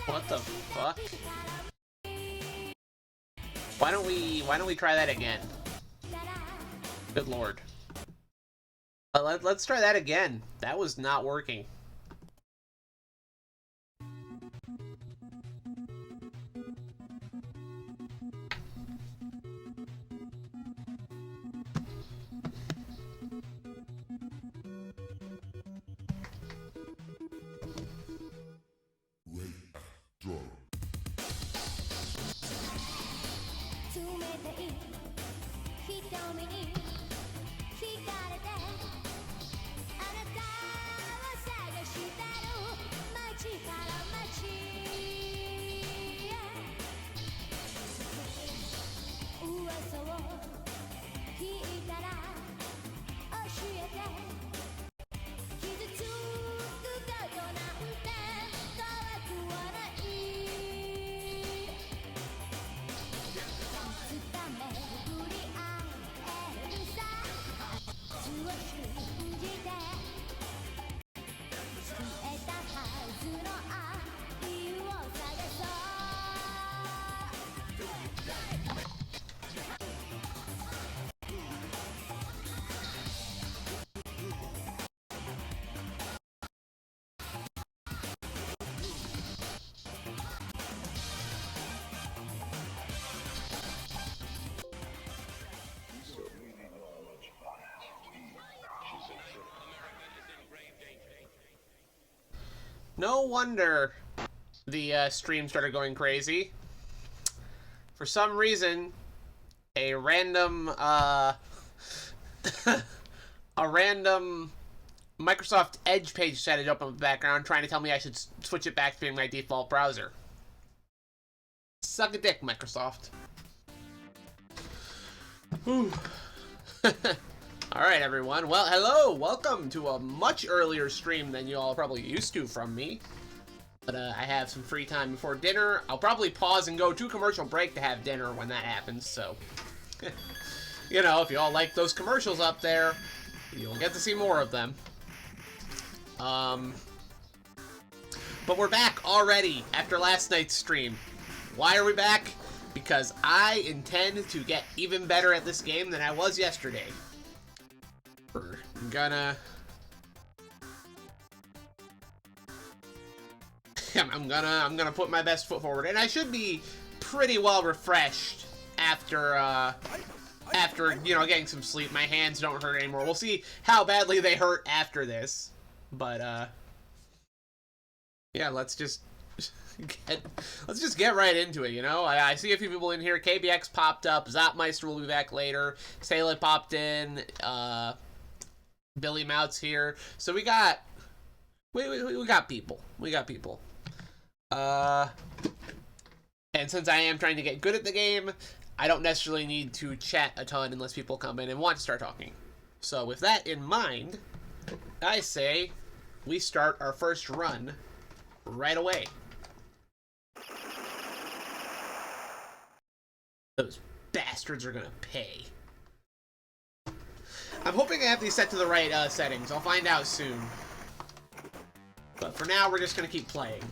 What the fuck? Why don't we try that again? Good lord. Let's try that again. That was not working. No wonder the stream started going crazy. For some reason, a random a random Microsoft Edge page decided up in the background trying to tell me I should switch it back to being my default browser. Suck a dick, Microsoft. Alright, everyone. Well, hello! Welcome to a much earlier stream than you all probably used to from me. But I have some free time before dinner. I'll probably pause and go to commercial break to have dinner when that happens, so... you know, if you all like those commercials up there, you'll get to see more of them. But we're back already after last night's stream. Why are we back? Because I intend to get even better at this game than I was yesterday. We're gonna... I'm gonna put my best foot forward, and I should be pretty well refreshed after you know, getting some sleep. My hands don't hurt anymore. We'll see how badly they hurt after this, but yeah, let's just get right into it. You know, I see a few people in here. KBX popped up. Zopmeister will be back later. Saleh popped in. Billy Mout's here. So we got people. We got people. And since I am trying to get good at the game, I don't necessarily need to chat a ton unless people come in and want to start talking. So with that in mind, I say we start our first run right away. Those bastards are gonna pay. I'm hoping I have these set to the right settings. I'll find out soon. But for now, we're just gonna keep playing.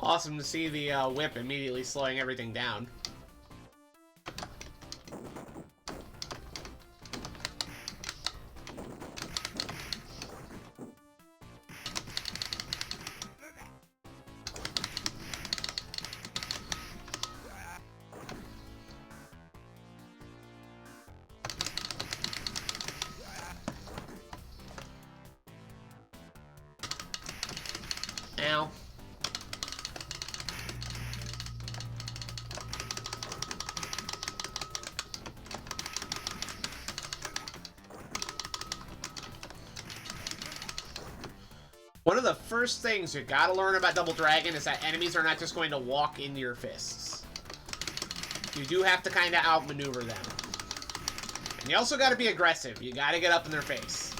Awesome to see the whip immediately slowing everything down. One of the first things you gotta learn about Double Dragon is that enemies are not just going to walk into your fists. You do have to kind of outmaneuver them. And you also gotta be aggressive. You gotta get up in their face.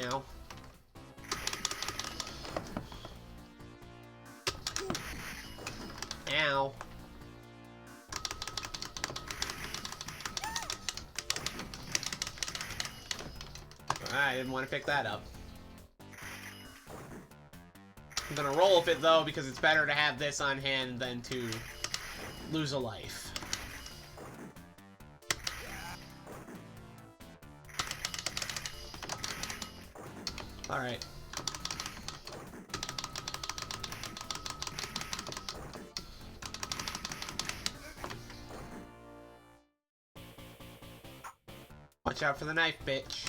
Ow. Ow. I didn't want to pick that up. I'm gonna roll with it though, because it's better to have this on hand than to lose a life. Alright. Watch out for the knife, bitch.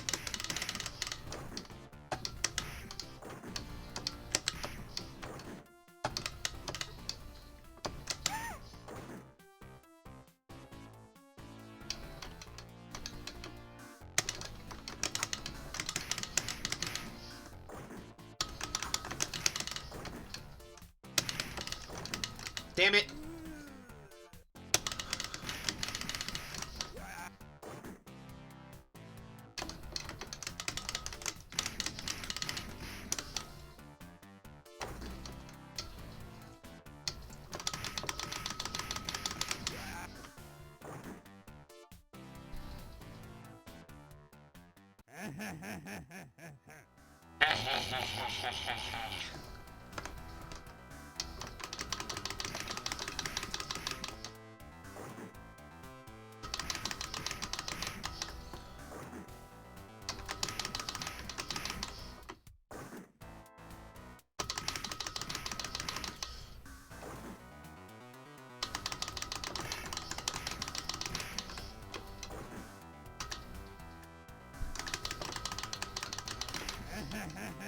Damn it.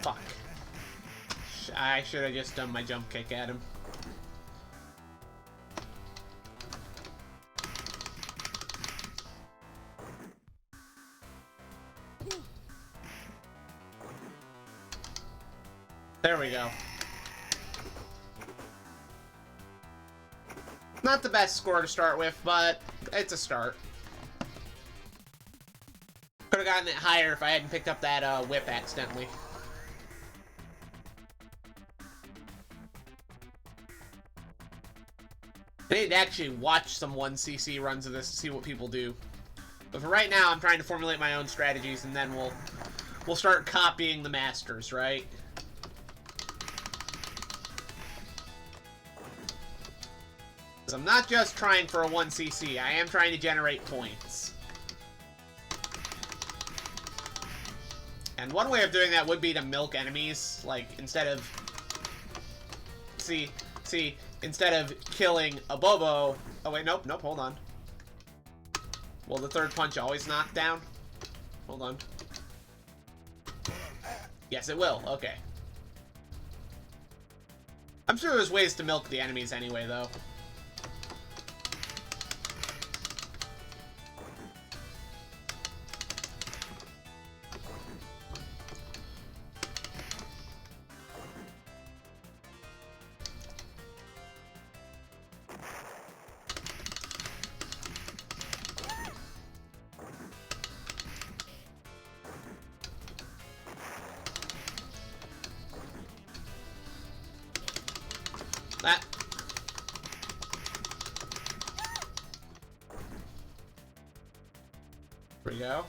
Fuck. I should have just done my jump kick at him. There we go. Not the best score to start with, but it's a start. Could have gotten it higher if I hadn't picked up that whip accidentally. I need to actually watch some 1cc runs of this to see what people do. But for right now, I'm trying to formulate my own strategies, and then we'll start copying the masters, right? Because I'm not just trying for a 1cc, I am trying to generate points. And one way of doing that would be to milk enemies, like, instead of... See, instead of killing a Bobo... Oh, wait, nope, hold on. Will the third punch always knock down? Hold on. Yes, it will. Okay. I'm sure there's ways to milk the enemies anyway, though. That. Here we go.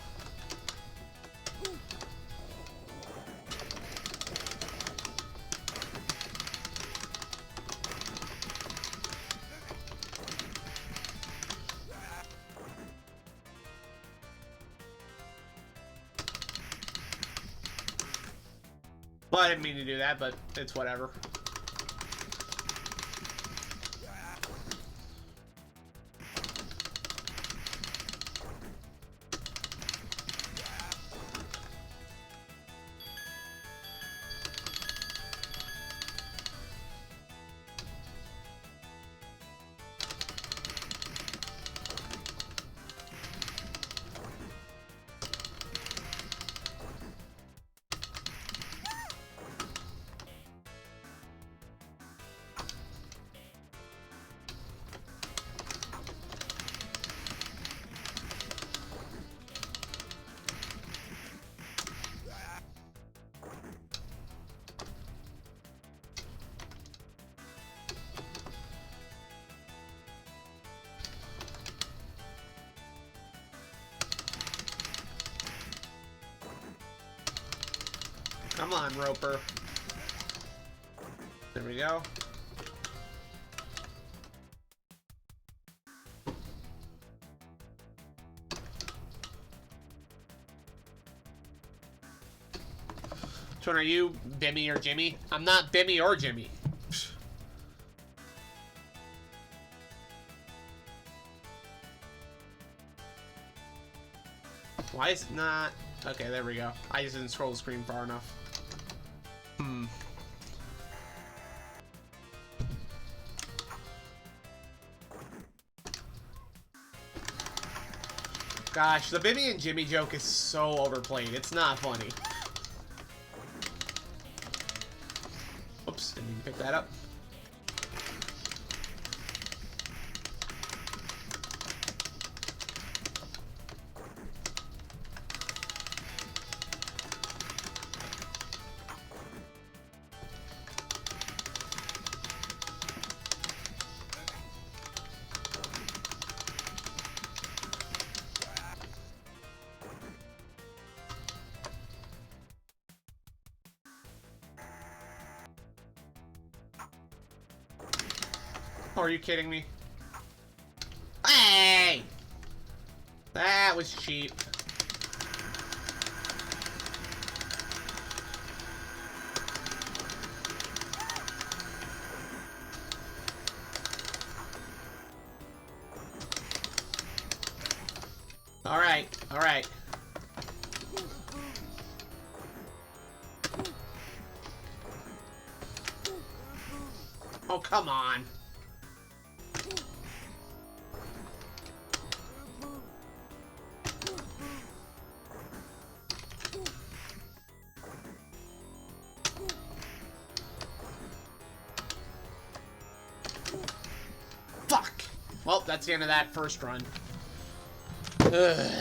Well, I didn't mean to do that, but it's whatever. Come on, Roper. There we go. Which one are you, Bimmy or Jimmy? I'm not Bimmy or Jimmy. Why is it not? Okay, there we go. I just didn't scroll the screen far enough. Gosh, the Bimmy and Jimmy joke is so overplayed. It's not funny. Oops, didn't even pick that up. Oh, are you kidding me? Hey! That was cheap. Alright, alright. Oh, come on. Fuck! Well, that's the end of that first run. Ugh.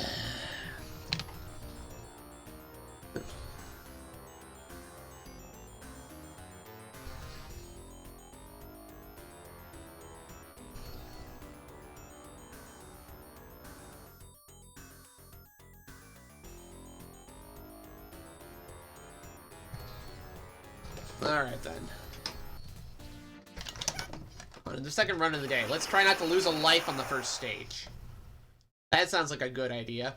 Alright then. On the second run of the day, let's try not to lose a life on the first stage. That sounds like a good idea.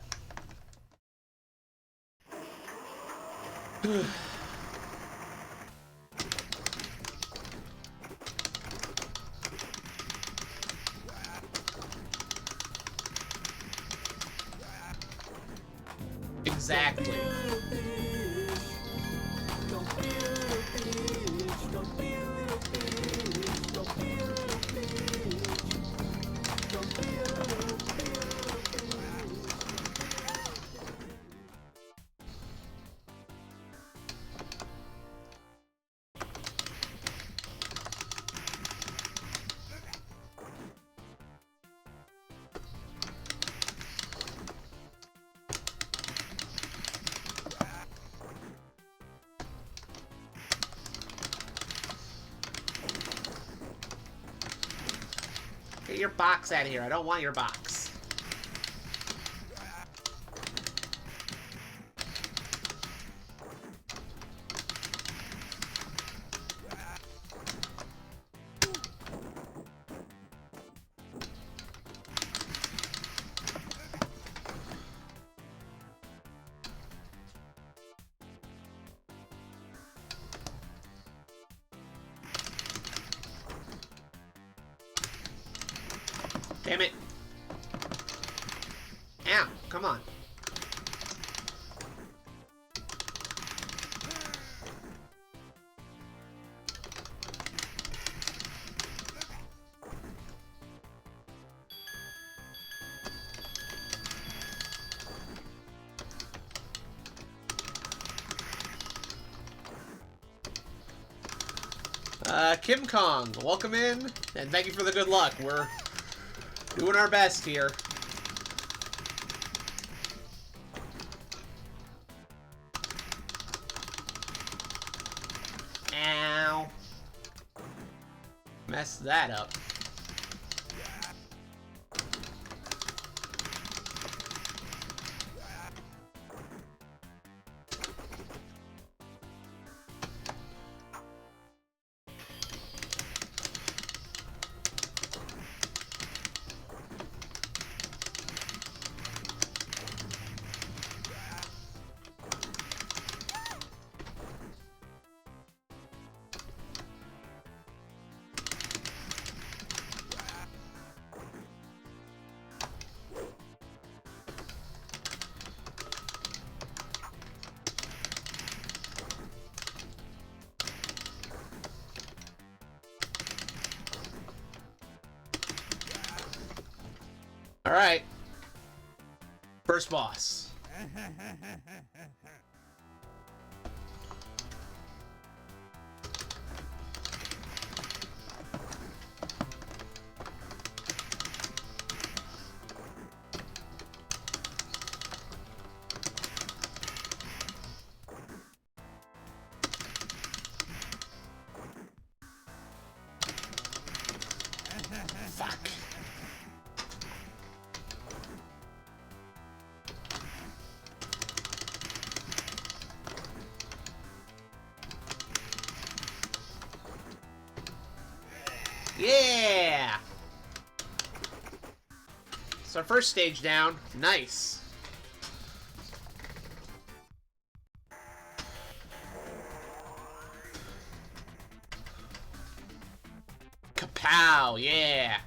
Exactly. Get your box out of here. I don't want your box. Damn it. Ow, come on. Kim Kong, welcome in, and thank you for the good luck. We're doing our best here. Ow. Messed that up. Alright. First boss. Fuck. Yeah! So first stage down. Nice. Kapow, yeah.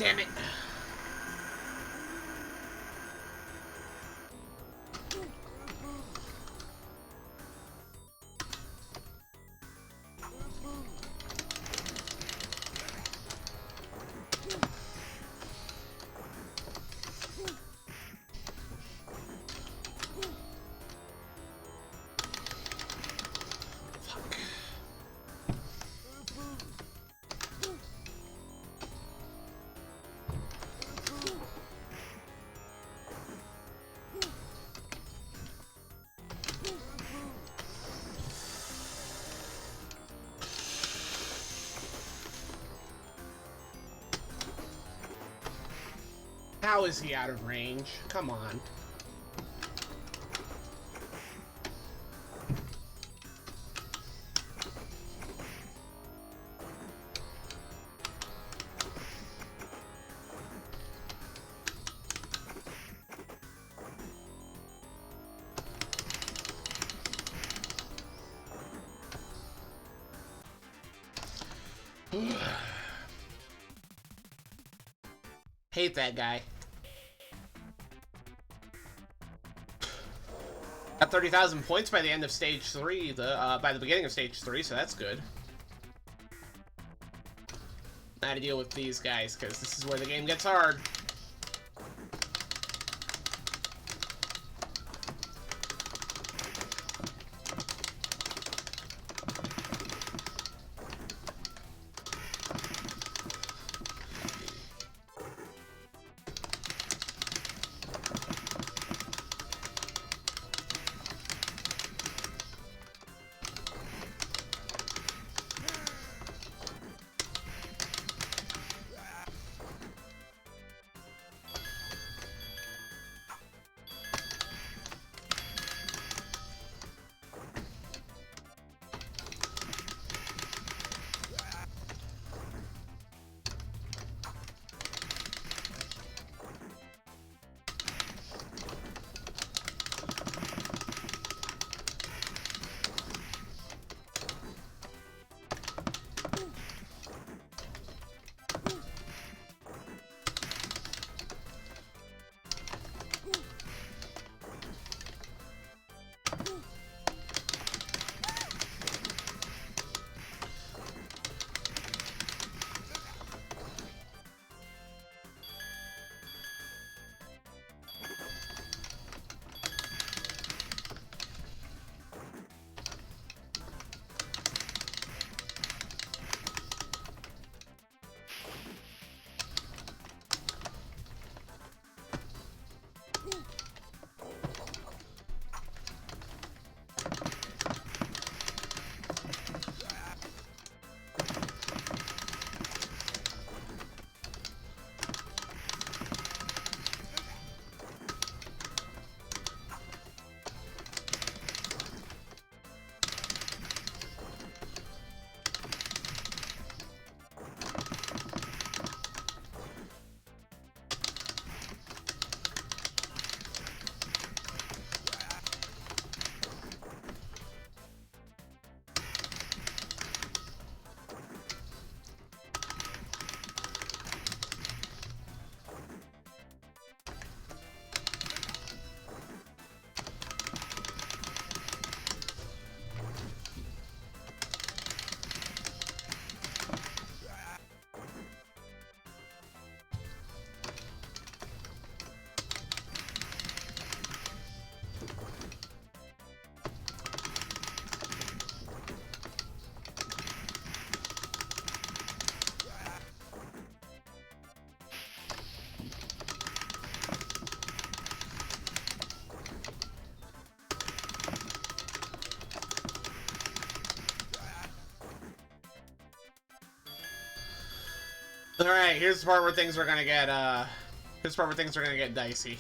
Damn it. How is he out of range? Come on. Hate that guy. Got 30,000 points by the end of stage 3, by the beginning of stage 3, so that's good. Now how to deal with these guys, because this is where the game gets hard. Alright, here's the part where things are gonna get, here's the part where things are gonna get dicey.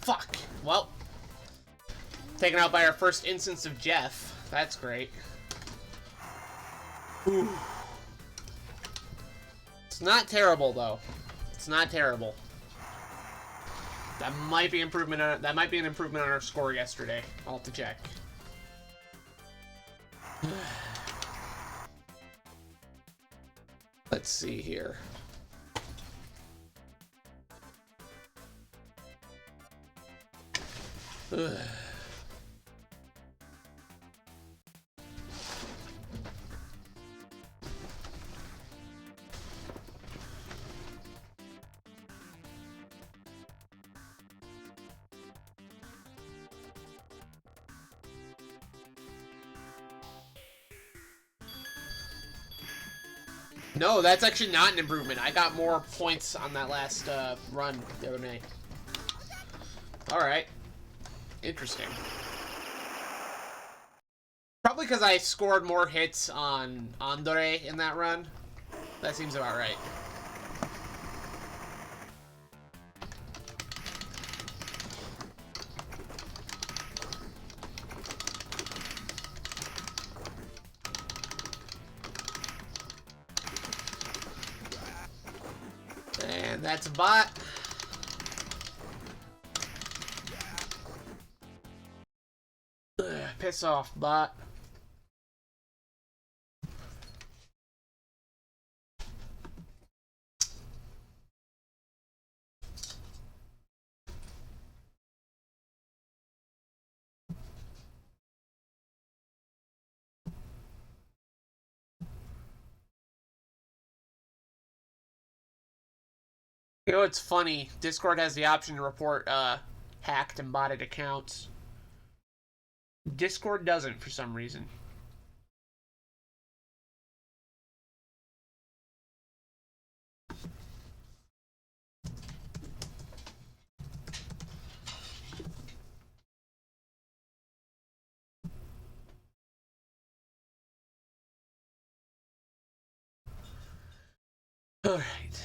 Fuck. Well, taken out by our first instance of Jeff. That's great. Ooh. It's not terrible though. It's not terrible. That might be improvement. That might be an improvement on our score yesterday. I'll have to check. Let's see here. Ugh. No, that's actually not an improvement. I got more points on that last run the other night. Alright. Interesting. Probably because I scored more hits on Andre in that run. That seems about right. And that's a bot. Ugh, piss off, bot. You know, it's funny. Discord has the option to report hacked and botted accounts. Discord doesn't for some reason. All right.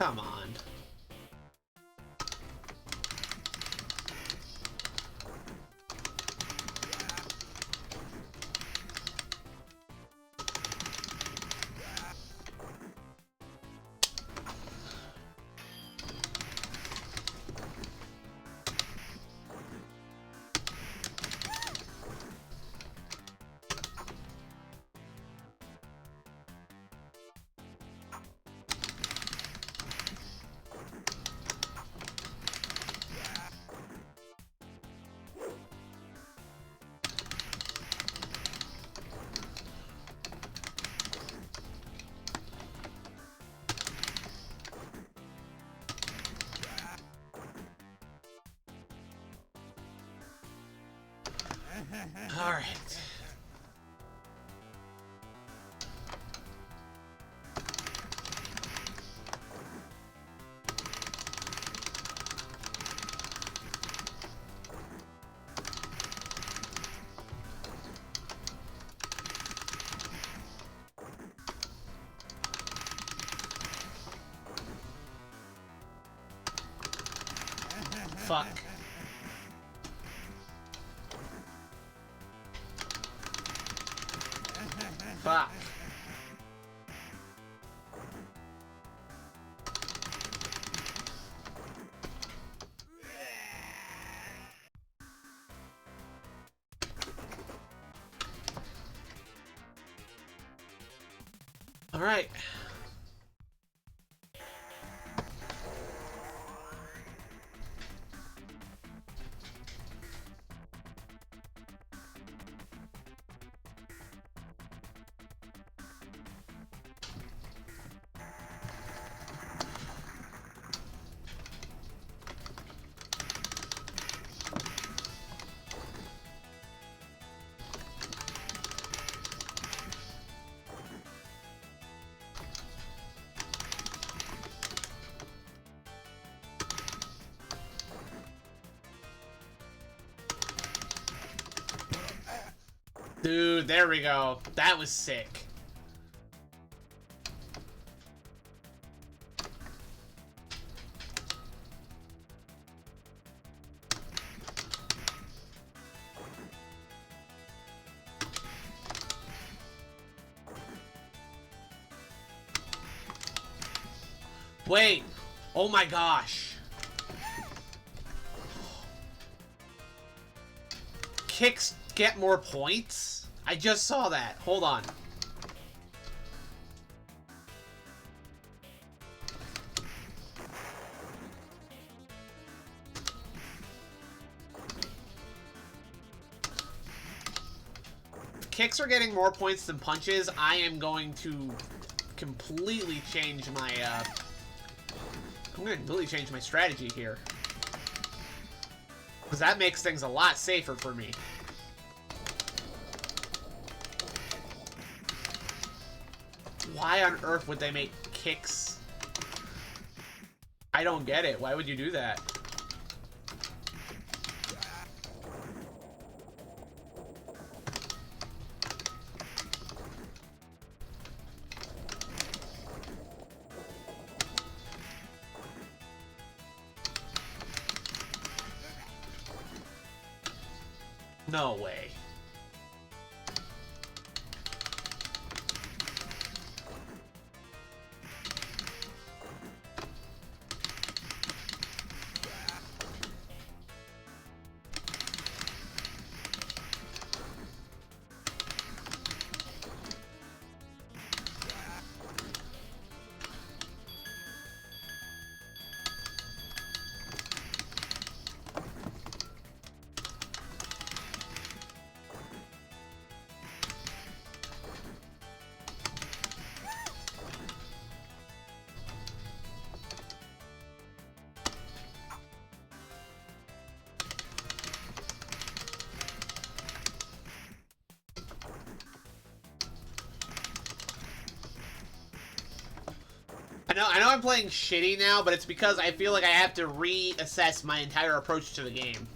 Come on. All right. Fuck. Fuck. All right. Dude, there we go. That was sick. Wait. Oh my gosh. Kicks get more points? I just saw that. Hold on. If kicks are getting more points than punches, I am going to completely change my, I'm going to really change my strategy here. Because that makes things a lot safer for me. Why on earth would they make kicks? I don't get it. Why would you do that? No way. I know I'm playing shitty now, but it's because I feel like I have to reassess my entire approach to the game.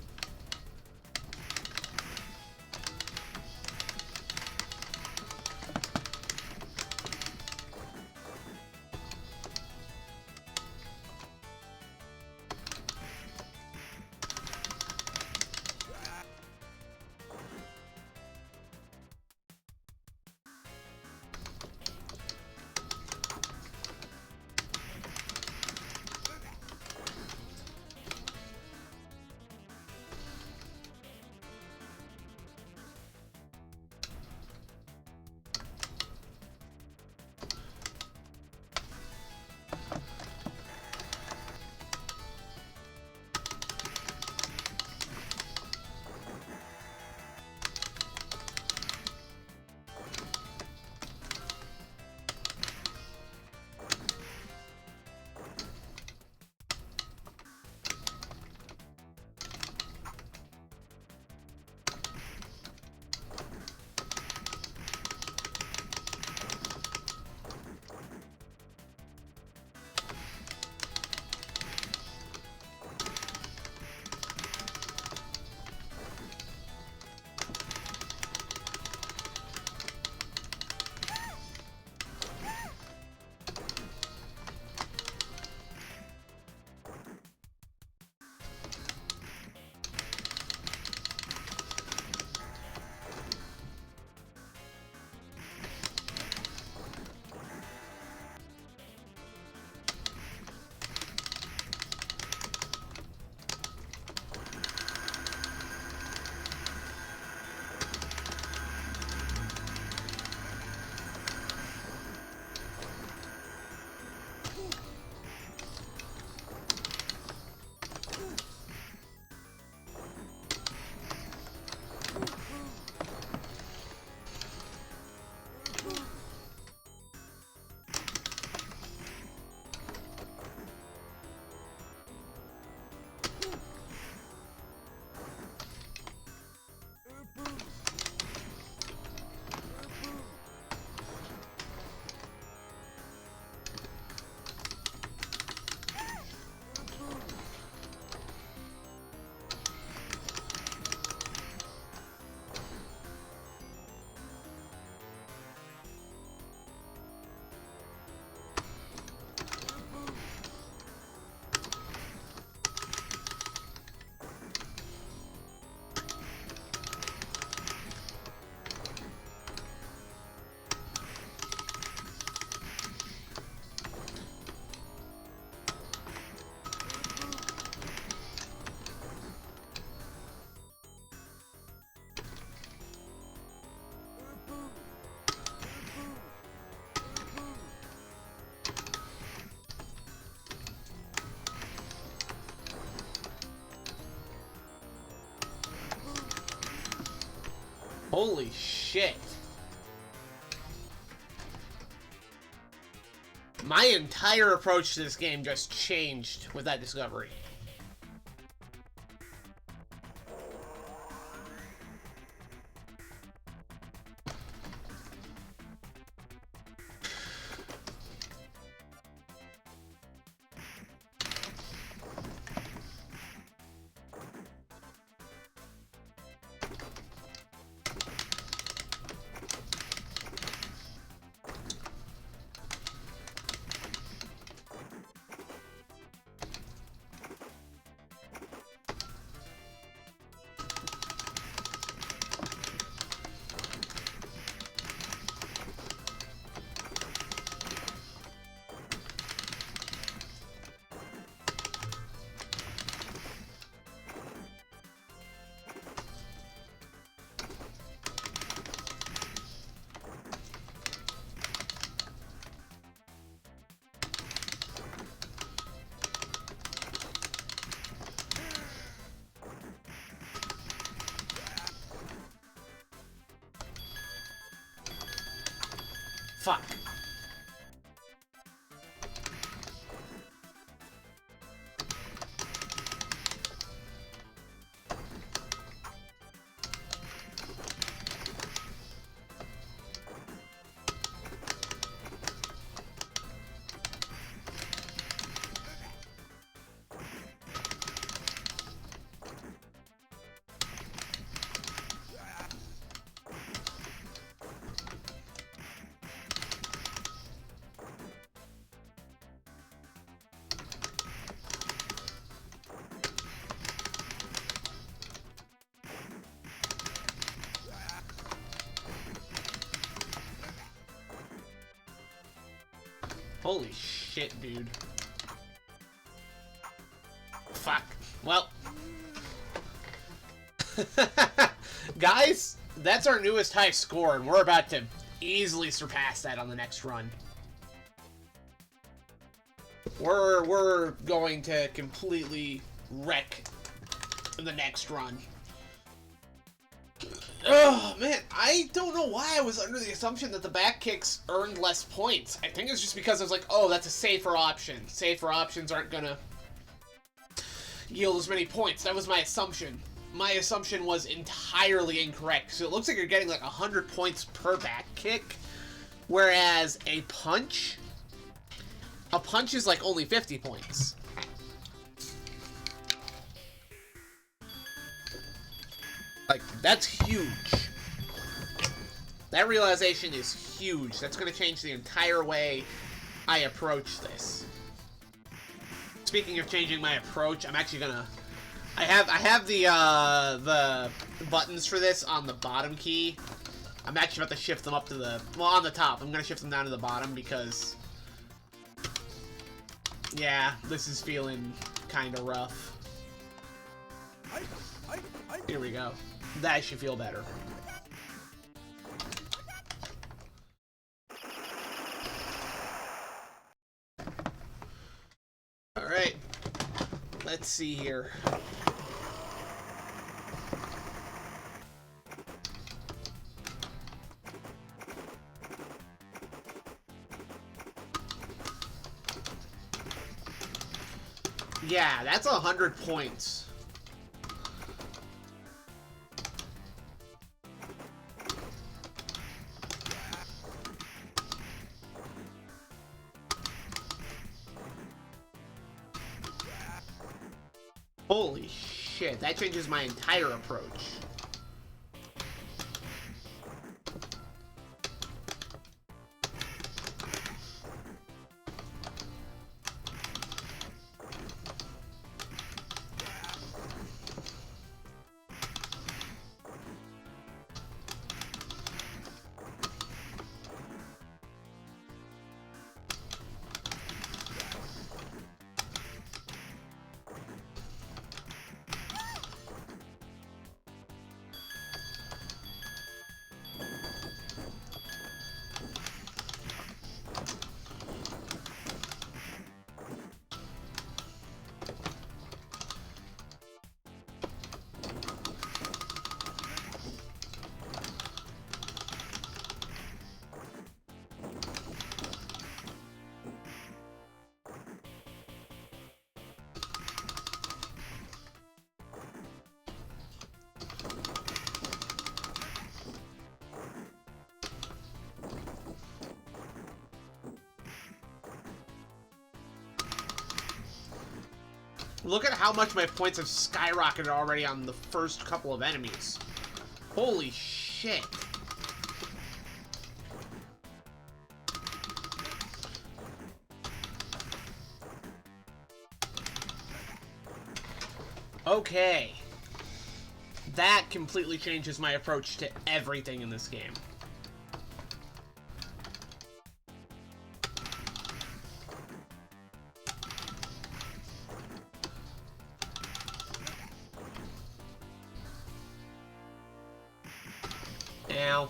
Holy shit. My entire approach to this game just changed with that discovery. Fuck. Holy shit, dude. Fuck. Well. Guys, that's our newest high score, and we're about to easily surpass that on the next run. We're going to completely wreck the next run. Oh, man, I don't know why I was under the assumption that the back kicks earned less points. I think it's just because I was like, oh, that's a safer option. Safer options aren't gonna yield as many points. That was my assumption. My assumption was entirely incorrect. So it looks like you're getting like 100 points per back kick, whereas a punch is like only 50 points. Like, that's huge. That realization is huge. That's going to change the entire way I approach this. Speaking of changing my approach, I'm actually gonna... I have the buttons for this on the bottom key. I'm actually about to shift them up to the... Well, on the top. I'm going to shift them down to the bottom because... Yeah, this is feeling kind of rough. Here we go. That should feel better. Alright. Let's see here. Yeah, that's 100 points. Holy shit, that changes my entire approach. Look at how much my points have skyrocketed already on the first couple of enemies. Holy shit. Okay. That completely changes my approach to everything in this game. Ow.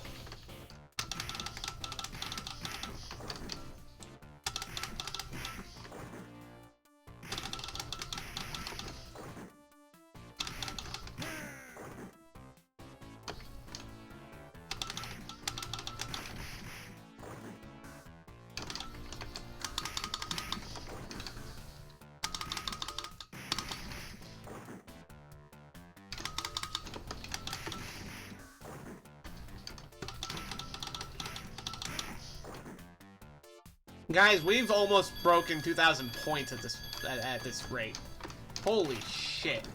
Guys, we've almost broken 2,000 points at this rate. Holy shit.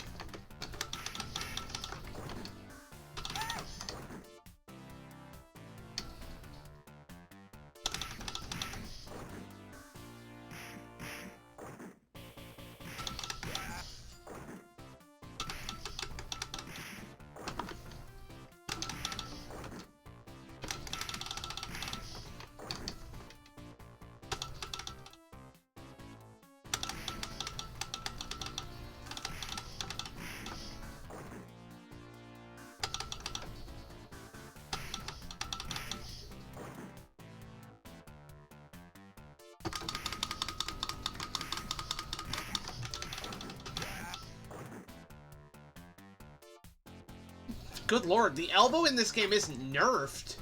Good lord, the elbow in this game isn't nerfed.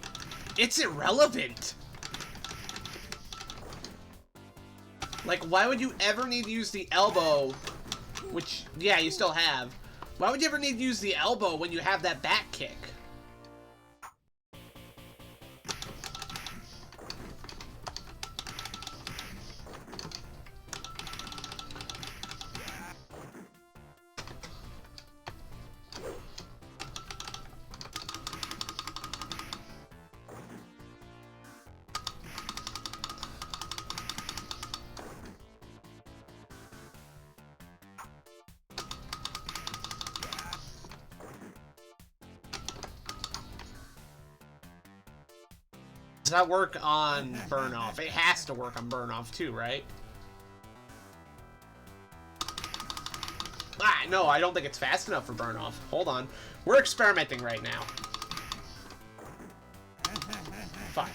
It's irrelevant. Like, why would you ever need to use the elbow? Which, yeah, you still have. Why would you ever need to use the elbow when you have that back kick? Does that work on Burn Off? It has to work on Burn Off too, right? Ah, no, I don't think it's fast enough for Burn Off. Hold on. We're experimenting right now. Fuck.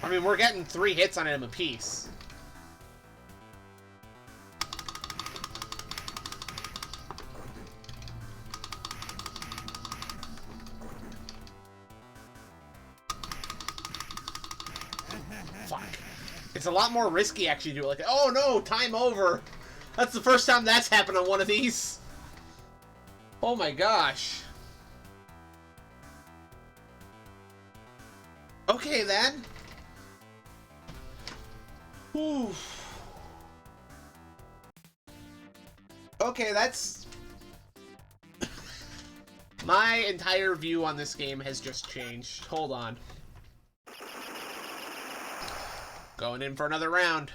I mean, we're getting 3 hits on him apiece. Fuck. It's a lot more risky actually to do it like, oh no, time over. That's the first time that's happened on one of these. Oh my gosh. Okay then. Whew. Okay, that's... My entire view on this game has just changed. Hold on. Going in for another round.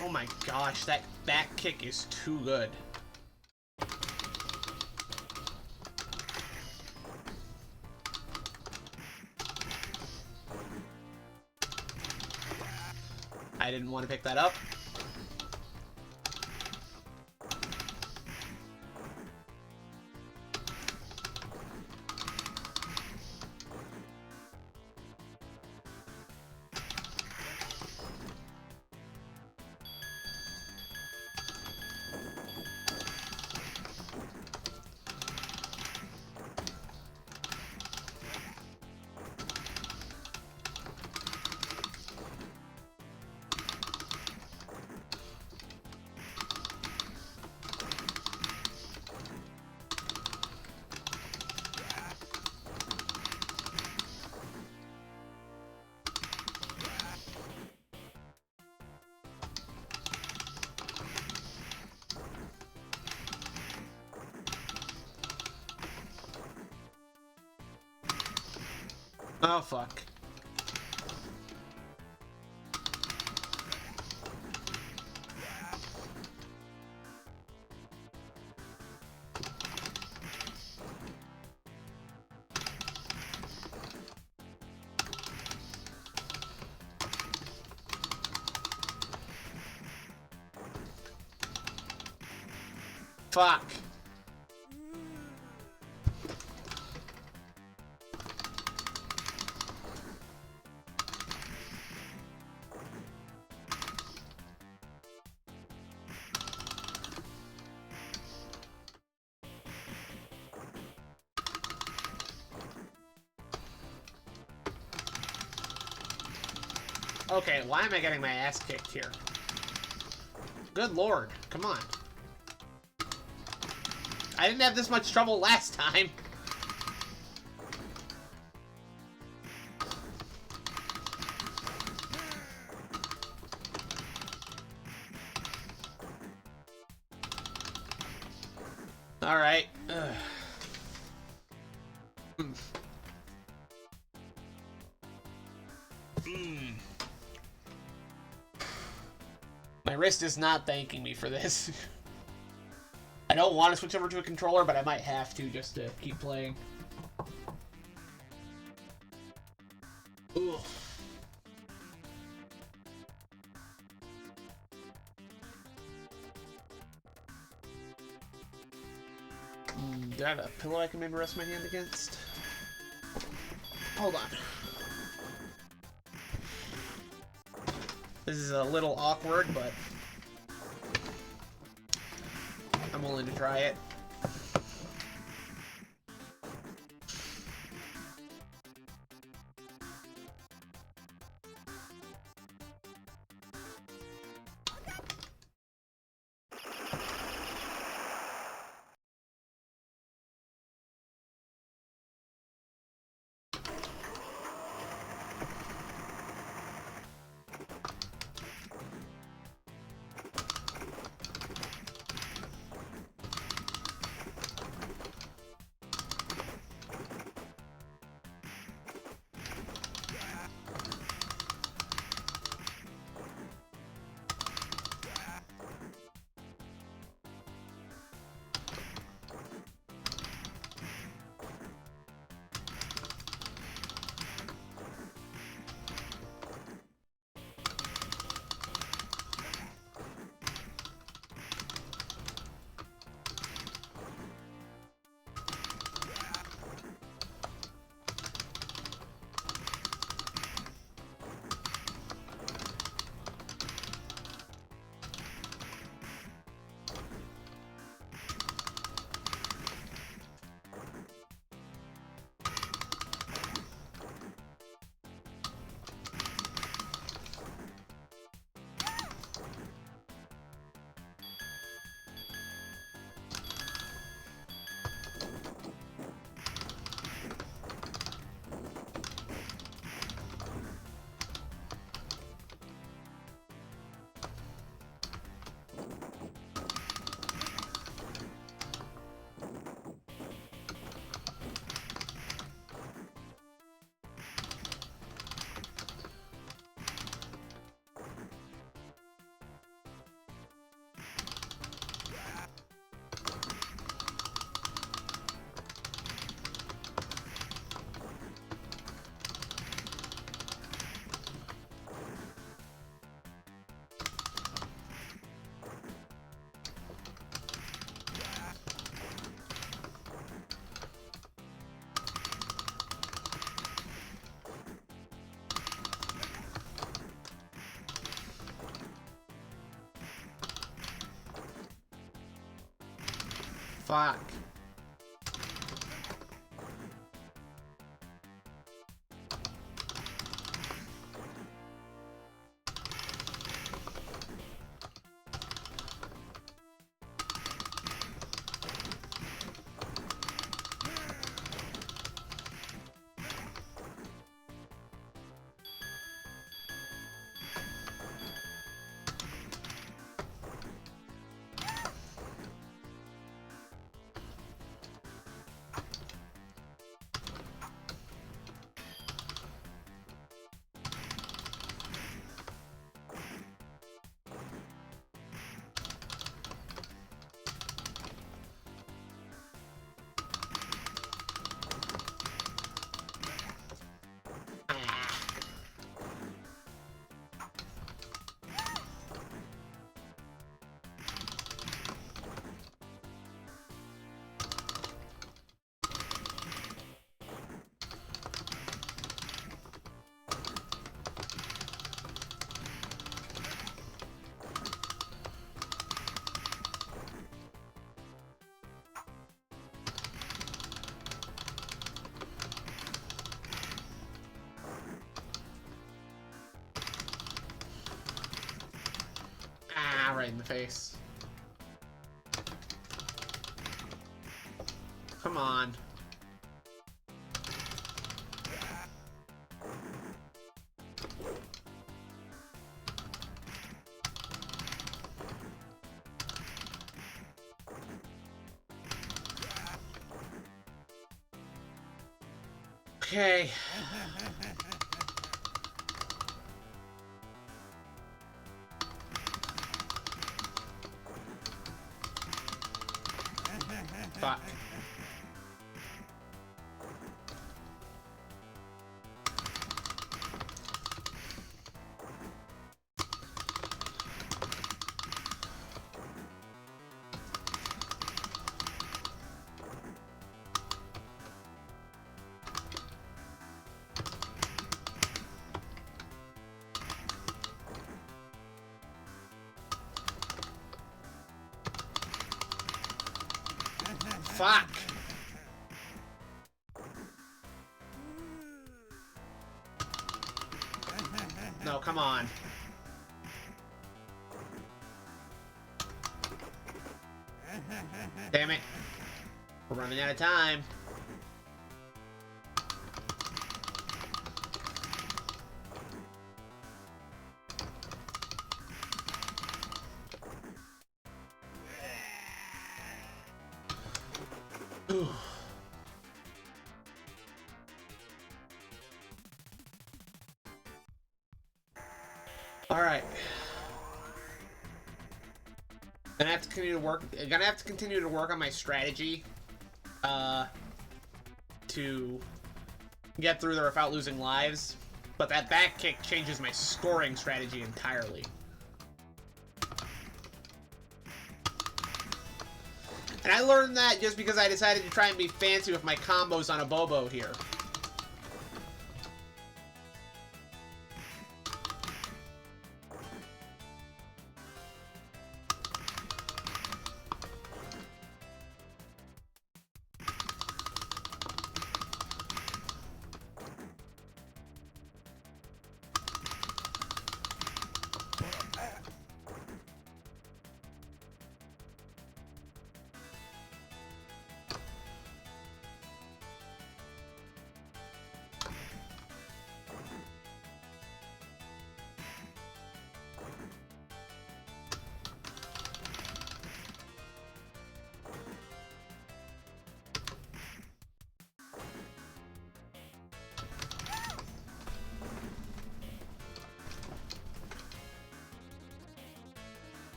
Oh my gosh, that back kick is too good. I didn't want to pick that up. Oh, fuck. Fuck. Okay, why am I getting my ass kicked here? Good lord, come on. I didn't have this much trouble last time. All right. My wrist is not thanking me for this. I don't want to switch over to a controller, but I might have to just to keep playing. Ooh. Do I have a pillow I can maybe rest my hand against? Hold on. This is a little awkward, but I'm willing to try it. Fuck. the face. Come on. Okay. Fuck. Fuck. No, come on. Damn it. We're running out of time. All right. Gonna have to continue to work on my strategy, to get through there without losing lives. But that back kick changes my scoring strategy entirely. And I learned that just because I decided to try and be fancy with my combos on a Bobo here.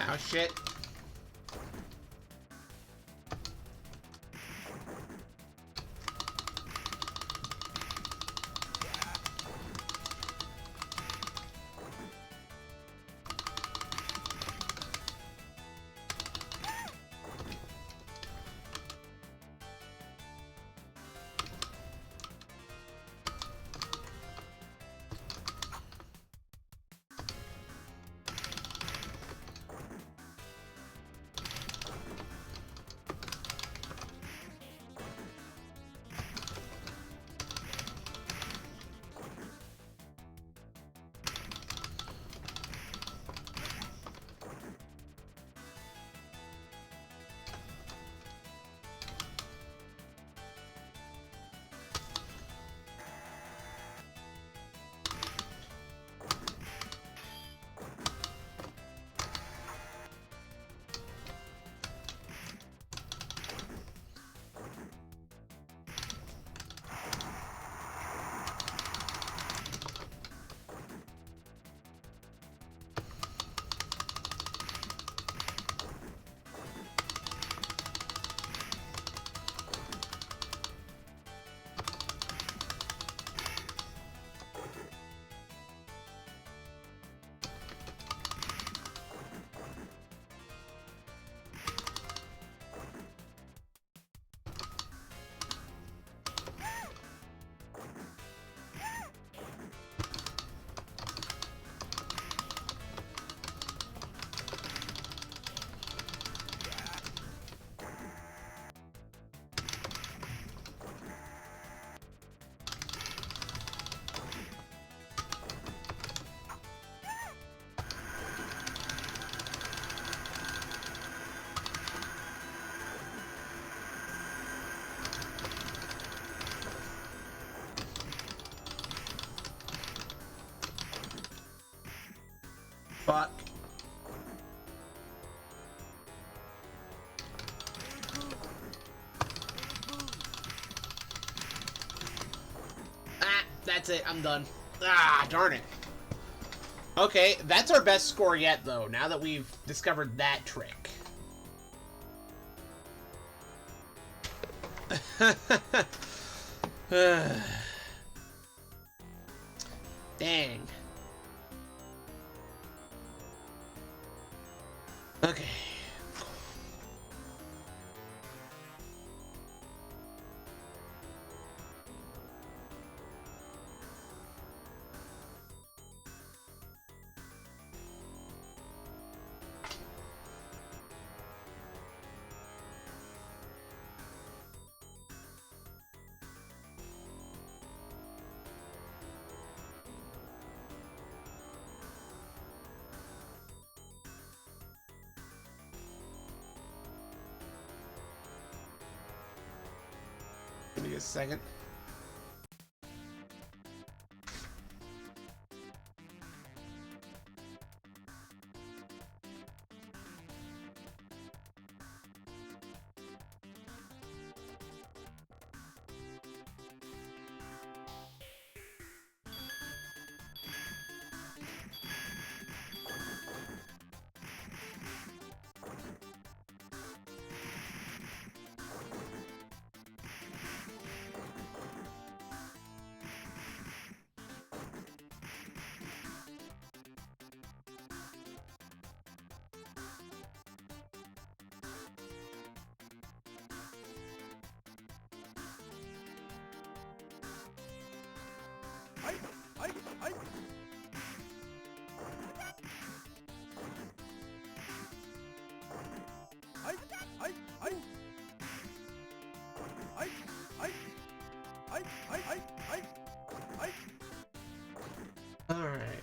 Oh, shit. Fuck. Ah, that's it. I'm done. Ah, darn it. Okay, that's our best score yet, though, now that we've discovered that trick. Dang. Okay. Give me a second. All right.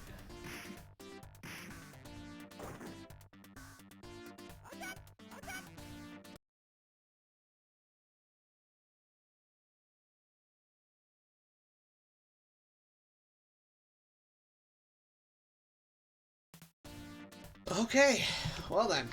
Okay, well then.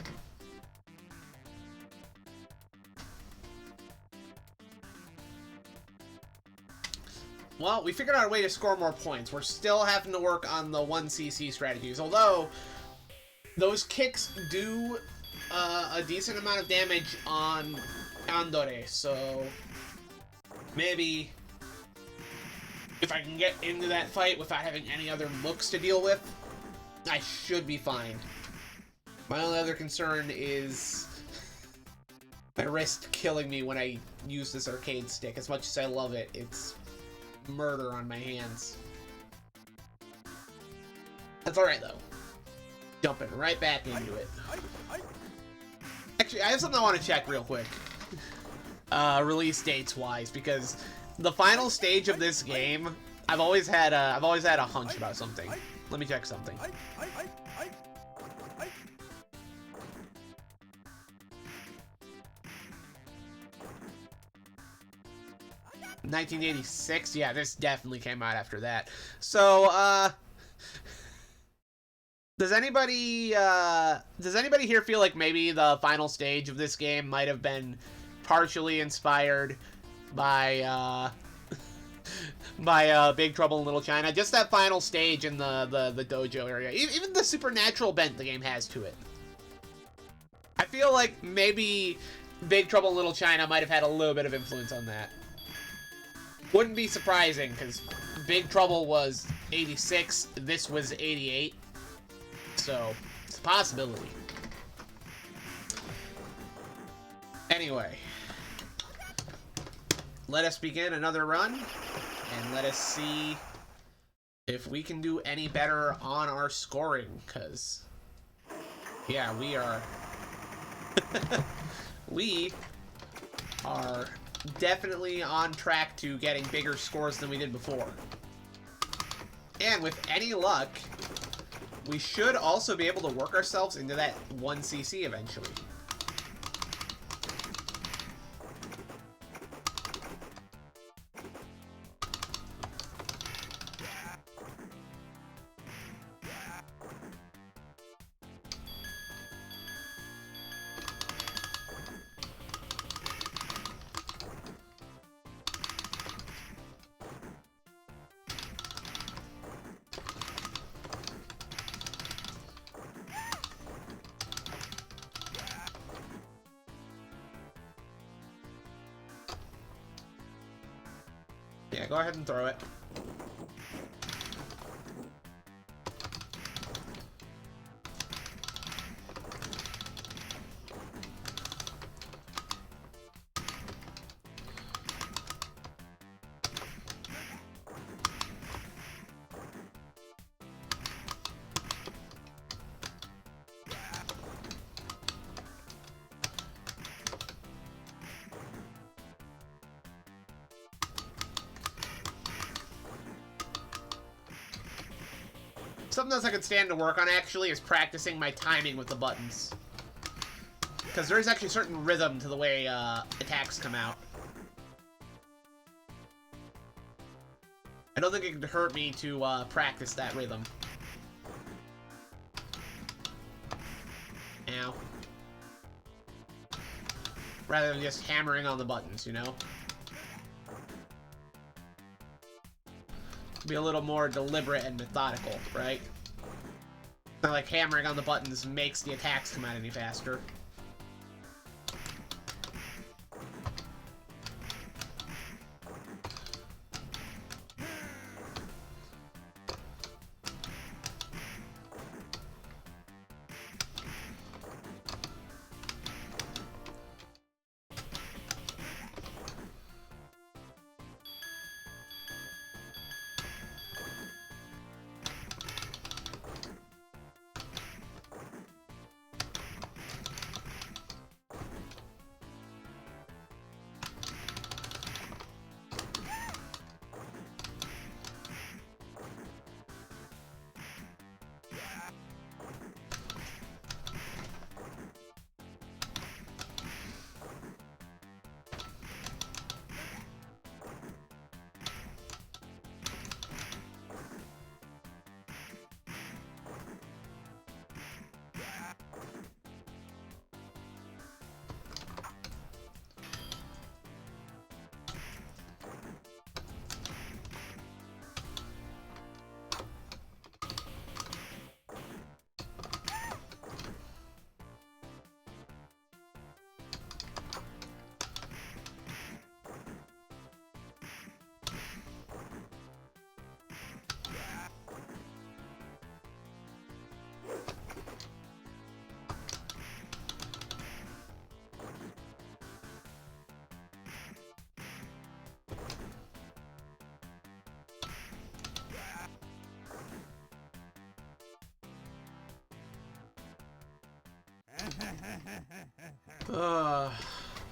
Well, we figured out a way to score more points. We're still having to work on the 1cc strategies, although those kicks do a decent amount of damage on Andore, so maybe if I can get into that fight without having any other mooks to deal with, I should be fine. My only other concern is my wrist killing me when I use this arcade stick. As much as I love it, it's murder on my hands. That's alright, though. Jumping right back into it. Actually, I have something I want to check real quick. Release dates-wise, because the final stage of this game, I've always had a hunch about something. Let me check something. 1986? Yeah, this definitely came out after that. So, does anybody here feel like maybe the final stage of this game might have been partially inspired by, by Big Trouble in Little China? Just that final stage in the dojo area. Even the supernatural bent the game has to it. I feel like maybe Big Trouble in Little China might have had a little bit of influence on that. Wouldn't be surprising, because Big Trouble was 86, this was 88. So, it's a possibility. Anyway. Let us begin another run, and let us see if we can do any better on our scoring, because, yeah, we are... we are definitely on track to getting bigger scores than we did before. And with any luck, we should also be able to work ourselves into that 1cc eventually. Yeah, go ahead and throw it. Something else I could stand to work on, actually, is practicing my timing with the buttons. Because there is actually a certain rhythm to the way attacks come out. I don't think it could hurt me to practice that rhythm. Ow. Rather than just hammering on the buttons, you know? Be a little more deliberate and methodical, right? Not like hammering on the buttons makes the attacks come out any faster.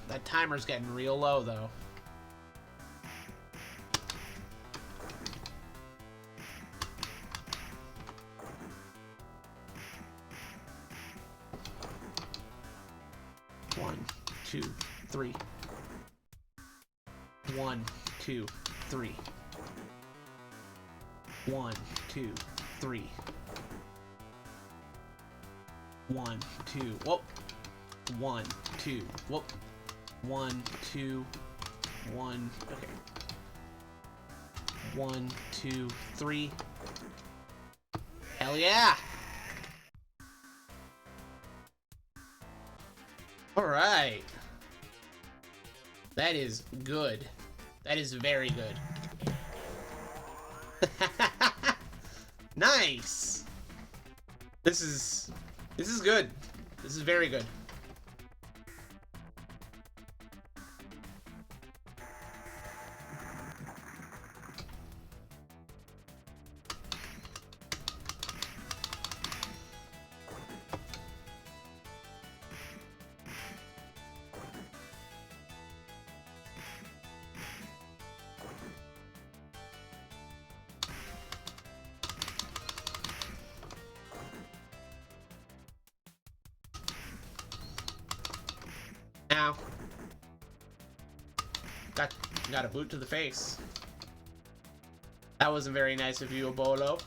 That timer's getting real low, though. One, two, three. 1, 2, 3. 1, 2, 3. 1, 2. Whoop. 1, 2. Whoop. 1, 2. 1. Okay. 1, 2, 3. Hell yeah! Alright. That is good. That is very good. Nice! This is good. This is very good. Ow. Got a boot to the face. That wasn't very nice of you, Abolo.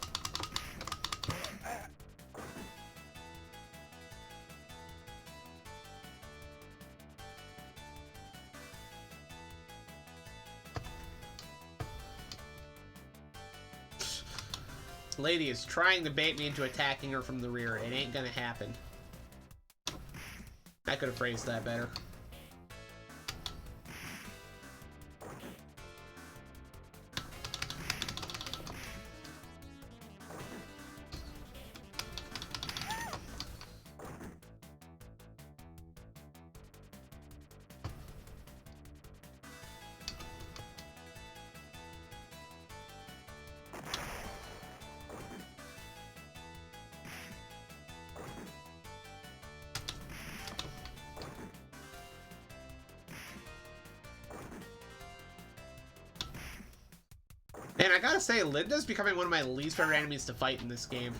Lady is trying to bait me into attacking her from the rear. It ain't gonna happen. I could have phrased that better. And I gotta say, Linda's becoming one of my least favorite enemies to fight in this game.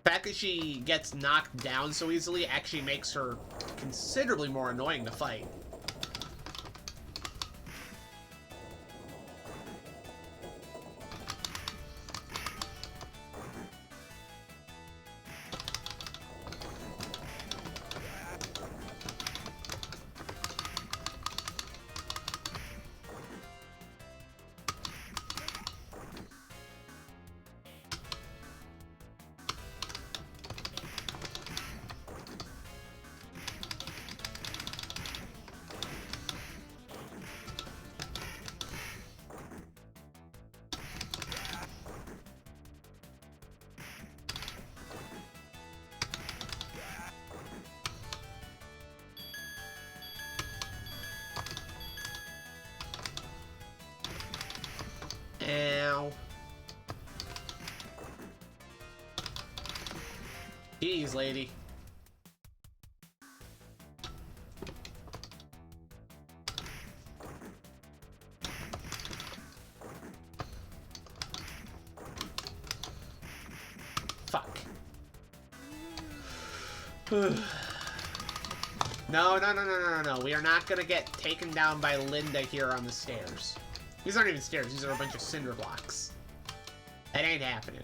The fact that she gets knocked down so easily actually makes her considerably more annoying to fight. Ow. Jeez, lady. Fuck. No. We are not gonna get taken down by Linda here on the stairs. These aren't even stairs, these are a bunch of cinder blocks. That ain't happening.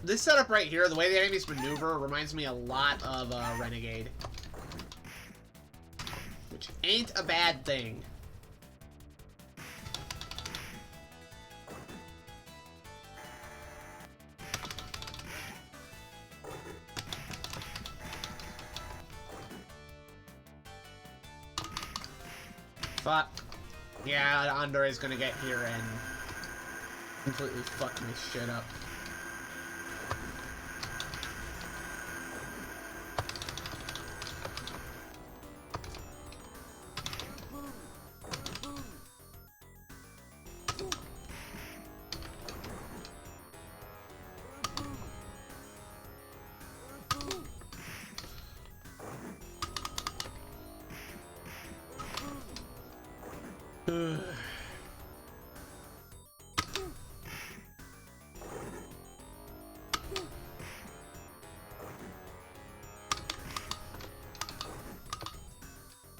This setup right here, the way the enemies maneuver, reminds me a lot of Renegade. Which ain't a bad thing. Fuck. Yeah, Andre is gonna get here and completely fuck this shit up.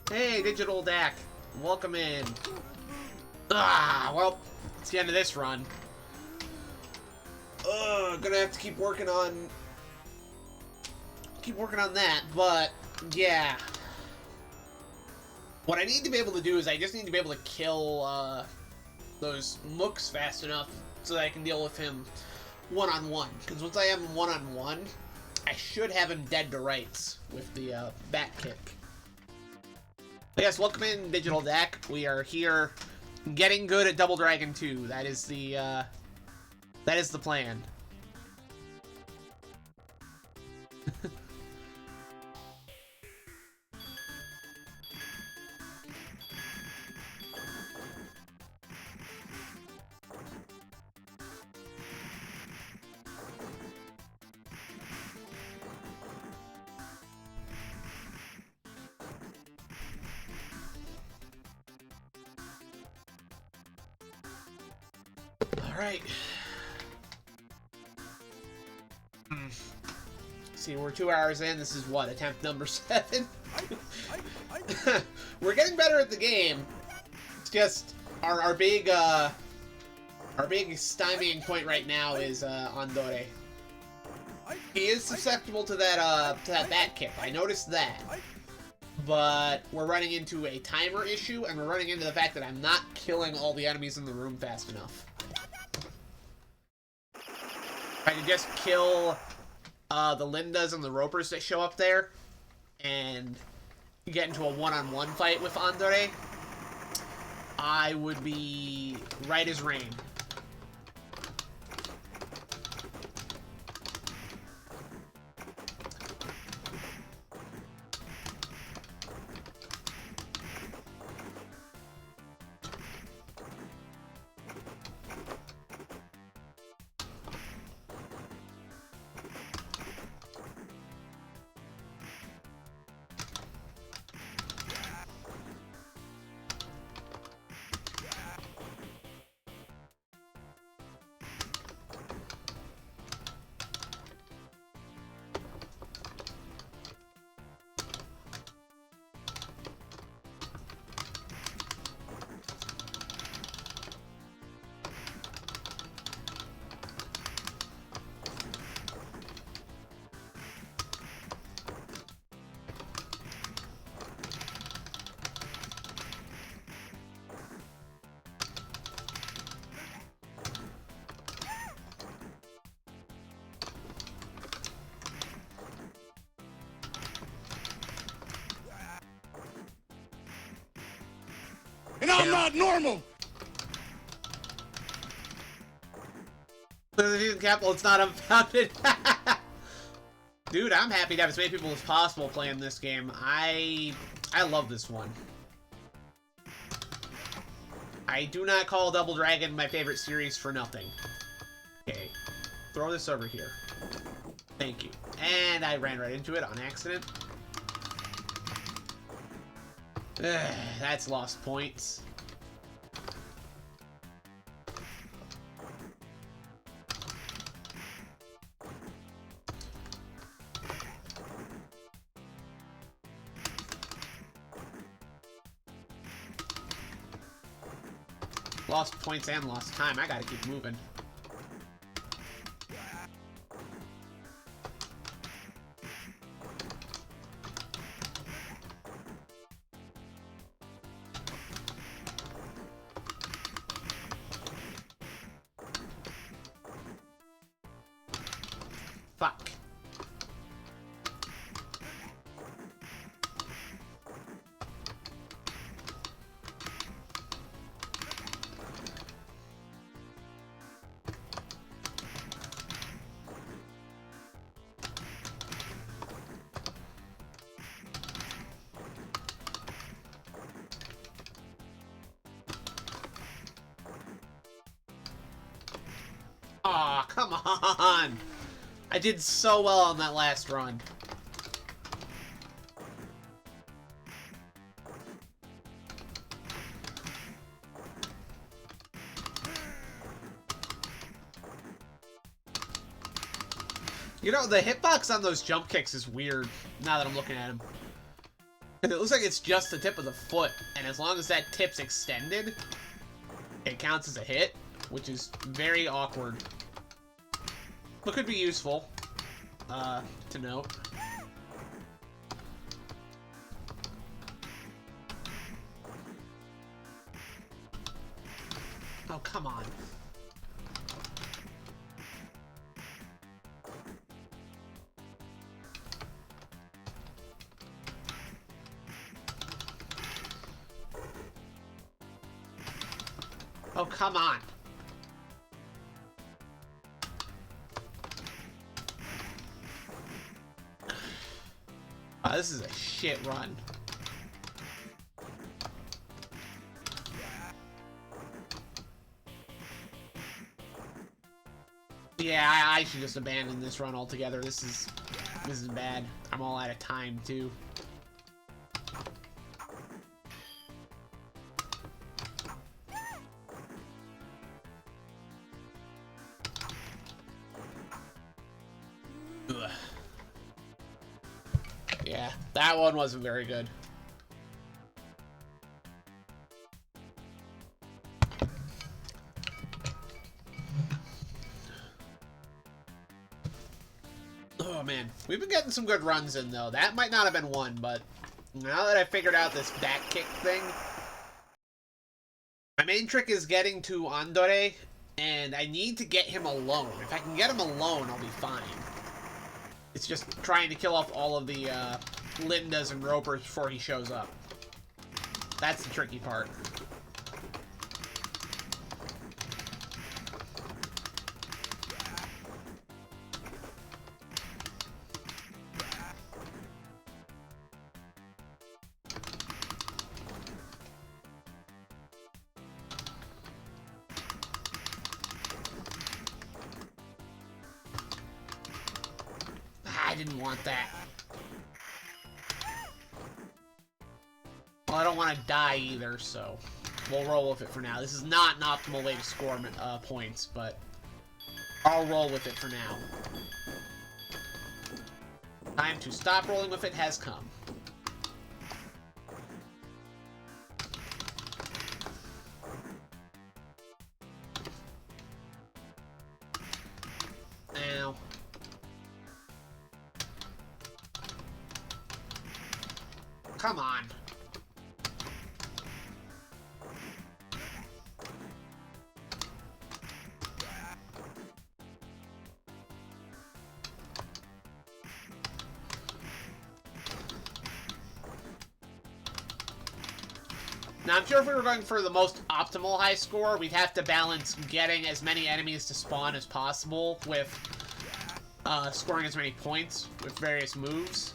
Hey, Digital Dak. Welcome in. Ah, well, it's the end of this run. Gonna have to keep working on that, but yeah. What I need to be able to do is I just need to be able to kill those mooks fast enough so that I can deal with him one-on-one. Because once I have him one-on-one, I should have him dead to rights with the back kick. But yes, welcome in, Digital Deck. We are here getting good at Double Dragon 2. That is the plan. Alright. See, we're 2 hours in. This is what, attempt number 7? We're getting better at the game. It's just our big stymieing point right now is Andore. He is susceptible to that back kick. I noticed that. But we're running into a timer issue, and we're running into the fact that I'm not killing all the enemies in the room fast enough. If I could just kill the Lindas and the Ropers that show up there and get into a one-on-one fight with Andore, I would be right as rain. And I'm not normal! The capital, it's not unfounded. Dude, I'm happy to have as many people as possible playing this game. I love this one. I do not call Double Dragon my favorite series for nothing. Okay, throw this over here. Thank you. And I ran right into it on accident. That's lost points. Lost points and lost time. I gotta keep moving. Fuck. Aw, come on! I did so well on that last run. You know, the hitbox on those jump kicks is weird, now that I'm looking at them. It looks like it's just the tip of the foot, and as long as that tip's extended, it counts as a hit, which is very awkward. But could be useful, to note. Oh, come on. Oh, come on. Oh, this is a shit run. Yeah, I should just abandon this run altogether. This is bad. I'm all out of time, too. Ugh. Yeah, that one wasn't very good. Oh man, we've been getting some good runs in though. That might not have been one, but now that I figured out this back kick thing, my main trick is getting to Andore, and I need to get him alone. If I can get him alone, I'll be fine. It's just trying to kill off all of the Lindas and Ropers before he shows up. That's the tricky part. I didn't want that. Well, I don't want to die either, so we'll roll with it for now. This is not an optimal way to score points, but I'll roll with it for now. Time to stop rolling with it has come. Ow. Come on. Now, I'm sure if we were going for the most optimal high score, we'd have to balance getting as many enemies to spawn as possible with scoring as many points with various moves.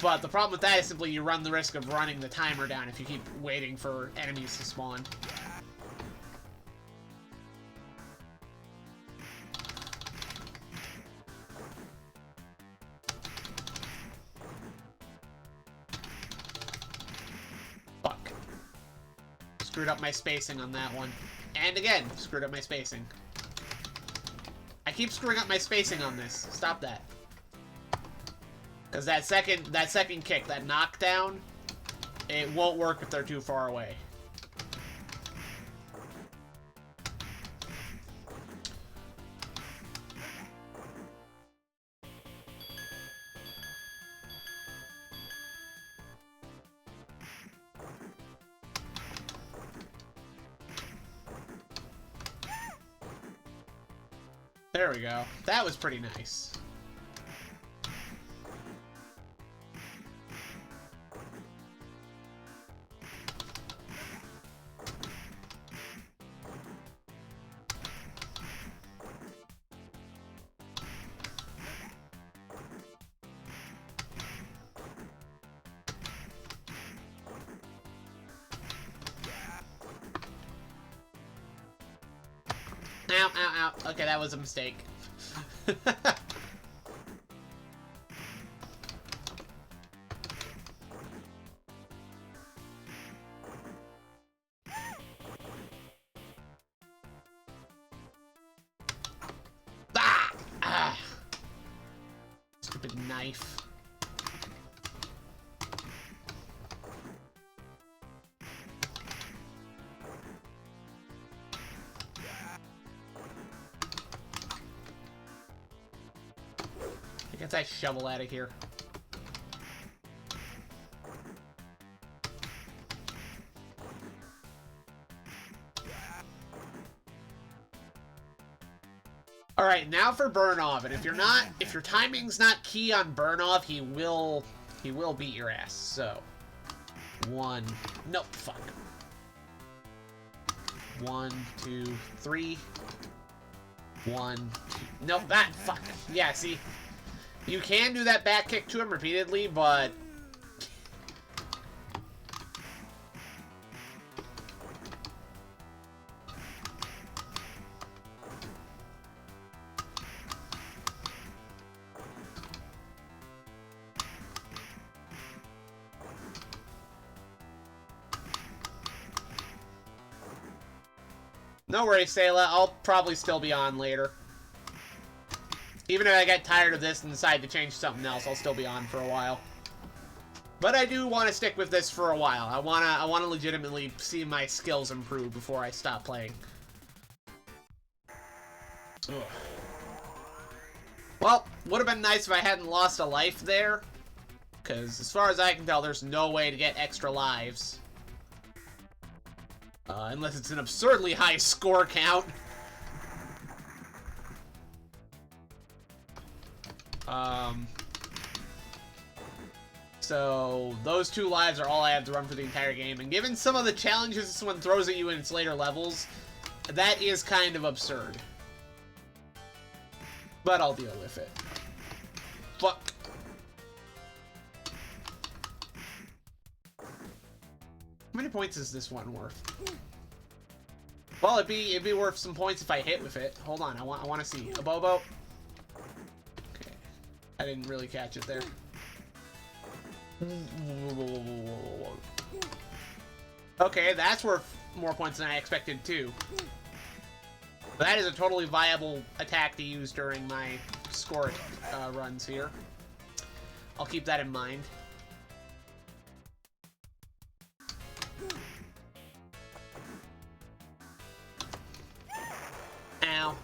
But the problem with that is simply you run the risk of running the timer down if you keep waiting for enemies to spawn. Fuck. Screwed up my spacing on that one. And again, screwed up my spacing. I keep screwing up my spacing on this. Stop that. Because that second kick, that knockdown, it won't work if they're too far away. There we go. That was pretty nice. Ow, ow, ow. Okay, that was a mistake. Ah! Ah! Stupid knife. Get that shovel out of here. All right, now for Burnov, and if your timing's not key on Burnov, he will beat your ass. So, nope, fuck. 1, 2, 3. 1, 2. Nope, that. Fuck. Yeah, see. You can do that back kick to him repeatedly, but. No worries, Sayla. I'll probably still be on later. Even if I get tired of this and decide to change something else, I'll still be on for a while. But I do want to stick with this for a while. I wanna legitimately see my skills improve before I stop playing. Ugh. Well, would have been nice if I hadn't lost a life there. Because as far as I can tell, there's no way to get extra lives. Unless it's an absurdly high score count. So, those 2 lives are all I have to run for the entire game. And given some of the challenges this one throws at you in its later levels, that is kind of absurd. But I'll deal with it. Fuck. How many points is this one worth? Well, it'd be worth some points if I hit with it. Hold on, I want to see. A Bobo? Okay. I didn't really catch it there. Okay, that's worth more points than I expected too. That is a totally viable attack to use during my score runs here. I'll keep that in mind. Ow.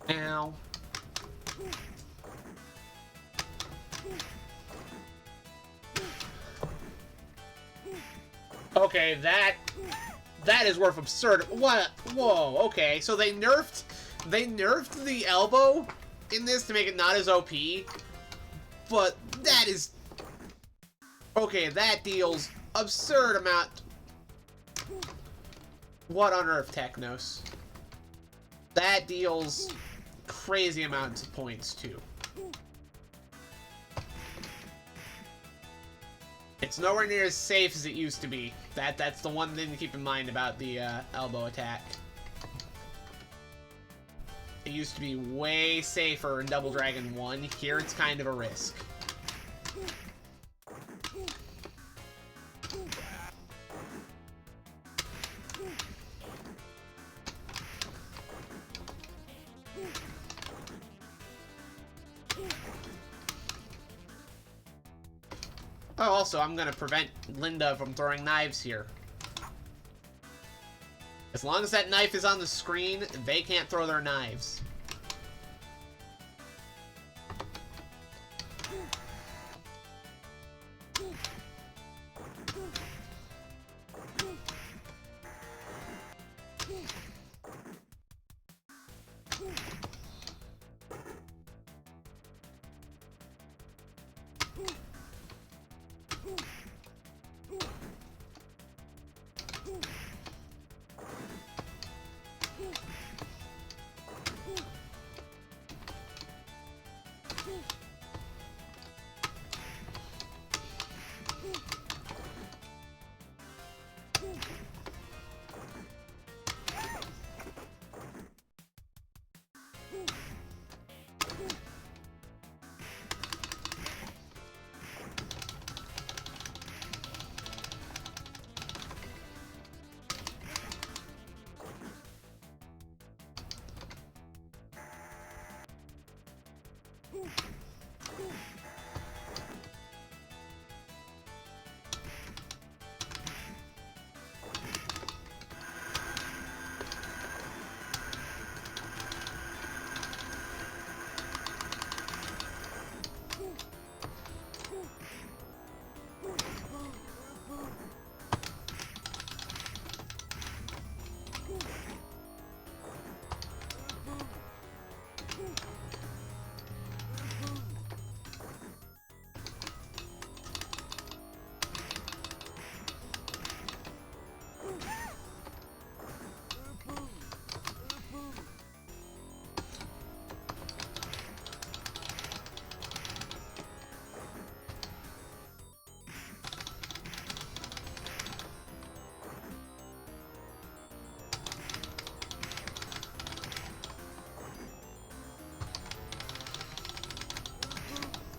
Ow. Okay, that is worth absurd. What? Whoa. Okay, so they nerfed the elbow in this to make it not as OP, but that is okay. That deals absurd amount. What on earth, Technos? That deals crazy amounts of points too. It's nowhere near as safe as it used to be. That's the one thing to keep in mind about the elbow attack. It used to be way safer in Double Dragon 1. Here it's kind of a risk. Oh, also, I'm gonna prevent Linda from throwing knives here. As long as that knife is on the screen, they can't throw their knives.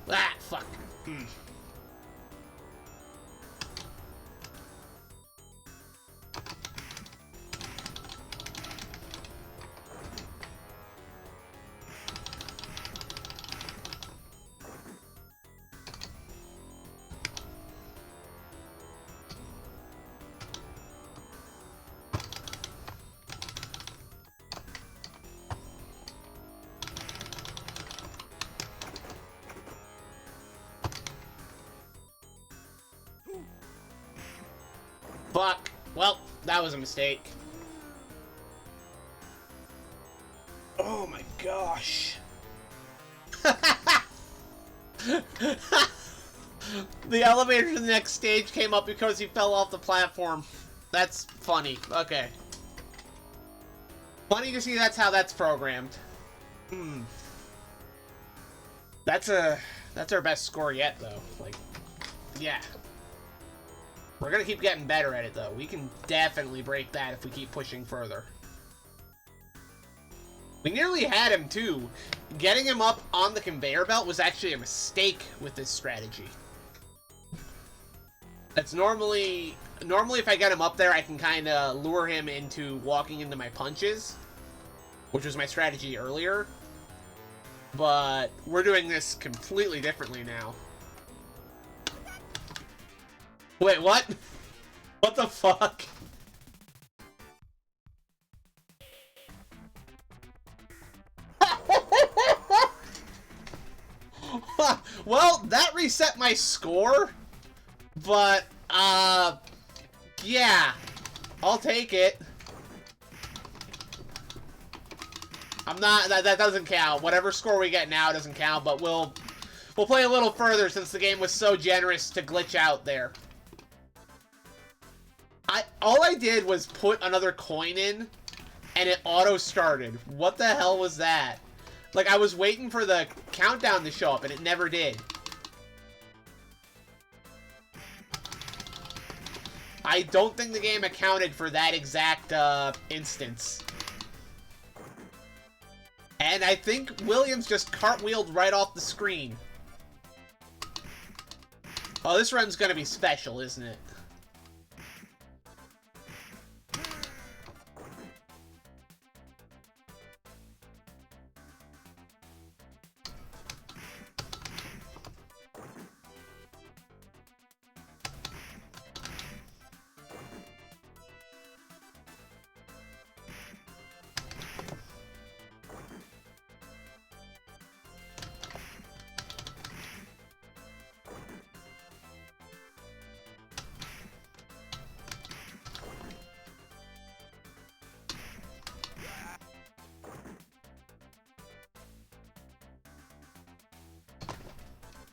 Ah, fuck. Fuck. Well, that was a mistake. Oh my gosh. The elevator to the next stage came up because he fell off the platform. That's funny. Okay. Funny to see that's how that's programmed. That's our best score yet, though. Like, yeah. We're gonna keep getting better at it, though. We can definitely break that if we keep pushing further. We nearly had him, too. Getting him up on the conveyor belt was actually a mistake with this strategy. That's normally if I get him up there, I can kind of lure him into walking into my punches, which was my strategy earlier. But we're doing this completely differently now. Wait, what? What the fuck? Well, that reset my score, but, yeah, I'll take it. I'm not, that doesn't count. Whatever score we get now doesn't count, but we'll play a little further since the game was so generous to glitch out there. All I did was put another coin in, and it auto-started. What the hell was that? Like, I was waiting for the countdown to show up, and it never did. I don't think the game accounted for that exact, instance. And I think Williams just cartwheeled right off the screen. Oh, this run's gonna be special, isn't it?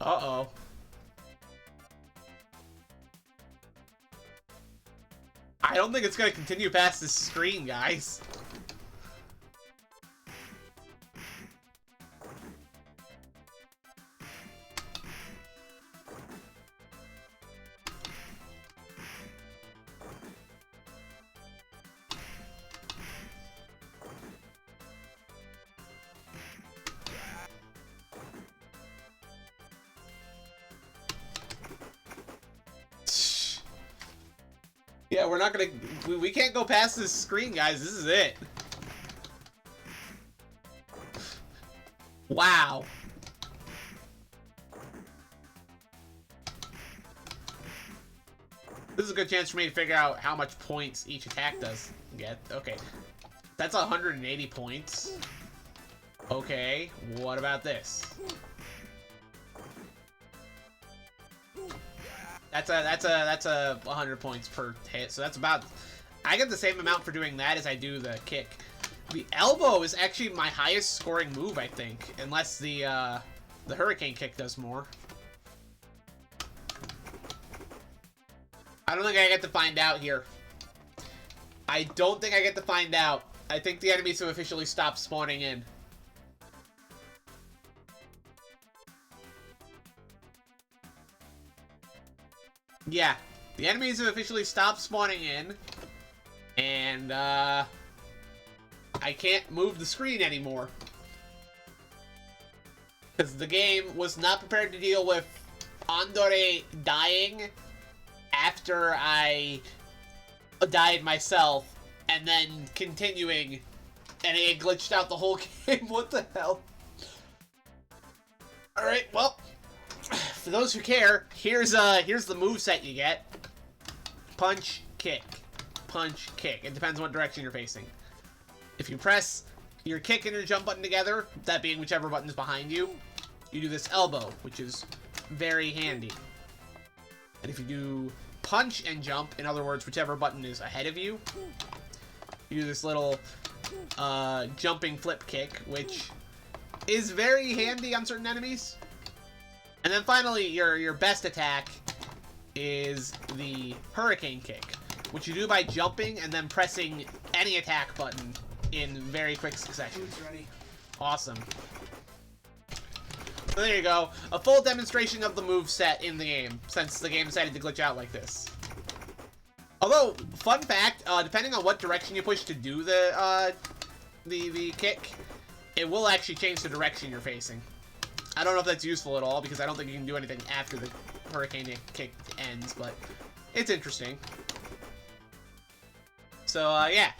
Uh-oh. I don't think it's gonna continue past this screen, guys. Yeah, we're not gonna... We can't go past this screen, guys. This is it. Wow. This is a good chance for me to figure out how much points each attack does get. Okay. That's 180 points. Okay, what about this? That's a 100 points per hit, so that's about... I get the same amount for doing that as I do the kick. The elbow is actually my highest scoring move, I think, unless the hurricane kick does more. I don't think I get to find out here. I don't think I get to find out. I think the enemies have officially stopped spawning in. Yeah, the enemies have officially stopped spawning in. And, I can't move the screen anymore. Because the game was not prepared to deal with Andore dying after I died myself, and then continuing, and it glitched out the whole game. What the hell? Alright, well, for those who care, here's the moveset you get. Punch, kick. Punch, kick. It depends on what direction you're facing. If you press your kick and your jump button together, that being whichever button is behind you, you do this elbow, which is very handy. And if you do punch and jump, in other words, whichever button is ahead of you, you do this little jumping flip kick, which is very handy on certain enemies. And then finally, your best attack is the hurricane kick, which you do by jumping and then pressing any attack button in very quick succession. Ready. Awesome. So there you go. A full demonstration of the moveset in the game, since the game decided to glitch out like this. Although, fun fact, depending on what direction you push to do the kick, it will actually change the direction you're facing. I don't know if that's useful at all, because I don't think you can do anything after the hurricane kick ends, but it's interesting. So, yeah.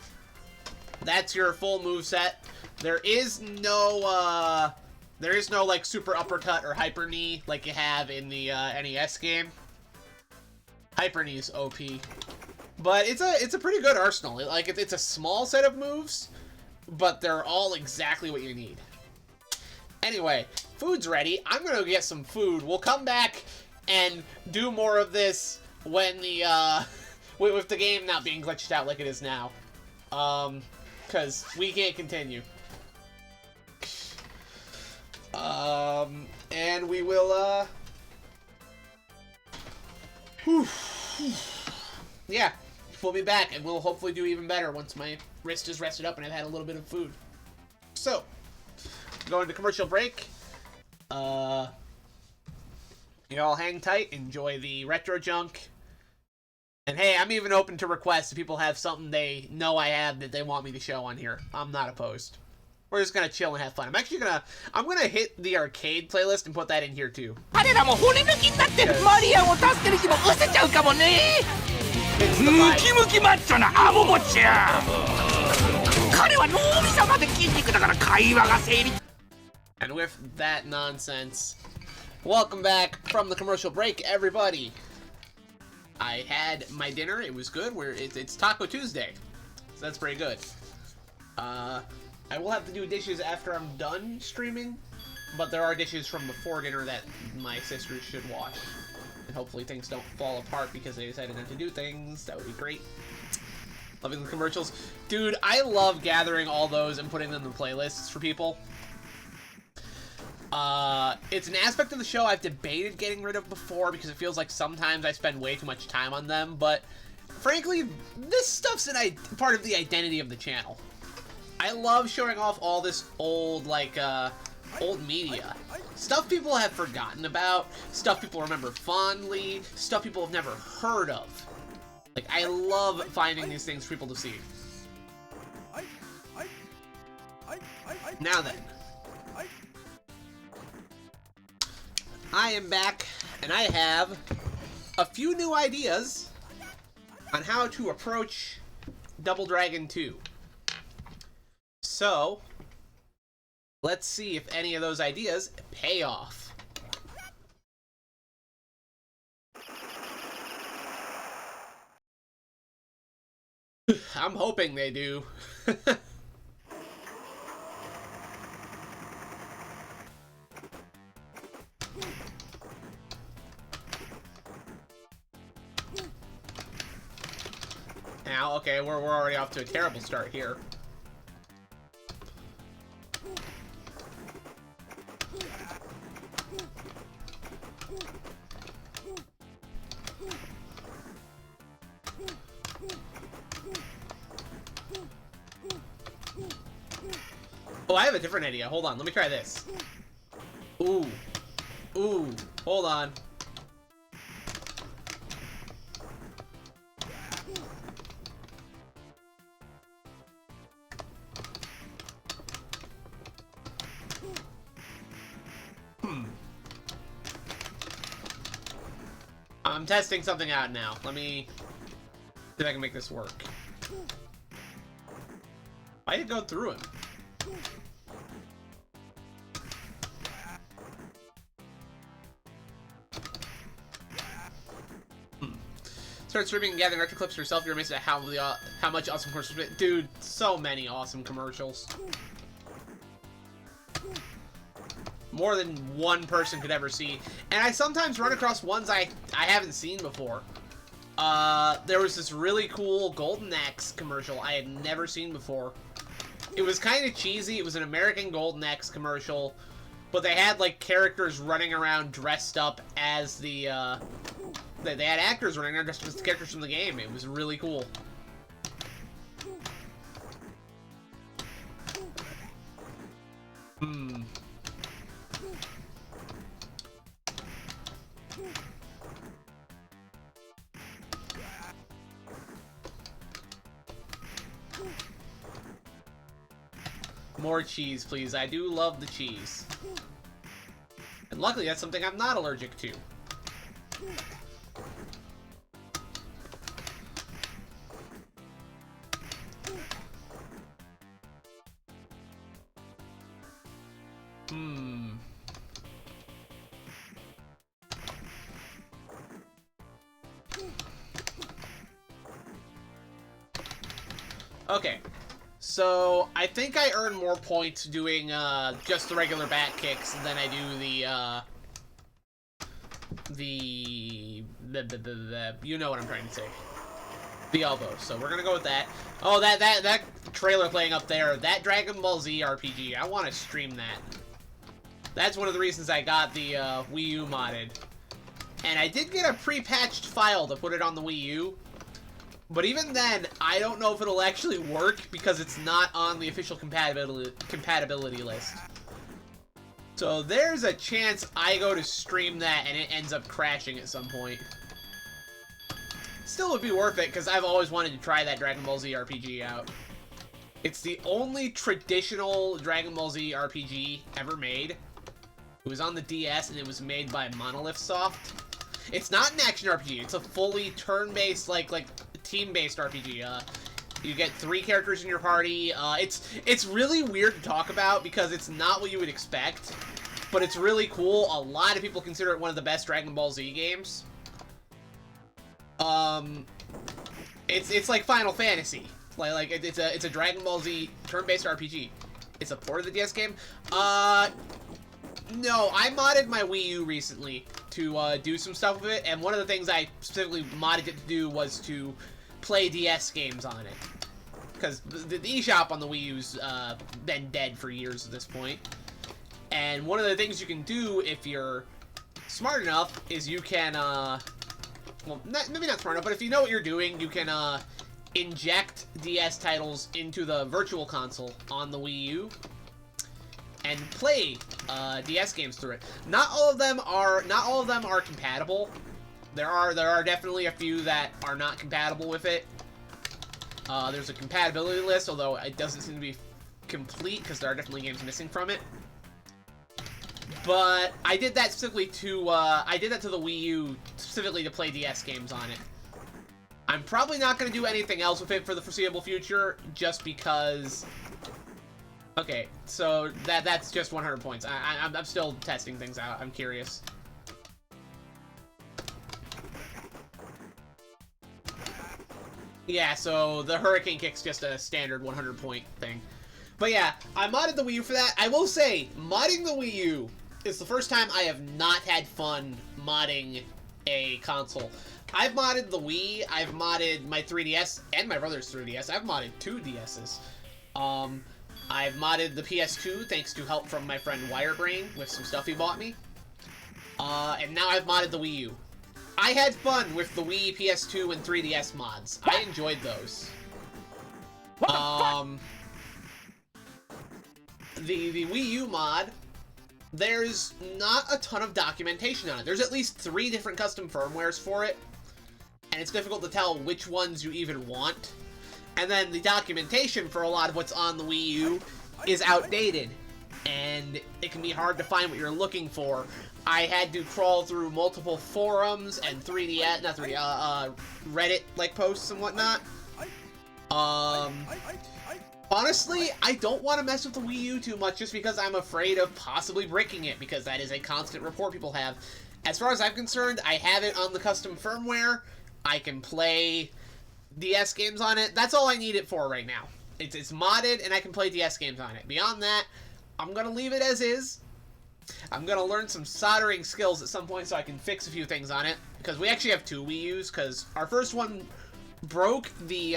That's your full moveset. There is no, like, super uppercut or hyper knee like you have in the NES game. Hyper knee is OP. But it's a pretty good arsenal. It's a small set of moves, but they're all exactly what you need. Anyway, food's ready. I'm gonna go get some food. We'll come back and do more of this when the with the game not being glitched out like it is now. Because we can't continue. And we will, yeah, we'll be back, and we'll hopefully do even better once my wrist is rested up and I've had a little bit of food. So, going to commercial break. You all hang tight, enjoy the retro junk. And hey, I'm even open to requests if people have something they know I have that they want me to show on here. I'm not opposed. We're just gonna chill and have fun. I'm gonna hit the arcade playlist and put that in here too. And with that nonsense, welcome back from the commercial break, everybody. I had my dinner. It was good. It's Taco Tuesday, so that's pretty good. I will have to do dishes after I'm done streaming, but there are dishes from before dinner that my sisters should wash. And hopefully things don't fall apart because they decided not to do things. That would be great. Loving the commercials. Dude, I love gathering all those and putting them in playlists for people. It's an aspect of the show I've debated getting rid of before because it feels like sometimes I spend way too much time on them, but frankly, this stuff's part of the identity of the channel. I love showing off all this old, old media. Stuff people have forgotten about, stuff people remember fondly, stuff people have never heard of. Like, I love finding these things for people to see. Now then. I am back, and I have a few new ideas on how to approach Double Dragon 2. So, let's see if any of those ideas pay off. I'm hoping they do. Now, okay, we're already off to a terrible start here. Oh, I have a different idea. Hold on, let me try this. Ooh. Ooh. Hold on. I'm testing something out now. Let me see if I can make this work. Why did it go through him? Start streaming and gathering retro clips for yourself. You're amazed at how much awesome commercials. Dude, so many awesome commercials. More than one person could ever see. And I sometimes run across ones I haven't seen before. There was this really cool Golden Axe commercial I had never seen before. It was kind of cheesy. It was an American Golden Axe commercial. But they had, like, characters running around dressed up as the, They had actors running around dressed up as the characters from the game. It was really cool. More cheese, please. I do love the cheese. And luckily, that's something I'm not allergic to. Okay, so I think I earn more points doing just the regular back kicks than I do the you know what I'm trying to say, the elbows. So we're gonna go with that. Oh, that trailer playing up there, that Dragon Ball Z RPG. I want to stream that. That's one of the reasons I got the Wii U modded, and I did get a pre-patched file to put it on the Wii U. But even then, I don't know if it'll actually work because it's not on the official compatibility list. So there's a chance I go to stream that and it ends up crashing at some point. Still would be worth it because I've always wanted to try that Dragon Ball Z RPG out. It's the only traditional Dragon Ball Z RPG ever made. It was on the DS and it was made by Monolith Soft. It's not an action RPG. It's a fully turn-based, like team-based RPG. You get 3 characters in your party. It's really weird to talk about because it's not what you would expect, but it's really cool. A lot of people consider it one of the best Dragon Ball Z games. It's like Final Fantasy. Like it's a Dragon Ball Z turn-based RPG. It's a port of the DS game. No, I modded my Wii U recently to do some stuff with it, and one of the things I specifically modded it to do was to play DS games on it. Because the eShop on the Wii U's been dead for years at this point. And one of the things you can do if you're smart enough is you can, well, maybe not smart enough, but if you know what you're doing, you can inject DS titles into the Virtual Console on the Wii U and play DS games through it. Not all of them are compatible. There are definitely a few that are not compatible with it. There's a compatibility list, although it doesn't seem to be complete because there are definitely games missing from it. But I did that specifically to the Wii U specifically to play DS games on it. I'm probably not going to do anything else with it for the foreseeable future, just because. Okay, so that's just 100 points. I'm still testing things out. I'm curious. Yeah, so the Hurricane Kick's just a standard 100 point thing. But yeah, I modded the Wii U for that. I will say, modding the Wii U is the first time I have not had fun modding a console. I've modded the Wii, I've modded my 3DS, and my brother's 3DS. I've modded 2 DSs. I've modded the PS2 thanks to help from my friend Wirebrain with some stuff he bought me. And now I've modded the Wii U. I had fun with the Wii, PS2, and 3DS mods. I enjoyed those. The Wii U mod, there's not a ton of documentation on it. There's at least 3 different custom firmwares for it, and it's difficult to tell which ones you even want. And then the documentation for a lot of what's on the Wii U is outdated, and it can be hard to find what you're looking for. I had to crawl through multiple forums and Reddit like posts and whatnot. Honestly, I don't want to mess with the Wii U too much just because I'm afraid of possibly breaking it, because that is a constant report people have. As far as I'm concerned, I have it on the custom firmware. I can play DS games on it. That's all I need it for right now. It's modded and I can play DS games on it. Beyond that, I'm going to leave it as is. I'm going to learn some soldering skills at some point so I can fix a few things on it, because we actually have 2 Wii U's, because our first one broke the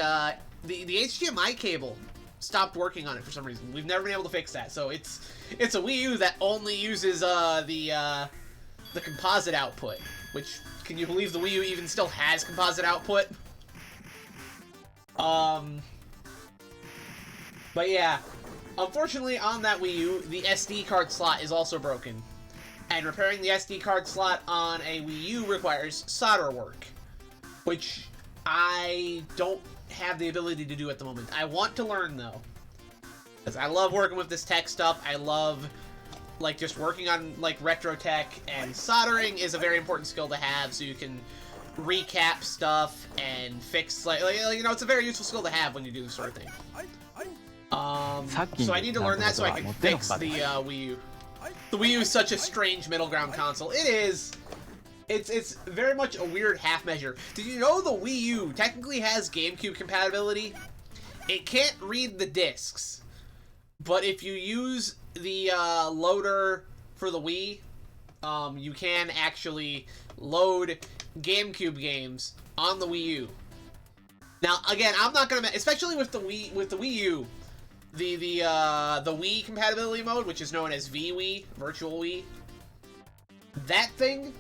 HDMI cable. Stopped working on it for some reason. We've never been able to fix that. So it's a Wii U that only uses the composite output, which, can you believe the Wii U even still has composite output? But yeah, unfortunately on that Wii U, the SD card slot is also broken. And repairing the SD card slot on a Wii U requires solder work, which I don't have the ability to do at the moment. I want to learn though, because I love working with this tech stuff. I love like just working on like retro tech, and soldering is a very important skill to have so you can recap stuff and fix like you know, it's a very useful skill to have when you do this sort of thing. So I need to learn that so I can fix the Wii U. The Wii U is such a strange middle ground console. It is. It's very much a weird half measure. Did you know the Wii U technically has GameCube compatibility? It can't read the discs, but if you use the loader for the Wii, you can actually load GameCube games on the Wii U. Now, again, I'm not gonna, especially with the Wii U, the Wii compatibility mode, which is known as VWii, Virtual Wii. That thing.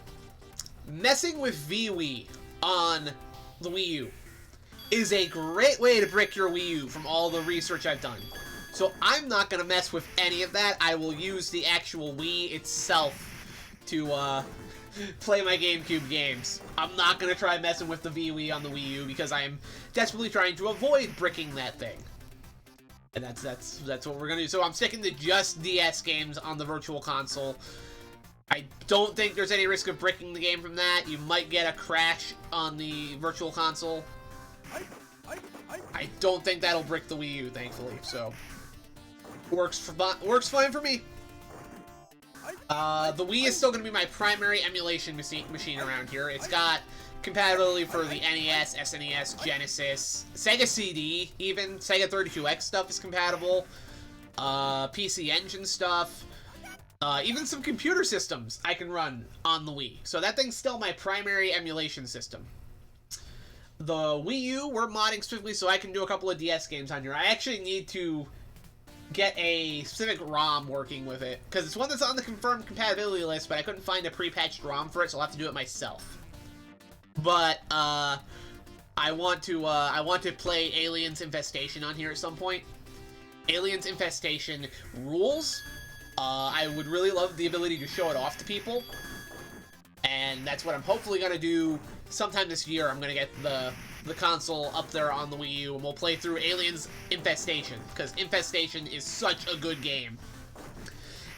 Messing with VWii on the Wii U is a great way to brick your Wii U from all the research I've done. So I'm not going to mess with any of that. I will use the actual Wii itself to play my GameCube games. I'm not going to try messing with the VWii on the Wii U because I am desperately trying to avoid bricking that thing. And that's what we're going to do. So I'm sticking to just DS games on the Virtual Console. I don't think there's any risk of bricking the game from that. You might get a crash on the Virtual Console. I don't think that'll brick the Wii U, thankfully, so works fine for me. The Wii is still going to be my primary emulation machine around here. It's got compatibility for the NES, SNES, Genesis, Sega CD, even Sega 32X stuff is compatible. PC Engine stuff. Even some computer systems I can run on the Wii. So that thing's still my primary emulation system. The Wii U, we're modding specifically so I can do a couple of DS games on here. I actually need to get a specific ROM working with it, because it's one that's on the confirmed compatibility list, but I couldn't find a pre-patched ROM for it, so I'll have to do it myself. But, I want to play Aliens Infestation on here at some point. Aliens Infestation rules. I would really love the ability to show it off to people, and that's what I'm hopefully going to do sometime this year. I'm going to get the console up there on the Wii U, and we'll play through Aliens Infestation, because Infestation is such a good game.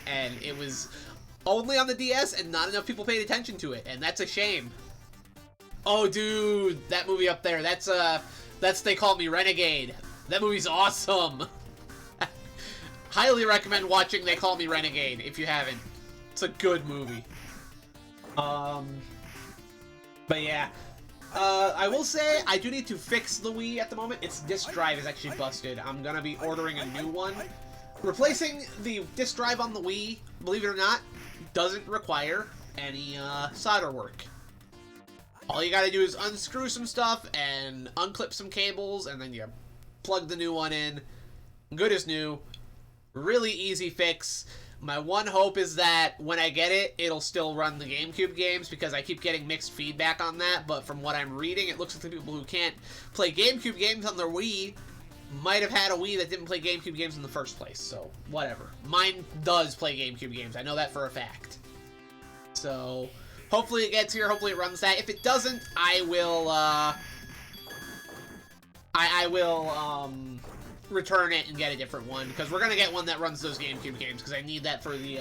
And it was only on the DS, and not enough people paid attention to it, and that's a shame. Oh, dude, that movie up there, that's They Call Me Renegade. That movie's awesome. Highly recommend watching They Call Me Renegade if you haven't. It's a good movie. But yeah, I will say I do need to fix the Wii at the moment. Its disk drive is actually busted. I'm gonna be ordering a new one. Replacing the disk drive on the Wii, believe it or not, doesn't require any solder work. All you gotta do is unscrew some stuff and unclip some cables, and then you plug the new one in. Good as new. Really easy fix. My one hope is that when I get it, it'll still run the GameCube games, because I keep getting mixed feedback on that, but from what I'm reading, it looks like the people who can't play GameCube games on their Wii might have had a Wii that didn't play GameCube games in the first place, so whatever. Mine does play GameCube games, I know that for a fact. So, hopefully it gets here, hopefully it runs that. If it doesn't, I will, return it and get a different one, because we're gonna get one that runs those GameCube games, because I need that for the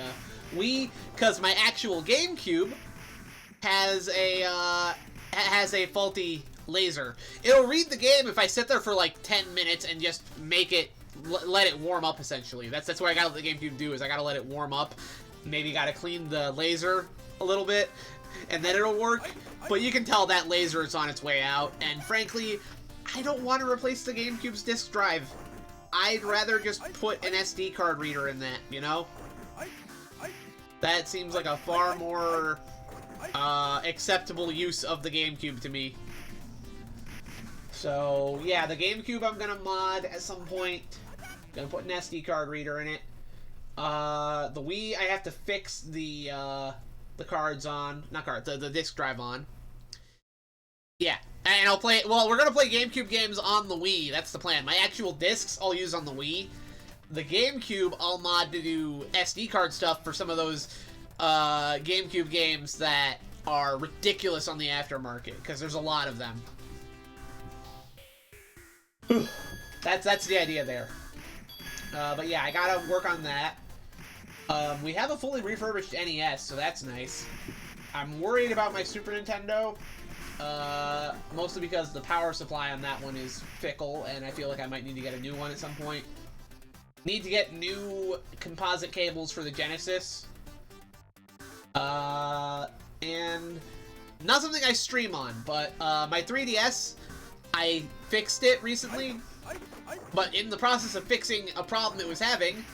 Wii, because my actual GameCube has a faulty laser. It'll read the game if I sit there for like 10 minutes and just make it let it warm up, essentially. That's what I gotta let the GameCube do, is I gotta let it warm up. Maybe gotta clean the laser a little bit, and then it'll work. But you can tell that laser is on its way out, and frankly, I don't want to replace the GameCube's disk drive. I'd rather just put an SD card reader in that, you know? That seems like a far more acceptable use of the GameCube to me. So, yeah, the GameCube I'm gonna mod at some point. Gonna put an SD card reader in it. The Wii, I have to fix the cards on, not cards, the disc drive on. Yeah, and I'll play, well, we're gonna play GameCube games on the Wii, that's the plan. My actual discs I'll use on the Wii. The GameCube I'll mod to do SD card stuff for some of those GameCube games that are ridiculous on the aftermarket, because there's a lot of them. That's the idea there. But yeah, I gotta work on that. We have a fully refurbished NES, so that's nice. I'm worried about my Super Nintendo, mostly because the power supply on that one is fickle, and I feel like I might need to get a new one at some point. Need to get new composite cables for the Genesis. And not something I stream on, but my 3DS, I fixed it recently, but in the process of fixing a problem it was having,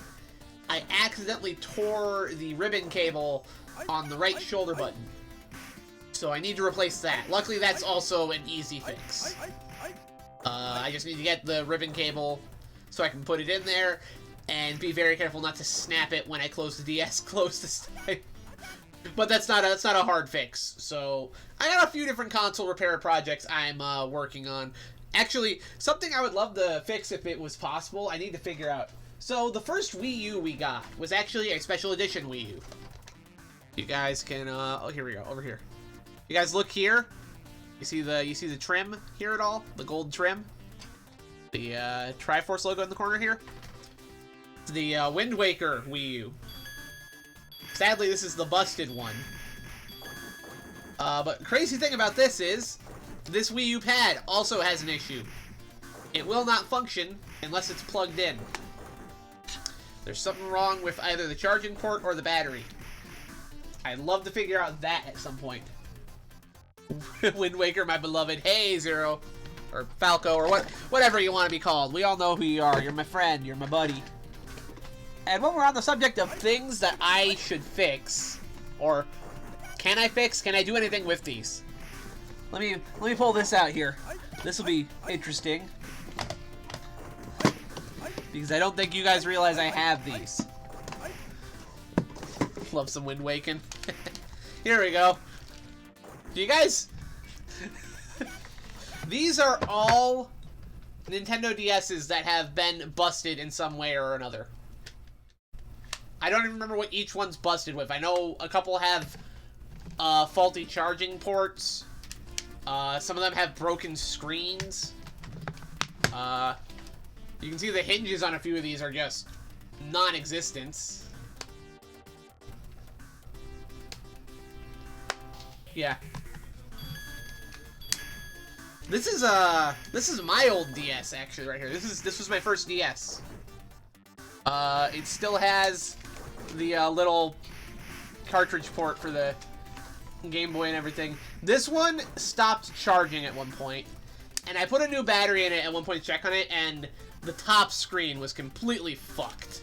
I accidentally tore the ribbon cable on the right shoulder button. So I need to replace that. Luckily, that's also an easy fix. I just need to get the ribbon cable so I can put it in there, and be very careful not to snap it when I close the DS close this time. But that's not a hard fix. So I got a few different console repair projects I'm working on. Actually, something I would love to fix if it was possible, I need to figure out. So the first Wii U we got was actually a special edition Wii U. You guys can oh, here we go, over here. You guys look here. You see the trim here at all? The gold trim? The Triforce logo in the corner here? It's the Wind Waker Wii U. Sadly, this is the busted one. But crazy thing about this is, this Wii U pad also has an issue. It will not function unless it's plugged in. There's something wrong with either the charging port or the battery. I'd love to figure out that at some point. Wind Waker, my beloved. Hey, Zero. Or Falco, or whatever you want to be called. We all know who you are. You're my friend. You're my buddy. And when we're on the subject of things that I should fix, or can I fix? Can I do anything with these? Let me pull this out here. This will be interesting, because I don't think you guys realize I have these. Love some Wind Waking. Here we go. Do you guys... These are all Nintendo DS's that have been busted in some way or another. I don't even remember what each one's busted with. I know a couple have faulty charging ports. Some of them have broken screens. You can see the hinges on a few of these are just non-existent. Yeah. This is my old DS actually right here. This was my first DS. It still has the little cartridge port for the Game Boy and everything. This one stopped charging at one point, and I put a new battery in it at one point to check on it, and the top screen was completely fucked.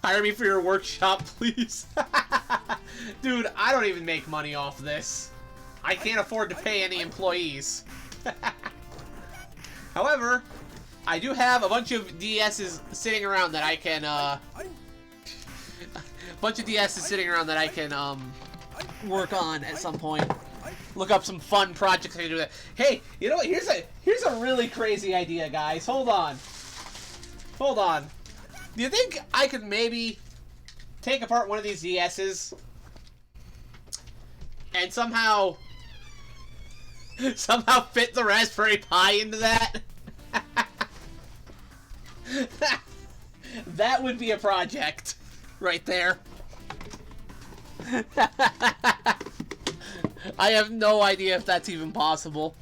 Hire me for your workshop, please. Dude, I don't even make money off this. I can't afford to pay any employees. However, I do have a bunch of DSs sitting around that I can, work on at some point. Look up some fun projects I can do that. Hey, you know what? Here's a really crazy idea, guys. Hold on. Hold on. Do you think I could maybe take apart one of these DSs and somehow fit the Raspberry Pi into that? That would be a project right there. I have no idea if that's even possible.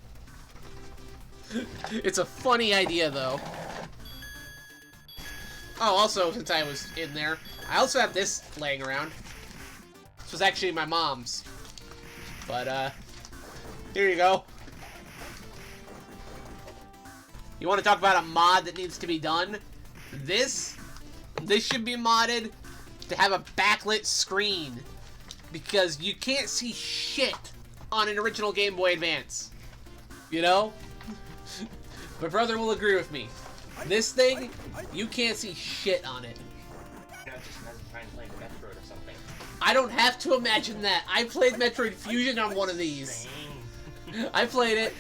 It's a funny idea, though. Oh, also, since I was in there, I also have this laying around. This was actually my mom's. But, here you go. You want to talk about a mod that needs to be done? This should be modded to have a backlit screen. Because you can't see shit on an original Game Boy Advance. You know? My brother will agree with me. This thing, you can't see shit on it. You know, just imagine trying to play Metroid or something. I don't have to imagine that. I played Metroid Fusion on one of these. I played it,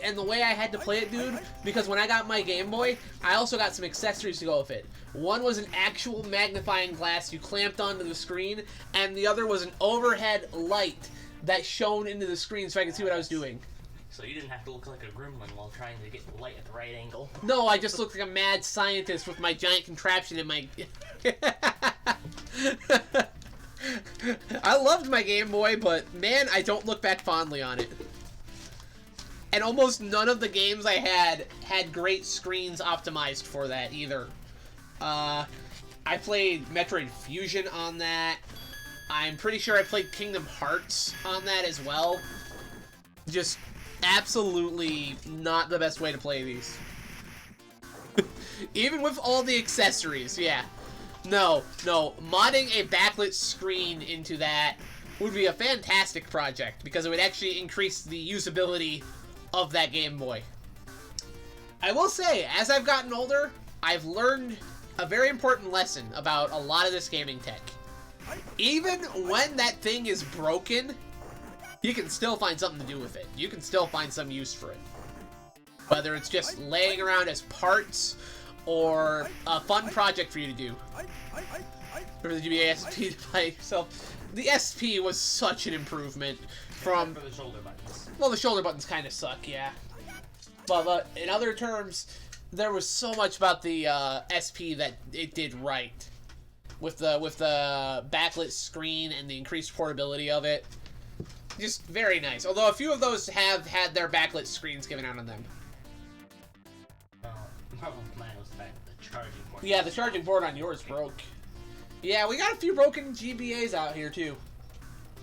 and the way I had to play it, dude, because when I got my Game Boy, I also got some accessories to go with it. One was an actual magnifying glass you clamped onto the screen, and the other was an overhead light that shone into the screen so I could see what I was doing. So you didn't have to look like a gremlin while trying to get the light at the right angle? No, I just looked like a mad scientist with my giant contraption in my... I loved my Game Boy, but man, I don't look back fondly on it. And almost none of the games I had great screens optimized for that either. I played Metroid Fusion on that. I'm pretty sure I played Kingdom Hearts on that as well. Just absolutely not the best way to play these. Even with all the accessories, yeah. No, modding a backlit screen into that would be a fantastic project because it would actually increase the usability of that Game Boy. I will say, as I've gotten older, I've learned a very important lesson about a lot of this gaming tech. Even when that thing is broken, you can still find something to do with it. You can still find some use for it. Whether it's just laying around as parts or a fun project for you to do. Remember the GBA SP by yourself? The SP was such an improvement from... For the shoulder buttons. Well, the shoulder buttons kind of suck, yeah. But in other terms, there was so much about the SP that it did right. With the backlit screen and the increased portability of it. Just very nice. Although a few of those have had their backlit screens given out on them. Mine was the charging port. Yeah, the charging port on yours broke. Yeah, we got a few broken GBAs out here, too.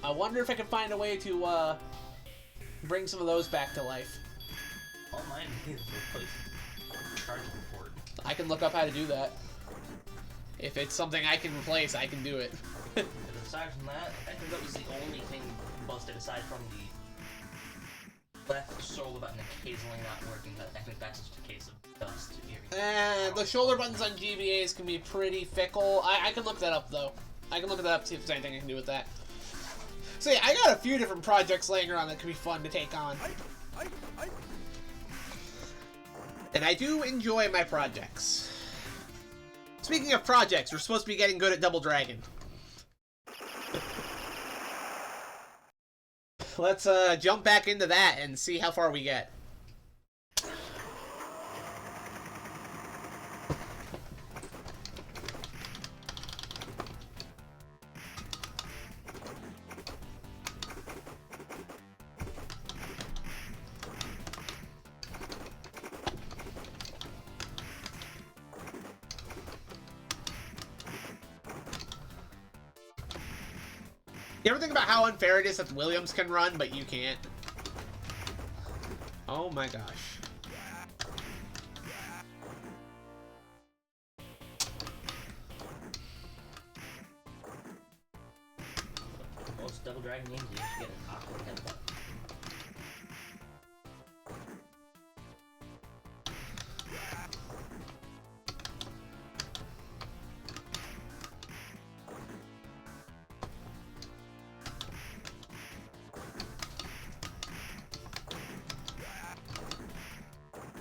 I wonder if I can find a way to, bring some of those back to life. All mine needs to replace the charging port. I can look up how to do that. If it's something I can replace, I can do it. And aside from that, I think that was the only thing busted aside from the left shoulder button occasionally not working. But I think that's just a case of dust. The shoulder buttons on GBAs can be pretty fickle. I can look that up, though. I can look that up, see if there's anything I can do with that. So yeah, I got a few different projects laying around that could be fun to take on. And I do enjoy my projects. Speaking of projects, we're supposed to be getting good at Double Dragon. Let's jump back into that and see how far we get. You ever think about how unfair it is that Williams can run, but you can't? Oh my gosh. Most Double Dragon games, you just get an awkward headbutt.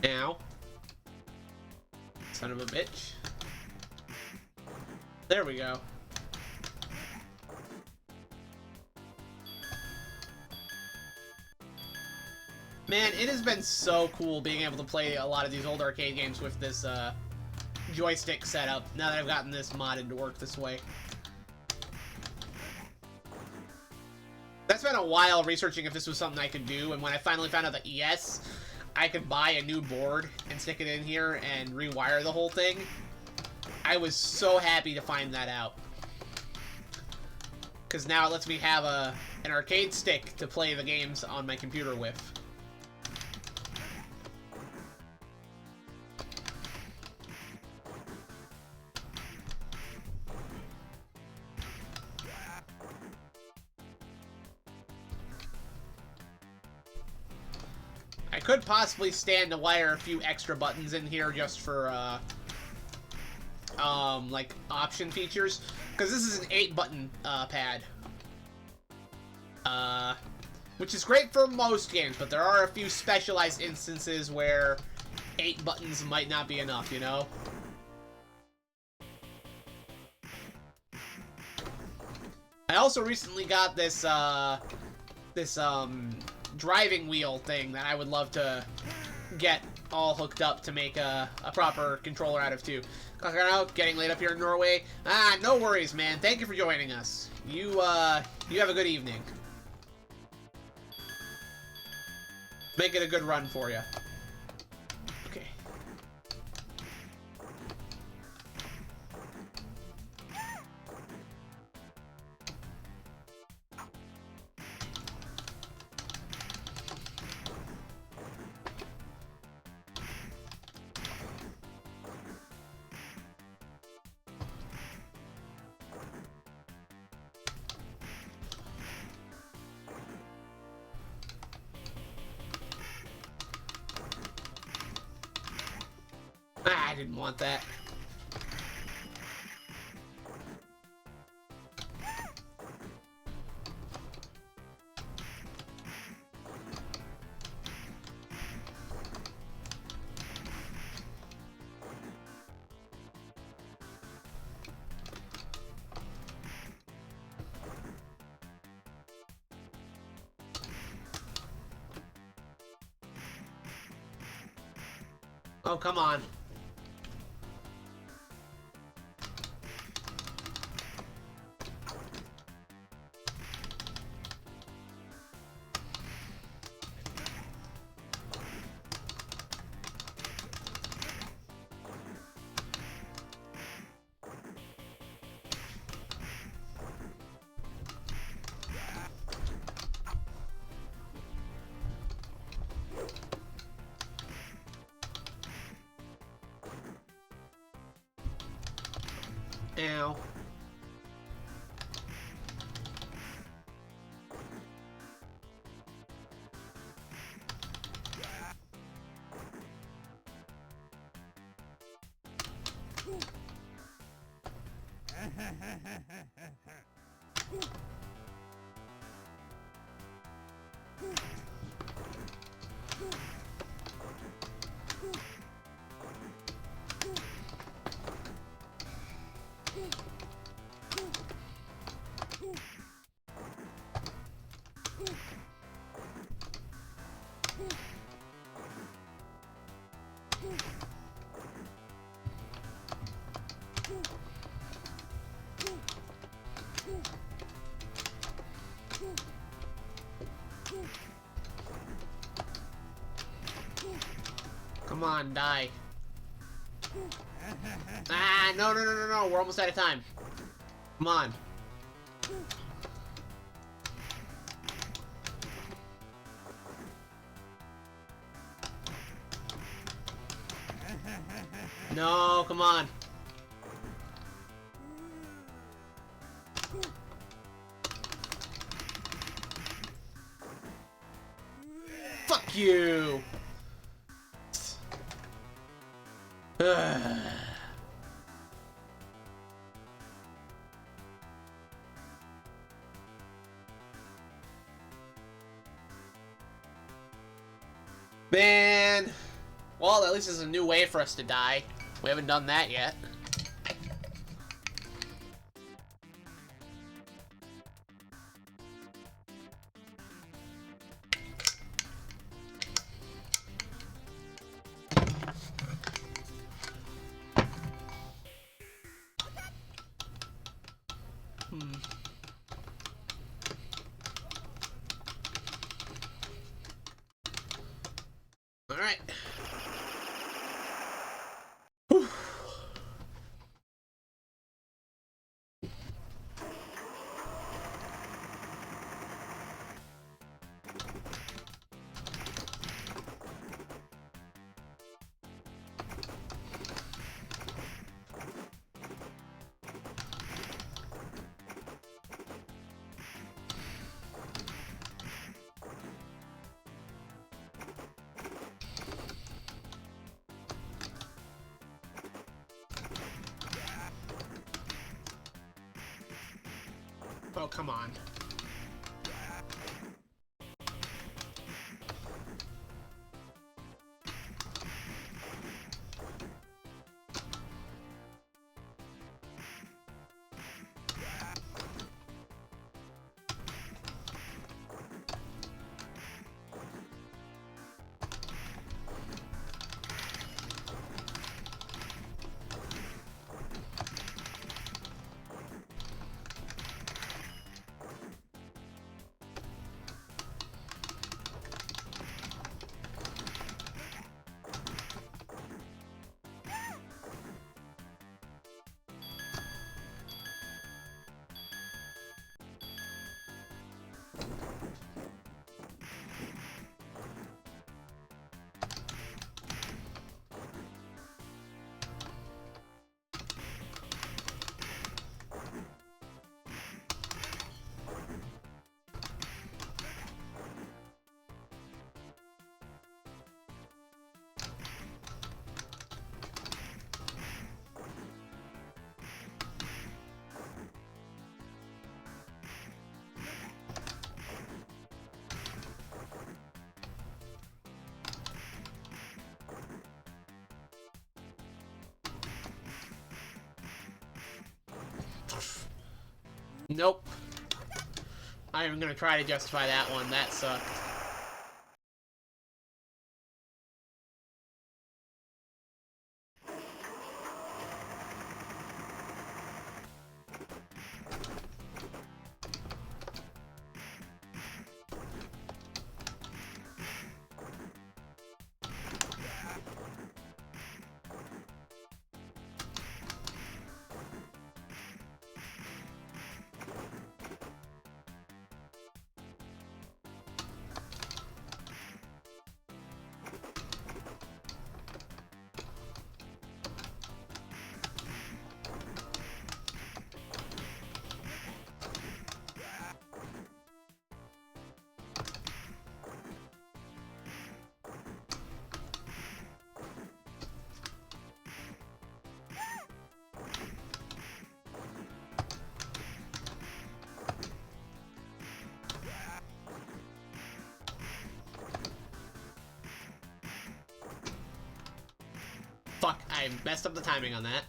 Now. Son of a bitch. There we go. Man, it has been so cool being able to play a lot of these old arcade games with this joystick setup, now that I've gotten this modded to work this way. That's been a while researching if this was something I could do, and when I finally found out that yes, I could buy a new board and stick it in here and rewire the whole thing, I was so happy to find that out. Because now it lets me have an arcade stick to play the games on my computer with. I could possibly stand to wire a few extra buttons in here just for, like, option features. Because this is an 8-button, pad. Which is great for most games, but there are a few specialized instances where 8 buttons might not be enough, you know? I also recently got this, driving wheel thing that I would love to get all hooked up to make a proper controller out of too. Kakano, getting laid up here in Norway. Ah, no worries, man. Thank you for joining us. You have a good evening. Make it a good run for you. Okay. Ah, I didn't want that. Oh, come on. Ow. Come on, die. Ah, no, no, no, no, no. We're almost out of time. Come on. No, come on. Fuck you. Man. Well, at least there's a new way for us to die. We haven't done that yet. All right. Whew. Oh, come on. Nope. I'm even gonna try to justify that one. That sucked. Fuck, I messed up the timing on that.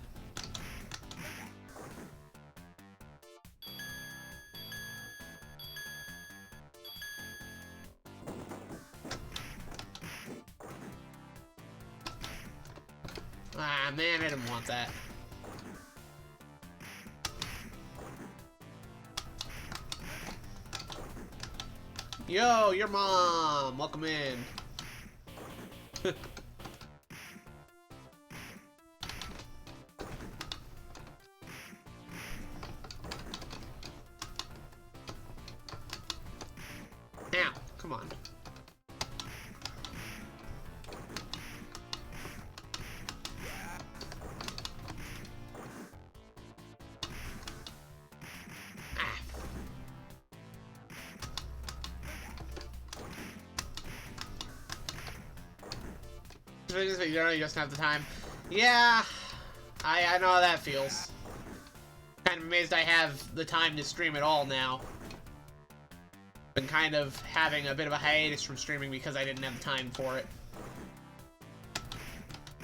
Ah, man, I didn't want that. Yo, your mom! Welcome in. Ow, come on. But you don't just have the time. Yeah, I know how that feels. Kind of amazed I have the time to stream at all now. Been kind of having a bit of a hiatus from streaming because I didn't have the time for it.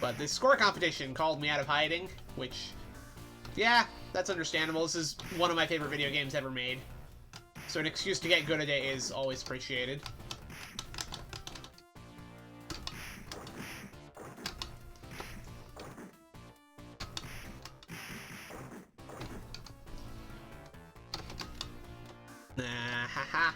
But this score competition called me out of hiding, which, yeah, that's understandable. This is one of my favorite video games ever made. So an excuse to get good at it is always appreciated. Nah, haha.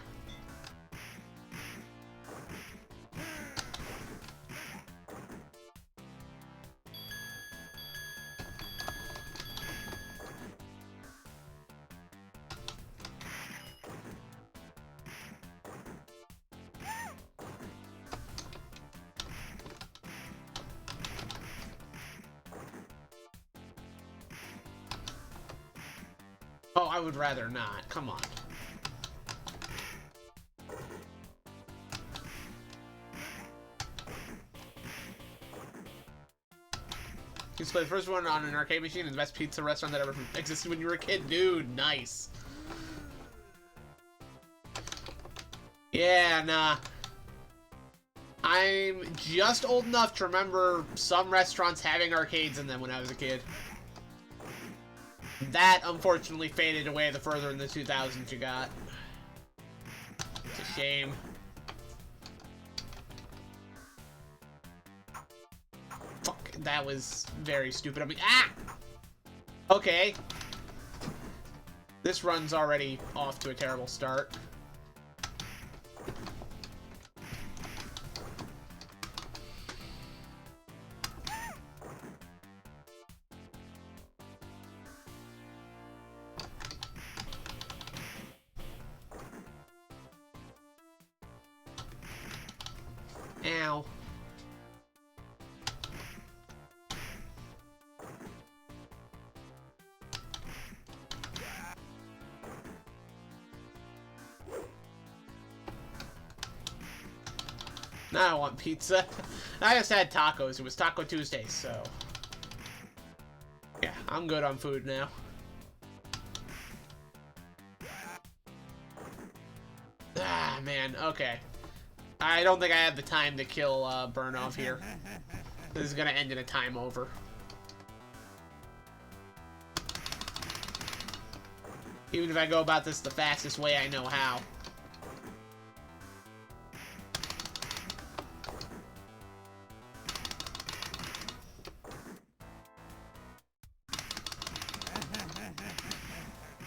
Oh, I would rather not. Come on. You used to play the first one on an arcade machine and the best pizza restaurant that ever existed when you were a kid. Dude, nice. Yeah, nah. I'm just old enough to remember some restaurants having arcades in them when I was a kid. That, unfortunately, faded away the further in the 2000s you got. It's a shame. Fuck, that was very stupid. I mean, ah! Okay. This run's already off to a terrible start. Ow. Now I want pizza. I just had tacos. It was Taco Tuesday, so... yeah, I'm good on food now. Ah, man, okay. I don't think I have the time to kill Burnov here. This is gonna end in a time over. Even if I go about this the fastest way I know how.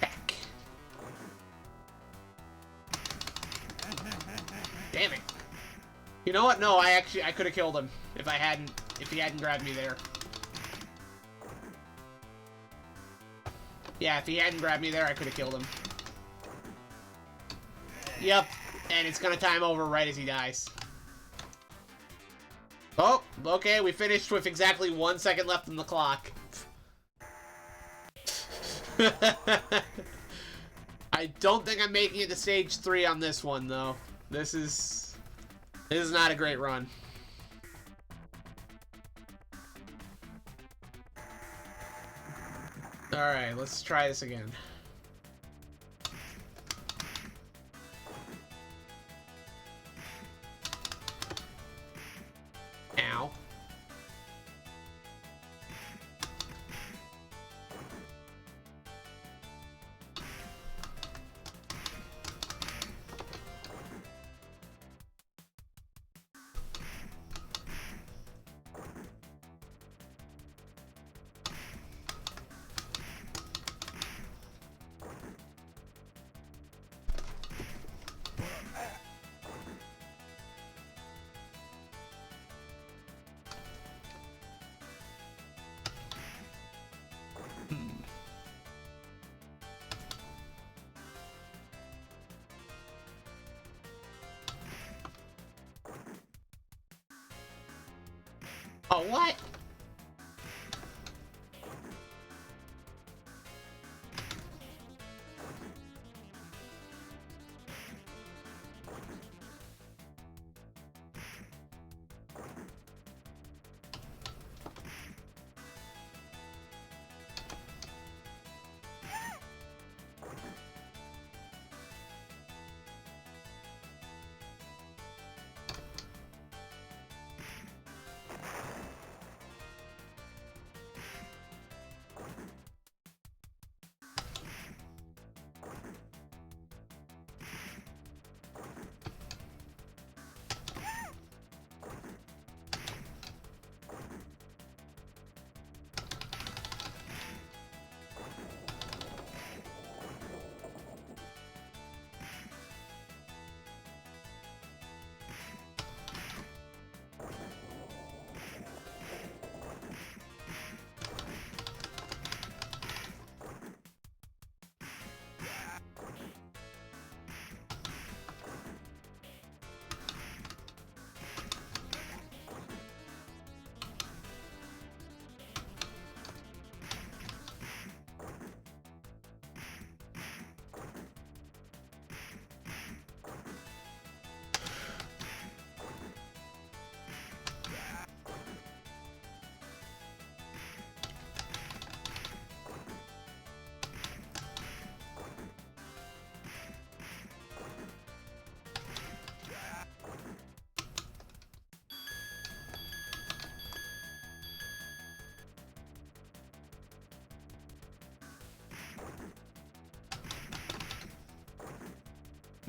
Back. Damn it. You know what? No, I could have killed him if he hadn't grabbed me there. Yeah, if he hadn't grabbed me there, I could have killed him. Yep, and it's gonna time over right as he dies. Oh, okay, we finished with exactly 1 second left on the clock. I don't think I'm making it to stage 3 on this one, though. This is not a great run. Alright, let's try this again. Ow. Oh, what?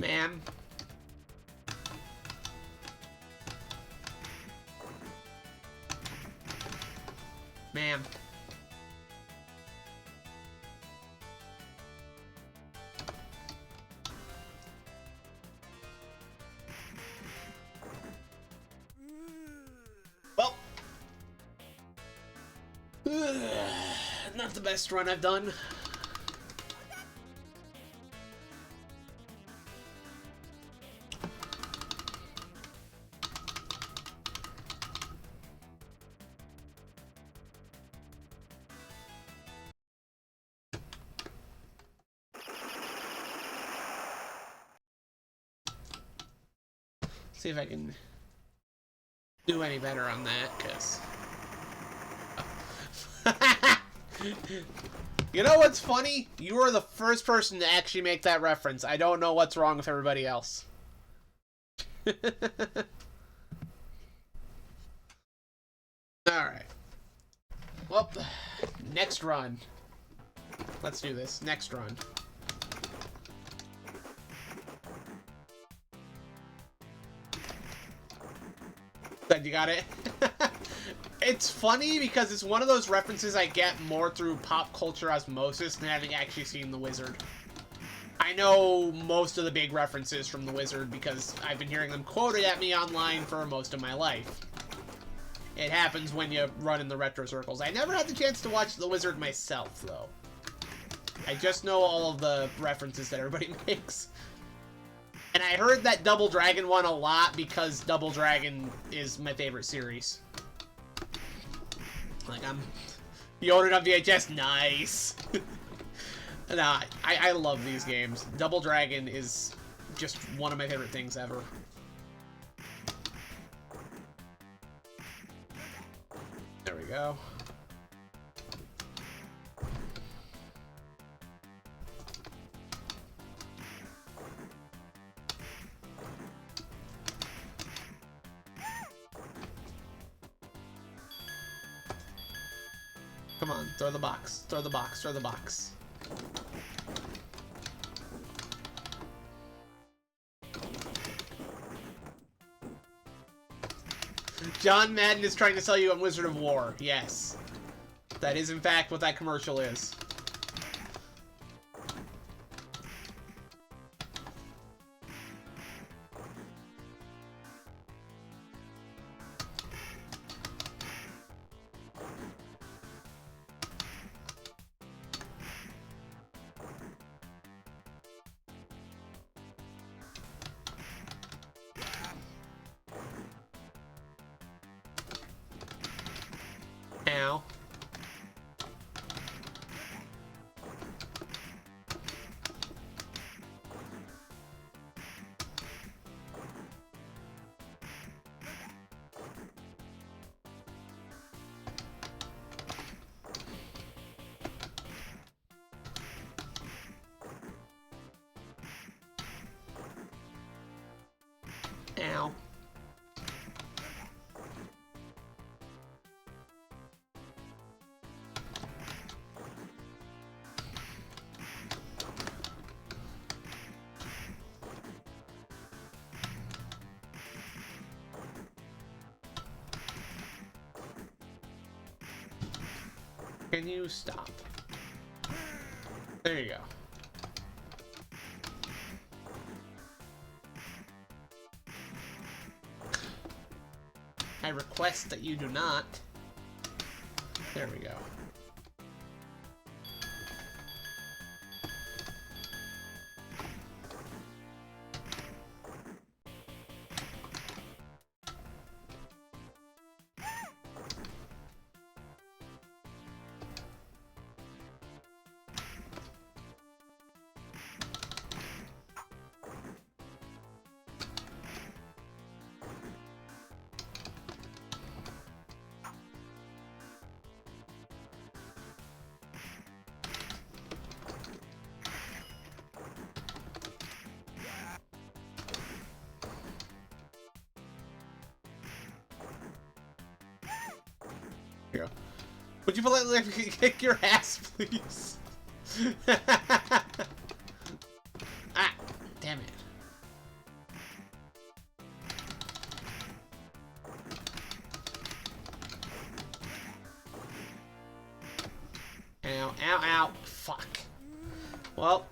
Man. Man. Well. Not the best run I've done. See if I can do any better on that, because... You know what's funny? You are the first person to actually make that reference. I don't know what's wrong with everybody else. Alright. Well, next run. Let's do this. Next run. Glad you got it. It's funny because it's one of those references I get more through pop culture osmosis than having actually seen The Wizard. I know most of the big references from The Wizard because I've been hearing them quoted at me online for most of my life. It happens when you run in the retro circles. I never had the chance to watch The Wizard myself, though. I just know all of the references that everybody makes. And I heard that Double Dragon one a lot because Double Dragon is my favorite series. Like, you own it on VHS? Nice! Nah, I love these games. Double Dragon is just one of my favorite things ever. There we go. Come on, throw the box, throw the box, throw the box. John Madden is trying to sell you on Wizard of War. Yes. That is in fact what that commercial is. Ow. Ow. Can you stop? There you go. I request that you do not. There we go. Here. Would you politely kick your ass, please? Ah, damn it. Ow, ow. Fuck. Well.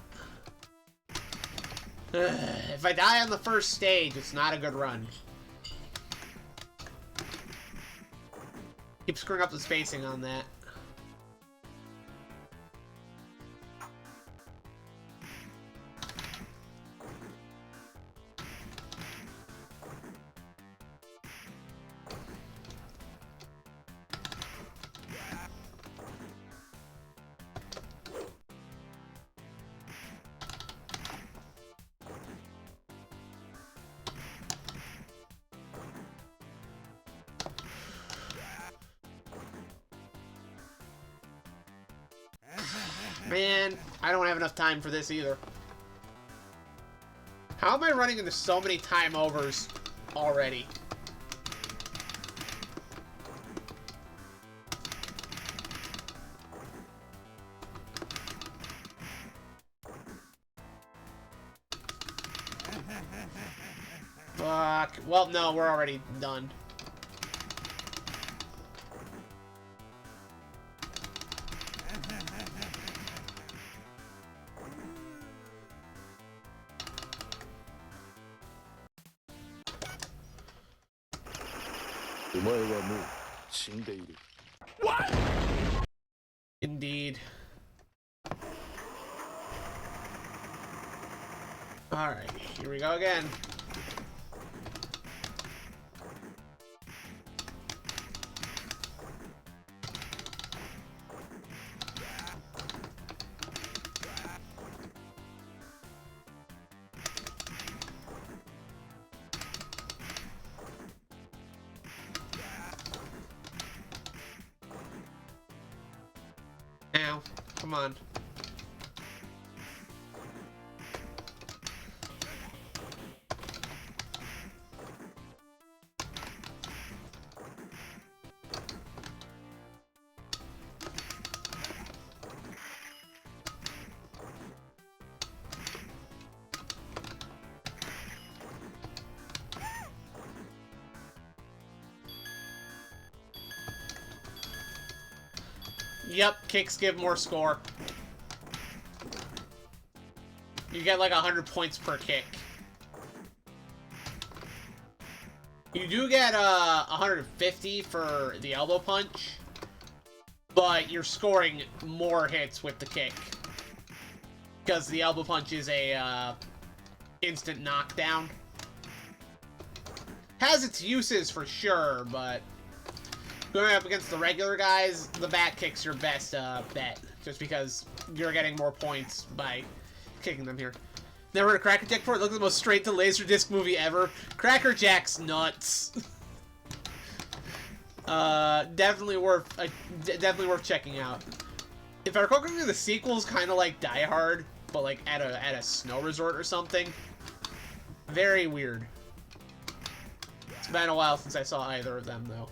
If I die on the first stage, it's not a good run. Keep screwing up the spacing on that. Man, I don't have enough time for this either. How am I running into so many time overs already? Fuck. Well, no, we're already done. What? Indeed. Alright, here we go again. Ow. Come on. Yep, kicks give more score. You get like 100 points per kick. You do get 150 for the elbow punch, but you're scoring more hits with the kick. Because the elbow punch is a instant knockdown. Has its uses for sure, but going up against the regular guys, the back kick's your best bet. Just because you're getting more points by kicking them here. Never heard of Cracker Jack before? It looked like the most straight to Laserdisc movie ever. Cracker Jack's nuts. Definitely worth checking out. If I recall correctly, the sequel's kind of like Die Hard, but like at a snow resort or something. Very weird. It's been a while since I saw either of them, though.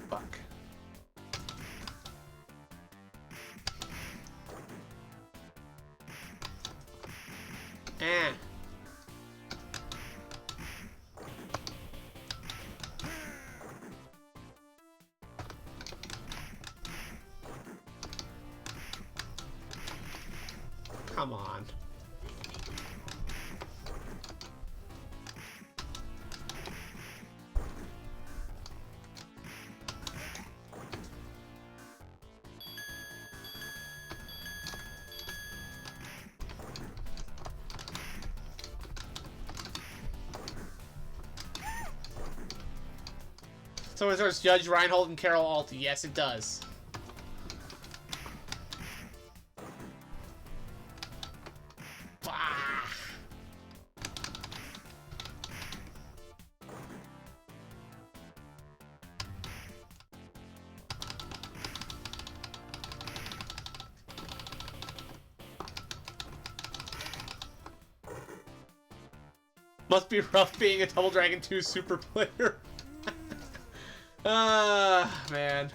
Fuck. Eh. Come on. So it starts Judge Reinhold and Carol Alt. Yes, it does. Must be rough being a Double Dragon 2 super player. Man.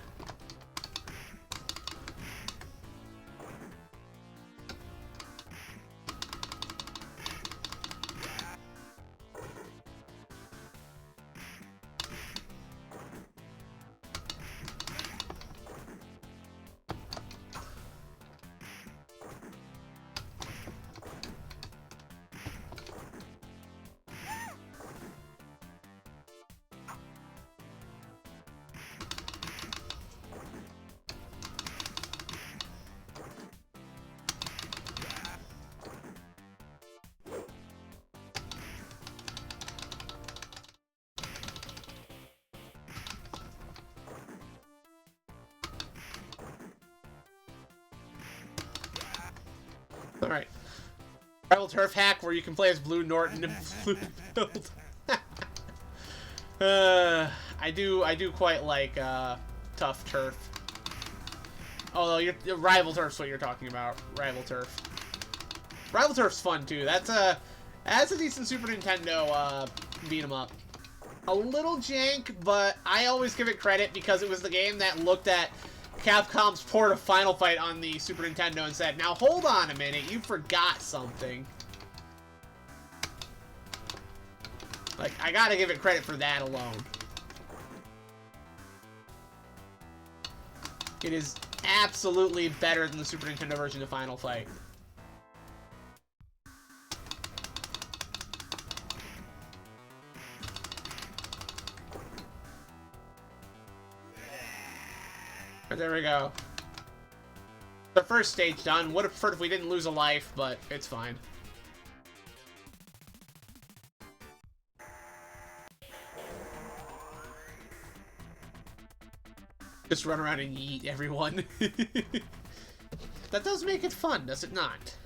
Alright. Rival Turf hack where you can play as Blue Norton and Blue Build. I do quite like Tough Turf. Although your Rival Turf's what you're talking about. Rival Turf. Rival Turf's fun too. That's a decent Super Nintendo beat 'em up. A little jank, but I always give it credit because it was the game that looked at Capcom's port of Final Fight on the Super Nintendo and said, now hold on a minute, you forgot something. Like, I gotta give it credit for that alone. It is absolutely better than the Super Nintendo version of Final Fight. But there we go. The first stage done. Would have preferred if we didn't lose a life, but it's fine. Just run around and eat everyone. That does make it fun, does it not?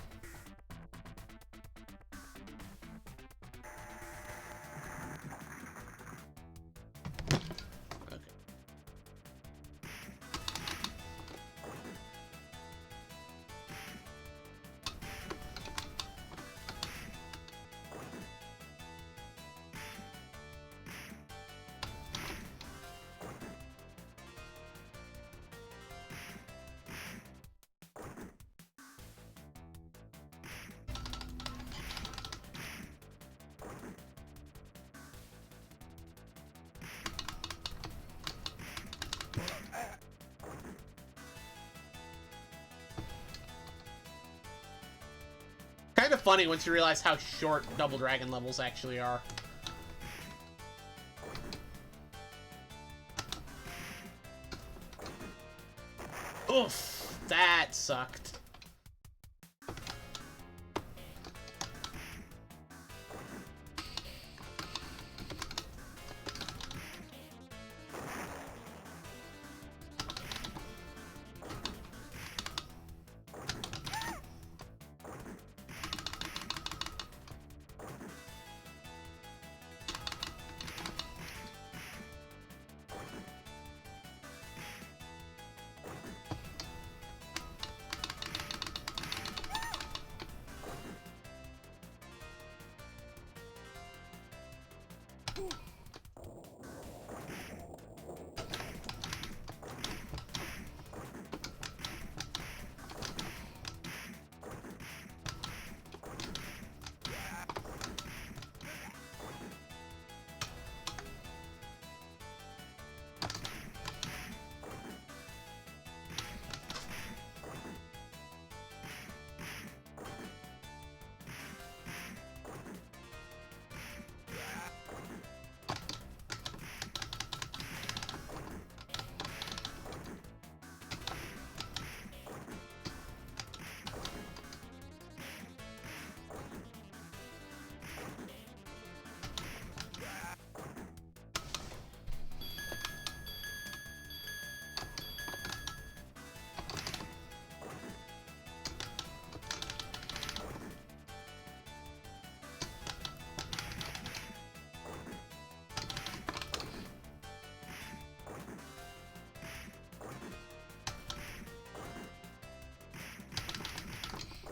Kind of funny once you realize how short Double Dragon levels actually are. Oof, that sucked.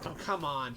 Oh, come on.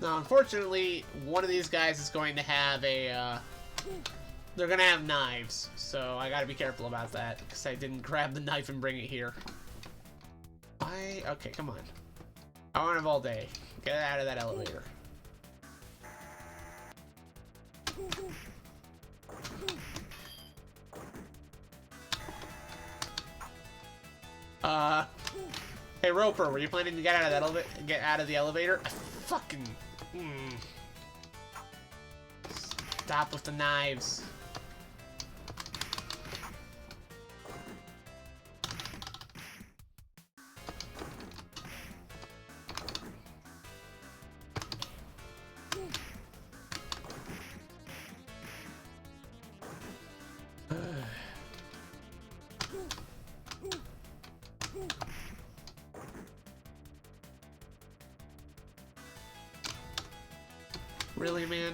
Now, unfortunately, one of these guys is going to have a, they're gonna have knives, so I gotta be careful about that, because I didn't grab the knife and bring it here. Okay, come on. I want him all day. Get out of that elevator. Hey Roper, were you planning to get out of that get out of the elevator? Fucking. Stop with the knives. Really, man?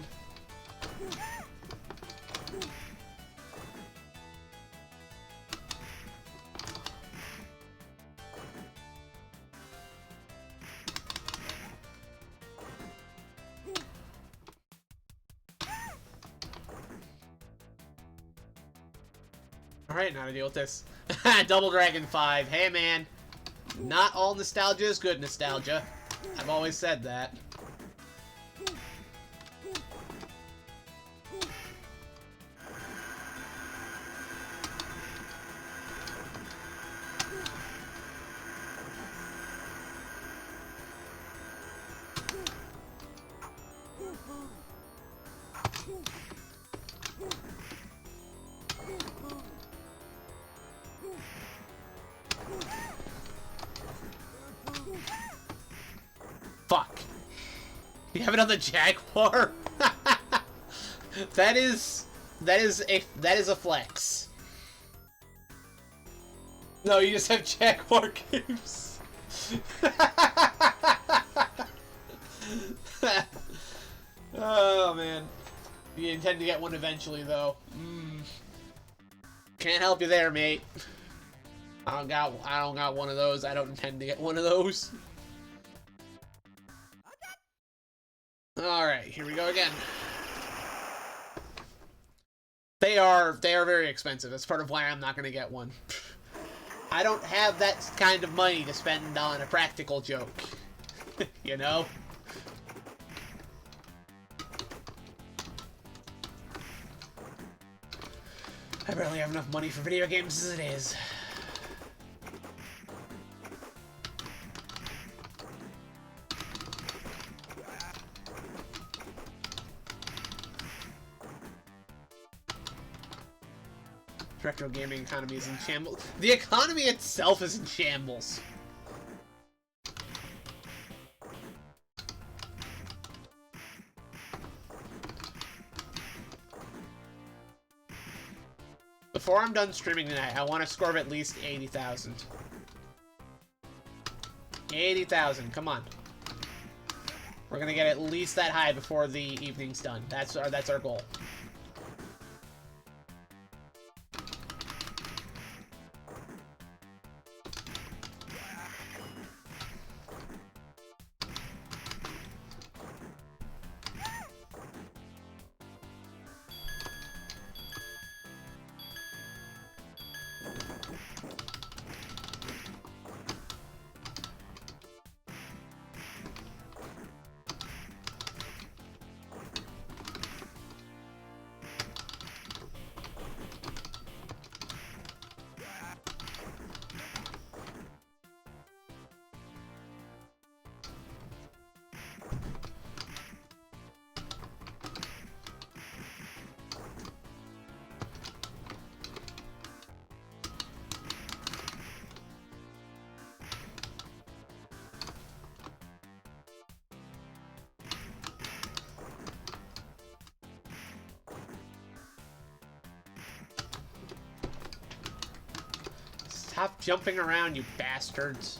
Alright, now to deal with this. Double Dragon 5. Hey, man. Not all nostalgia is good nostalgia. I've always said that. Fuck. You have another Jaguar? That is a flex. No, you just have Jaguar games. Oh man. You intend to get one eventually though. Can't help you there, mate. I don't got one of those. I don't intend to get one of those. Alright, here we go again. They are very expensive. That's part of why I'm not gonna get one. I don't have that kind of money to spend on a practical joke. You know? I barely have enough money for video games as it is. Retro gaming economy is in shambles. The economy itself is in shambles. Before I'm done streaming tonight, I want to score of at least 80,000. 80,000, come on. We're gonna get at least that high before the evening's done. That's our goal. Stop jumping around, you bastards.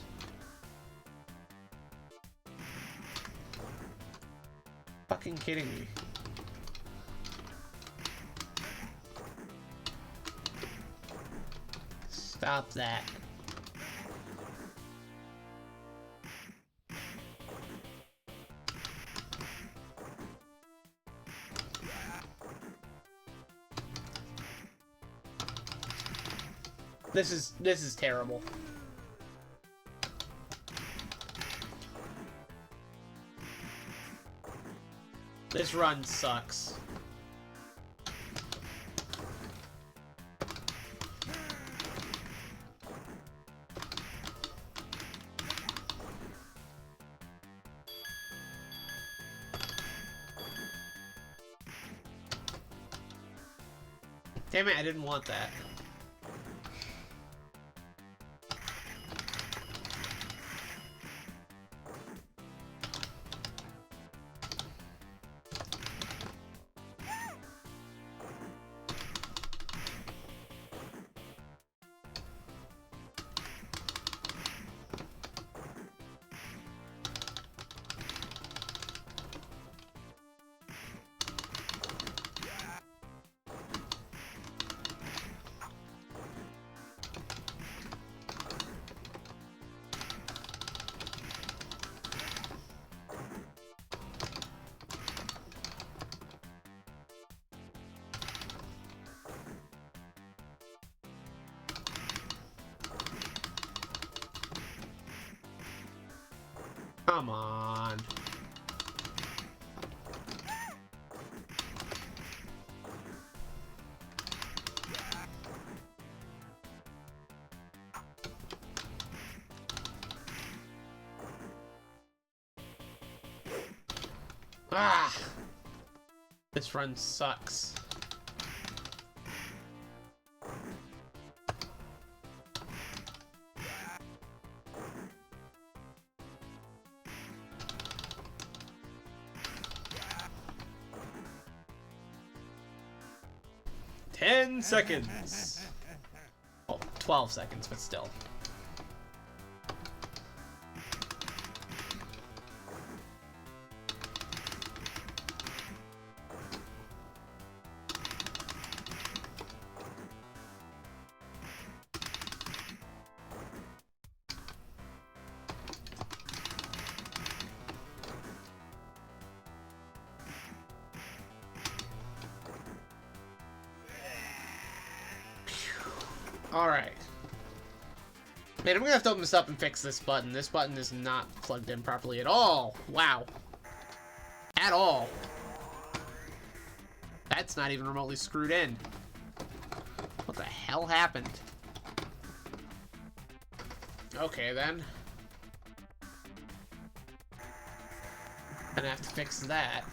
Fucking kidding me. Stop that. This is terrible. This run sucks. Damn it, I didn't want that. Come on. Ah! This run sucks. Ten seconds. Oh, 12 seconds, but still. Alright. Man, I'm gonna have to open this up and fix this button. This button is not plugged in properly at all. Wow. At all. That's not even remotely screwed in. What the hell happened? Okay, then. Gonna have to fix that.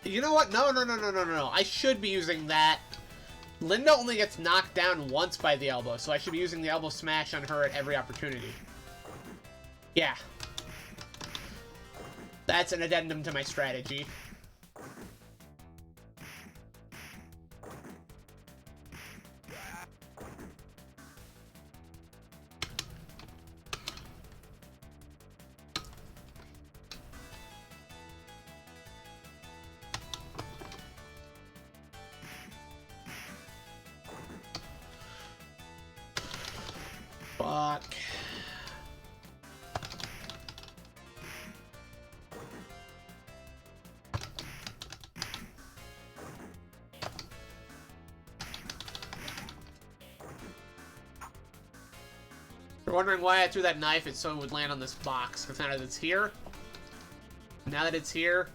You know what? No, no, no, no, no, no. I should be using that. Linda only gets knocked down once by the elbow, so I should be using the elbow smash on her at every opportunity. Yeah. That's an addendum to my strategy. Fuck. You're wondering why I threw that knife, it's so it would land on this box. Because now that it's here,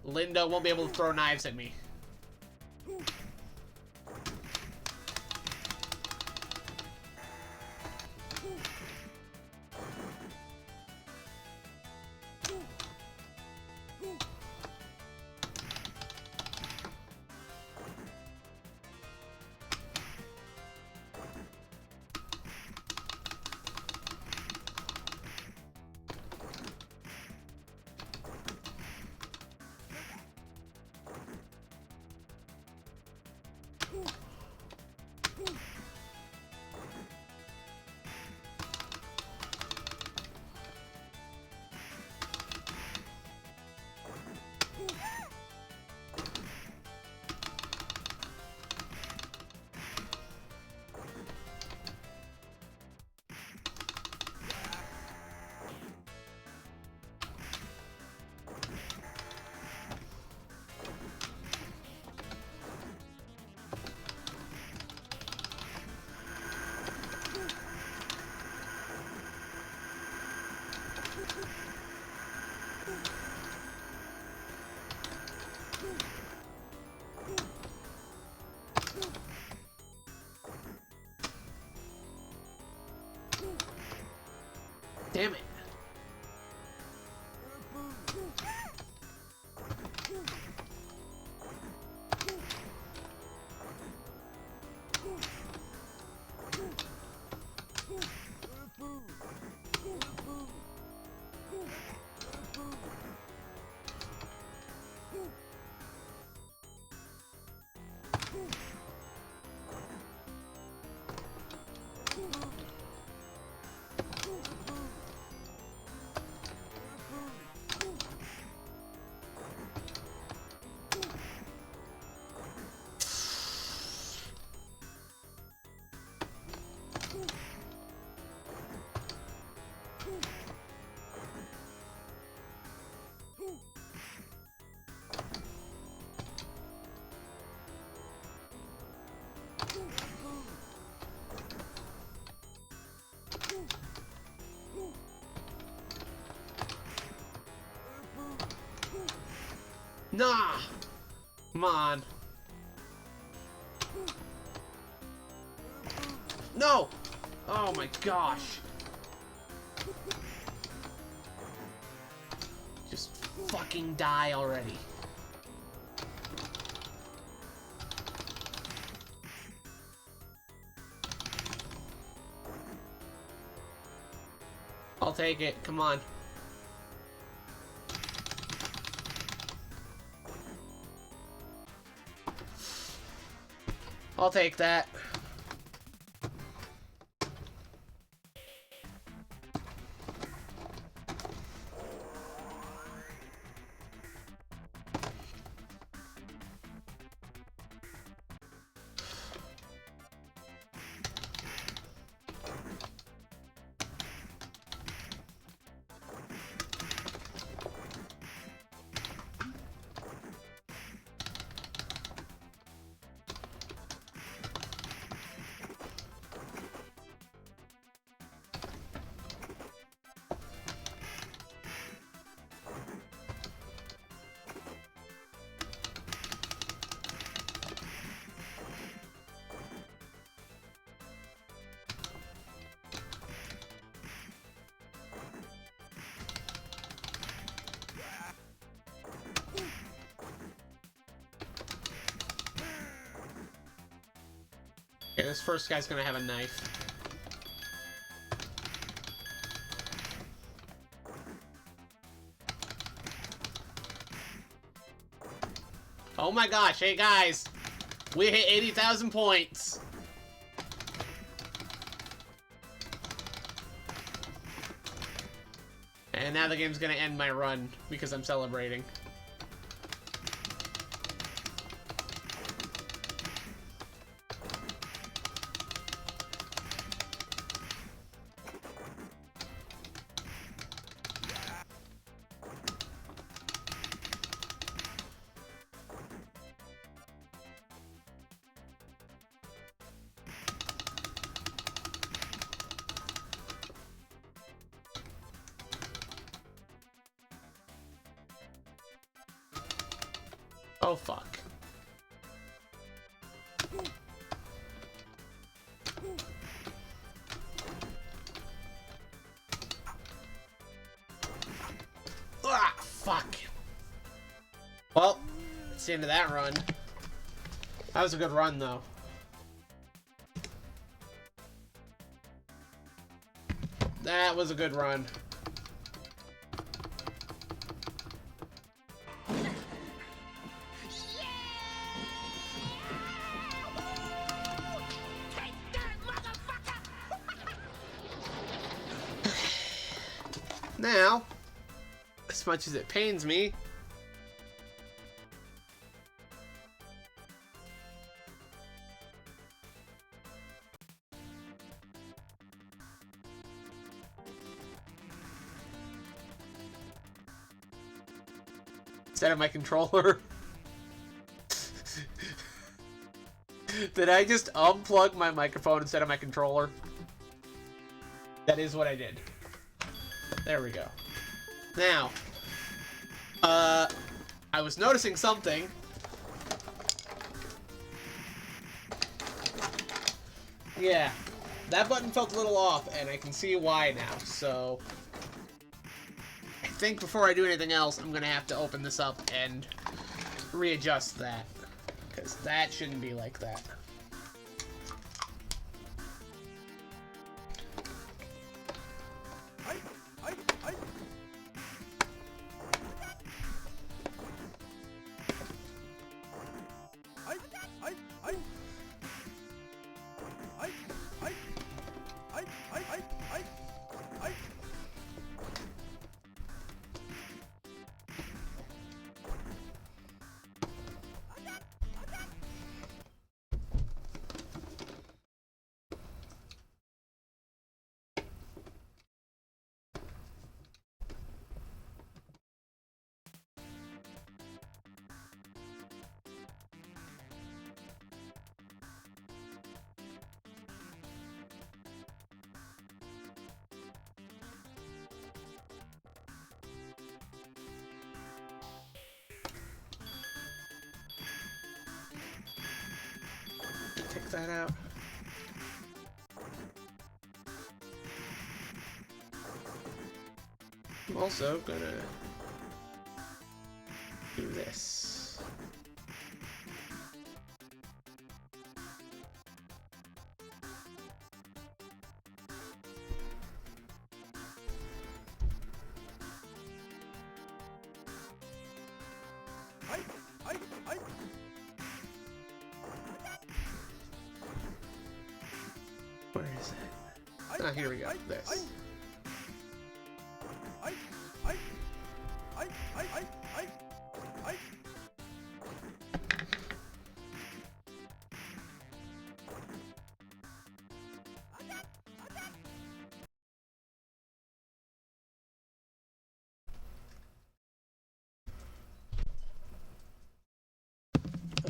Linda won't be able to throw knives at me. Damn it. Nah! Come on. No! Oh my gosh. Just fucking die already. I'll take it. Come on. I'll take that. this first guy's gonna have a knife. Oh my gosh, hey guys! We hit 80,000 points! And now the game's gonna end my run because I'm celebrating. Oh, fuck. Ah, fuck. Well, it's the end of that run. That was a good run, though. That was a good run. Now, as much as it pains me, instead of my controller, did I just unplug my microphone instead of my controller? That is what I did. There we go. Now, I was noticing something. Yeah, that button felt a little off, and I can see why now. So, I think before I do anything else, I'm gonna have to open this up and readjust that, because that shouldn't be like that. Take that out. I'm also gonna do this. Where is it? Ah, here we go. This.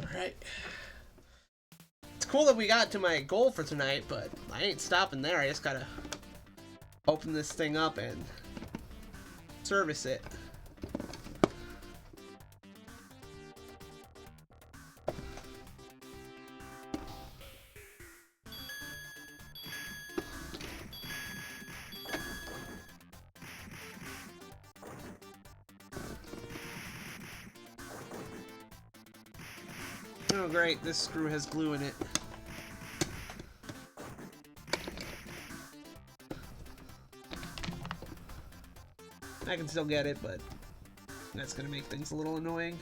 Alright. It's cool that we got to my goal for tonight, but I ain't stopping there. I just gotta open this thing up and service it. Oh great, this screw has glue in it. I can still get it, but that's gonna make things a little annoying.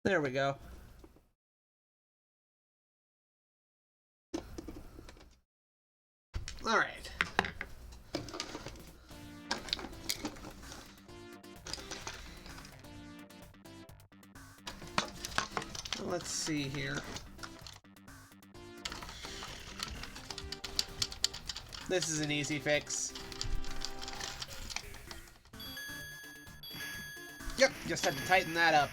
There we go. All right. Let's see here. This is an easy fix. Yep, just had to tighten that up.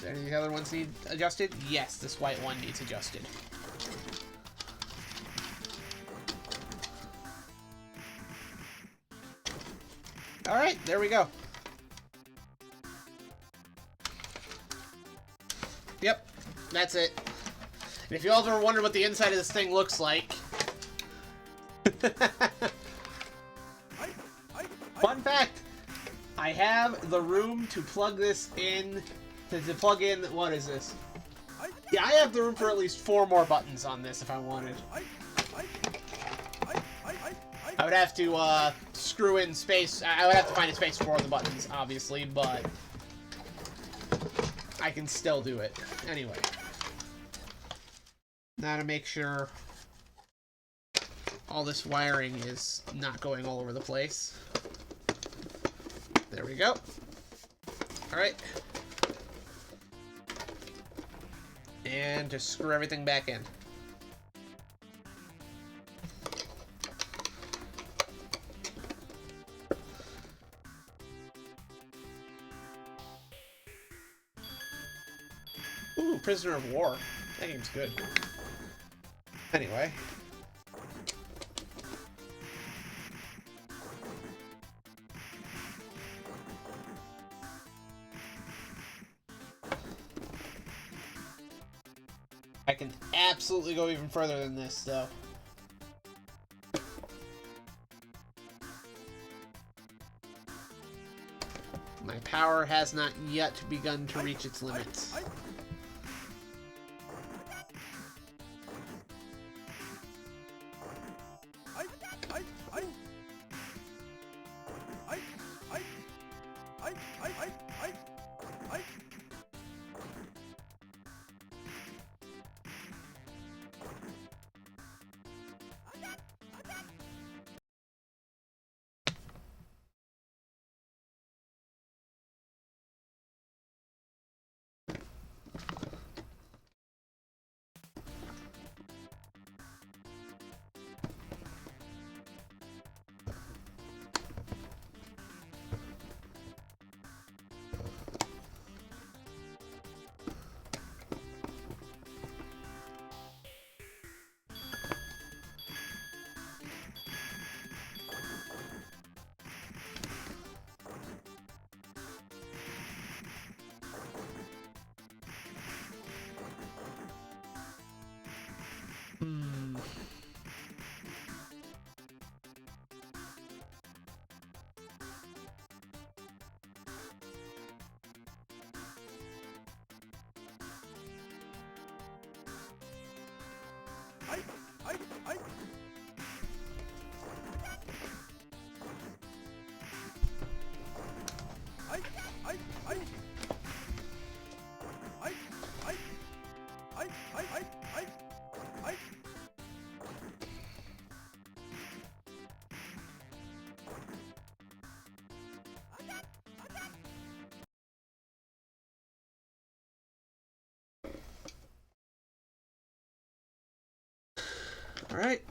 Any of the other ones need adjusted? Yes, this white one needs adjusted. Alright, there we go. Yep, that's it. And if you all ever wonder what the inside of this thing looks like... Fun fact! I have the room to plug this in... To plug in... What is this? Yeah, I have the room for at least 4 more buttons on this if I wanted. I would have to screw in space. I would have to find a space for the buttons, obviously, but I can still do it. Anyway. Now to make sure all this wiring is not going all over the place. There we go. Alright. And just screw everything back in. Ooh, Prisoner of War. That game's good. Anyway. I can absolutely go even further than this, though. My power has not yet begun to reach its limits. All right.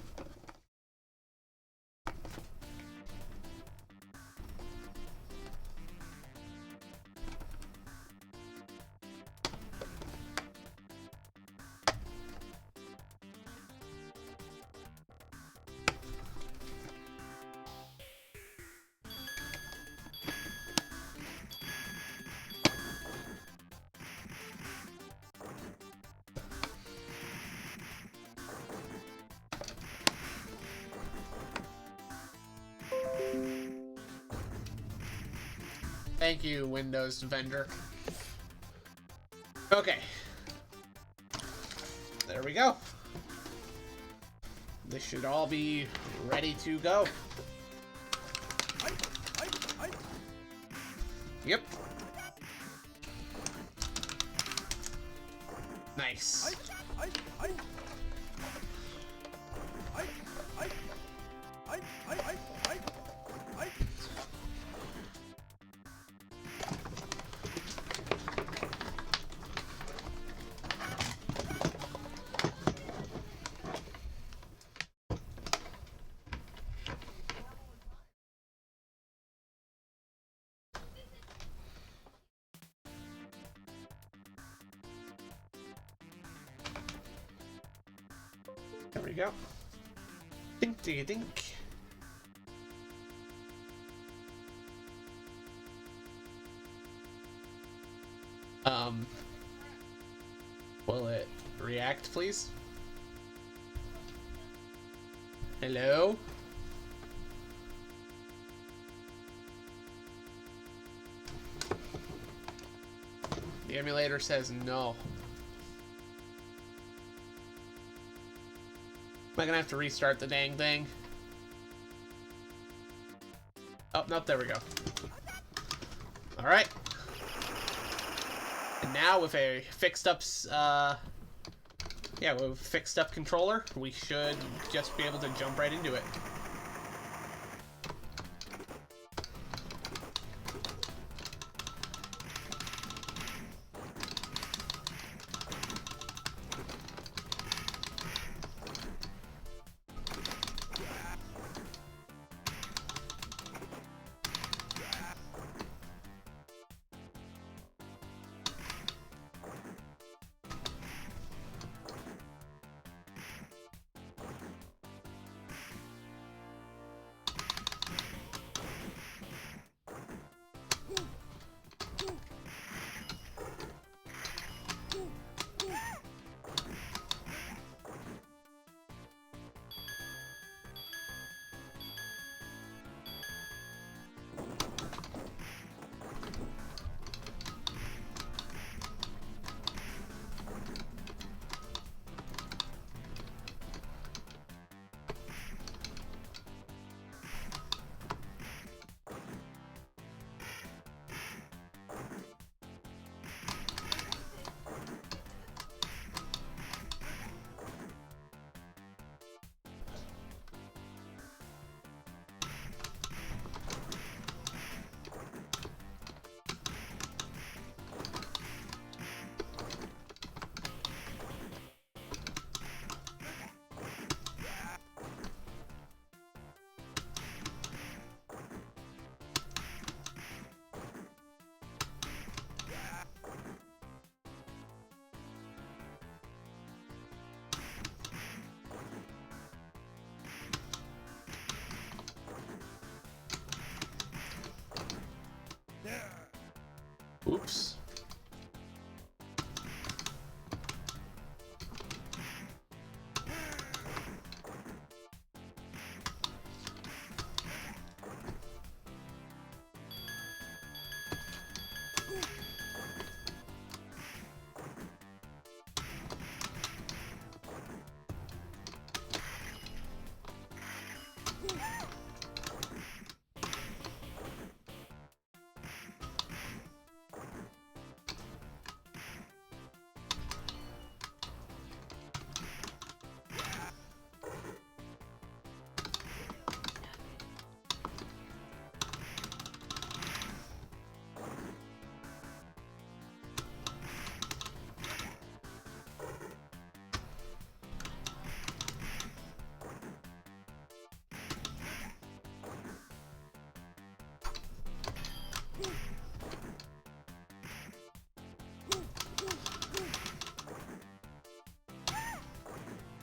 Thank you, Windows Defender. Okay. There we go. This should all be ready to go. Yep. Nice. There we go. Dink, dink, dink. Will it react, please? Hello? The emulator says no. Am I gonna have to restart the dang thing? Oh, nope, there we go. Alright. And now with a fixed up, with a fixed up controller, we should just be able to jump right into it. Oops.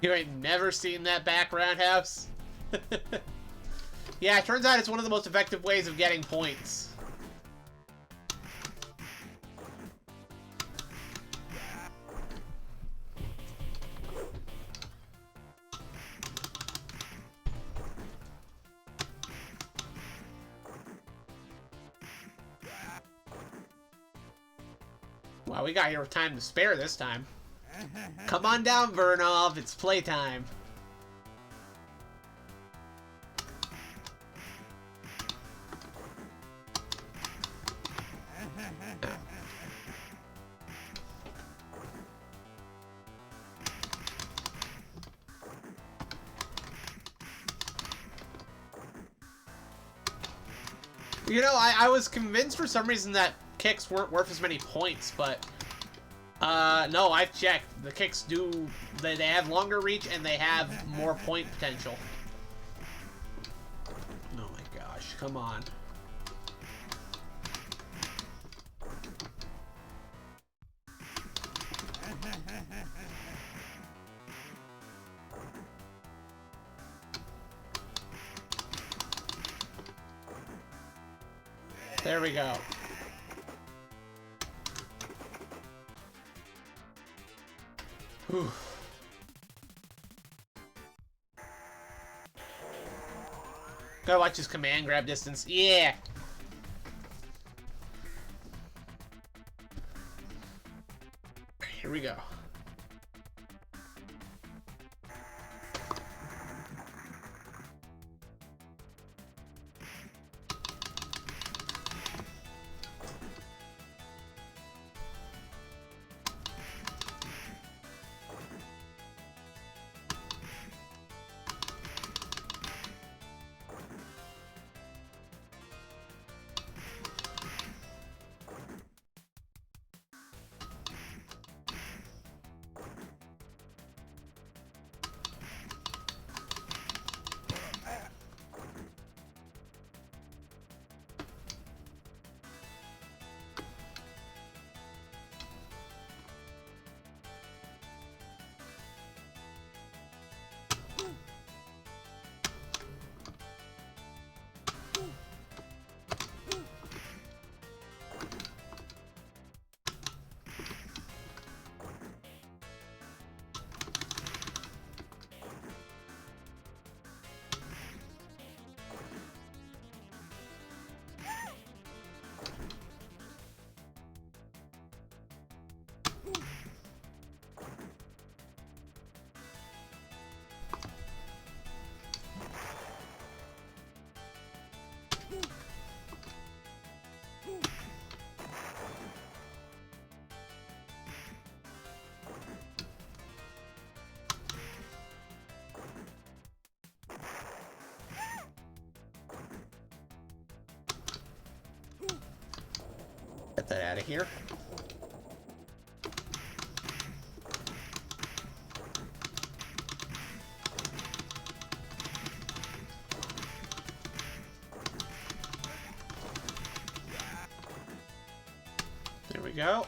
You ain't never seen that back roundhouse? Yeah, it turns out it's one of the most effective ways of getting points. Well, we got here with time to spare this time. Come on down, Vernov. It's playtime. You know, I was convinced for some reason that kicks weren't worth as many points, but no, I've checked. The kicks do, they have longer reach and they have more point potential. Oh my gosh, come on. There we go. Whew. Gotta watch his command grab distance. Yeah! Here we go. Get that out of here. There we go.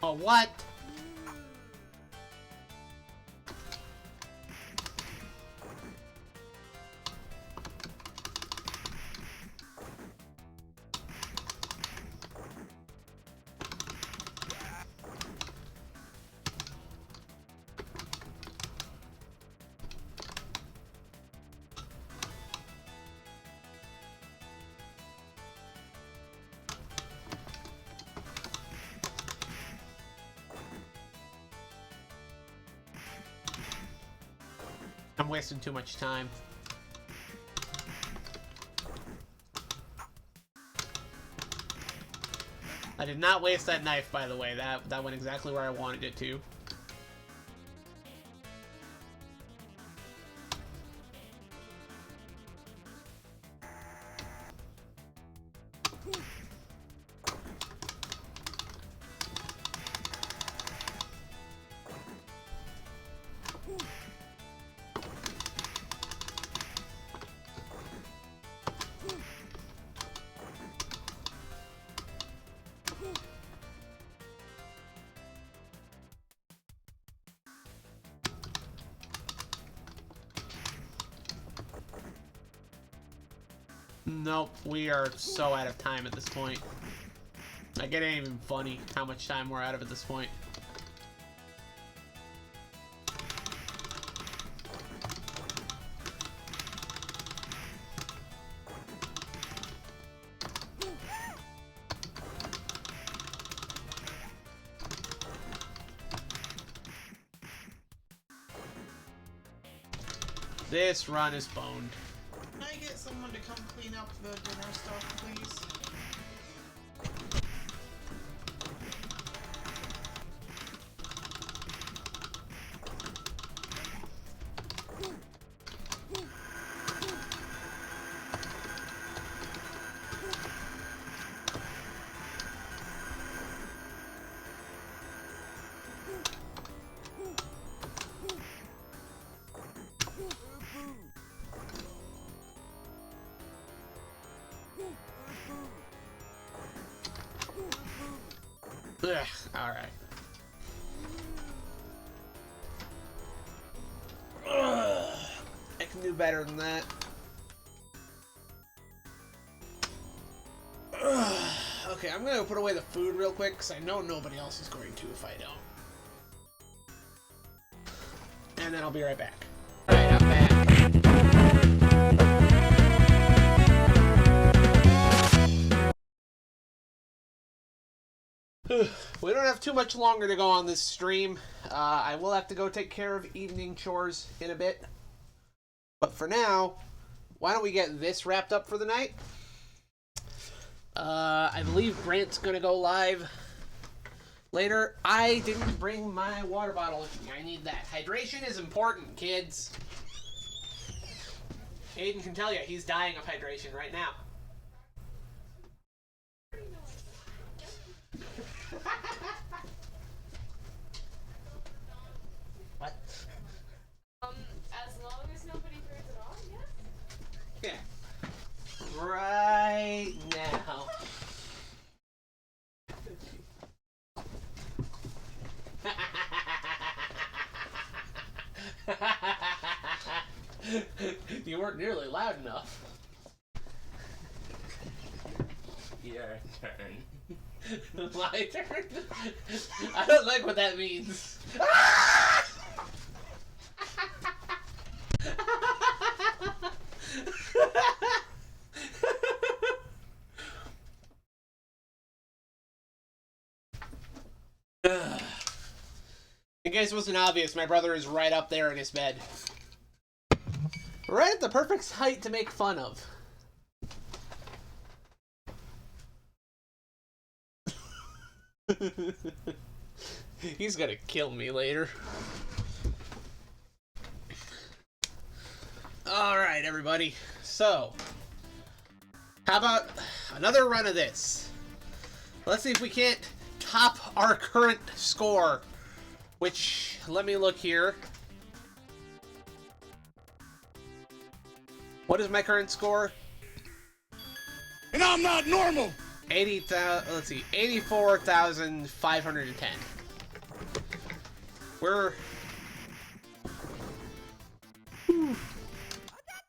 Oh, what? I'm wasting too much time. I did not waste that knife, by the way. That went exactly where I wanted it to. Nope, we are so out of time at this point. Like, it ain't even funny how much time we're out of at this point. This run is boned. Can I get someone to come clean up the dinner stuff, please? Ugh, alright. I can do better than that. Okay, I'm gonna put away the food real quick, because I know nobody else is going to if I don't. And then I'll be right back. Alright, I'm back. We don't have too much longer to go on this stream. I will have to go take care of evening chores in a bit. But for now, why don't we get this wrapped up for the night? I believe Grant's gonna go live later. I didn't bring my water bottle with me. I need that. Hydration is important, kids. Aiden can tell you, he's dying of hydration right now. What? As long as nobody turns it on, yes? Yeah. Right now. You weren't nearly loud enough. Your turn. My turn? I don't like what that means. In case it wasn't obvious, my brother is right up there in his bed. Right at the perfect height to make fun of. He's gonna kill me later. Alright, everybody. So, how about another run of this? Let's see if we can't top our current score. Which, let me look here. What is my current score? And I'm not normal! 80,000, let's see, 84,510. We're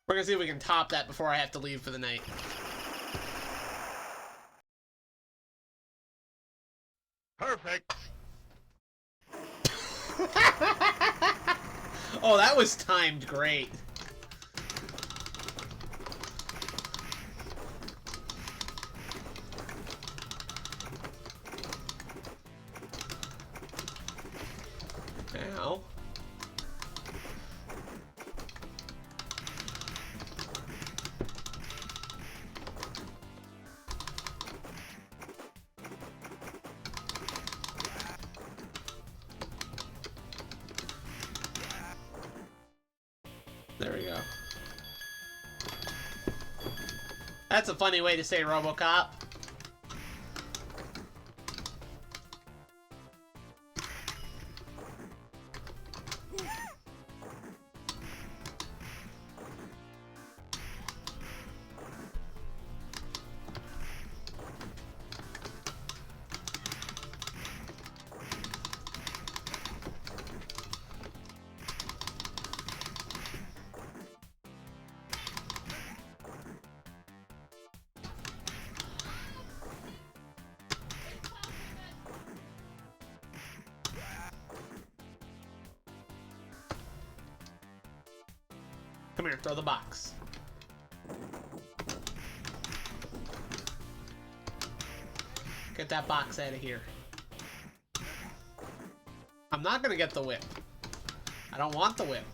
gonna see if we can top that before I have to leave for the night. Perfect. Oh, that was timed great. Ow. There we go. That's a funny way to say RoboCop. Come here, throw the box. Get that box out of here. I'm not gonna get the whip. I don't want the whip.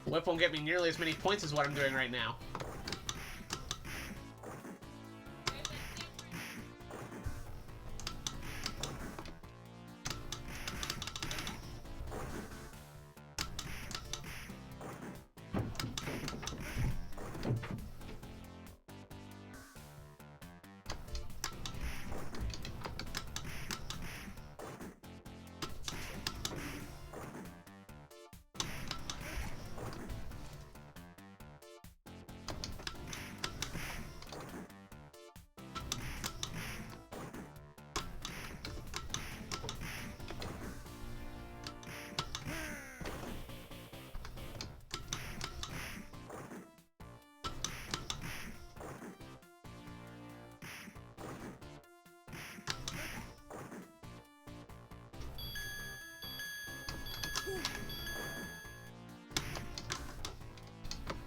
The whip won't get me nearly as many points as what I'm doing right now.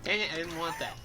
Dang it, I didn't want that.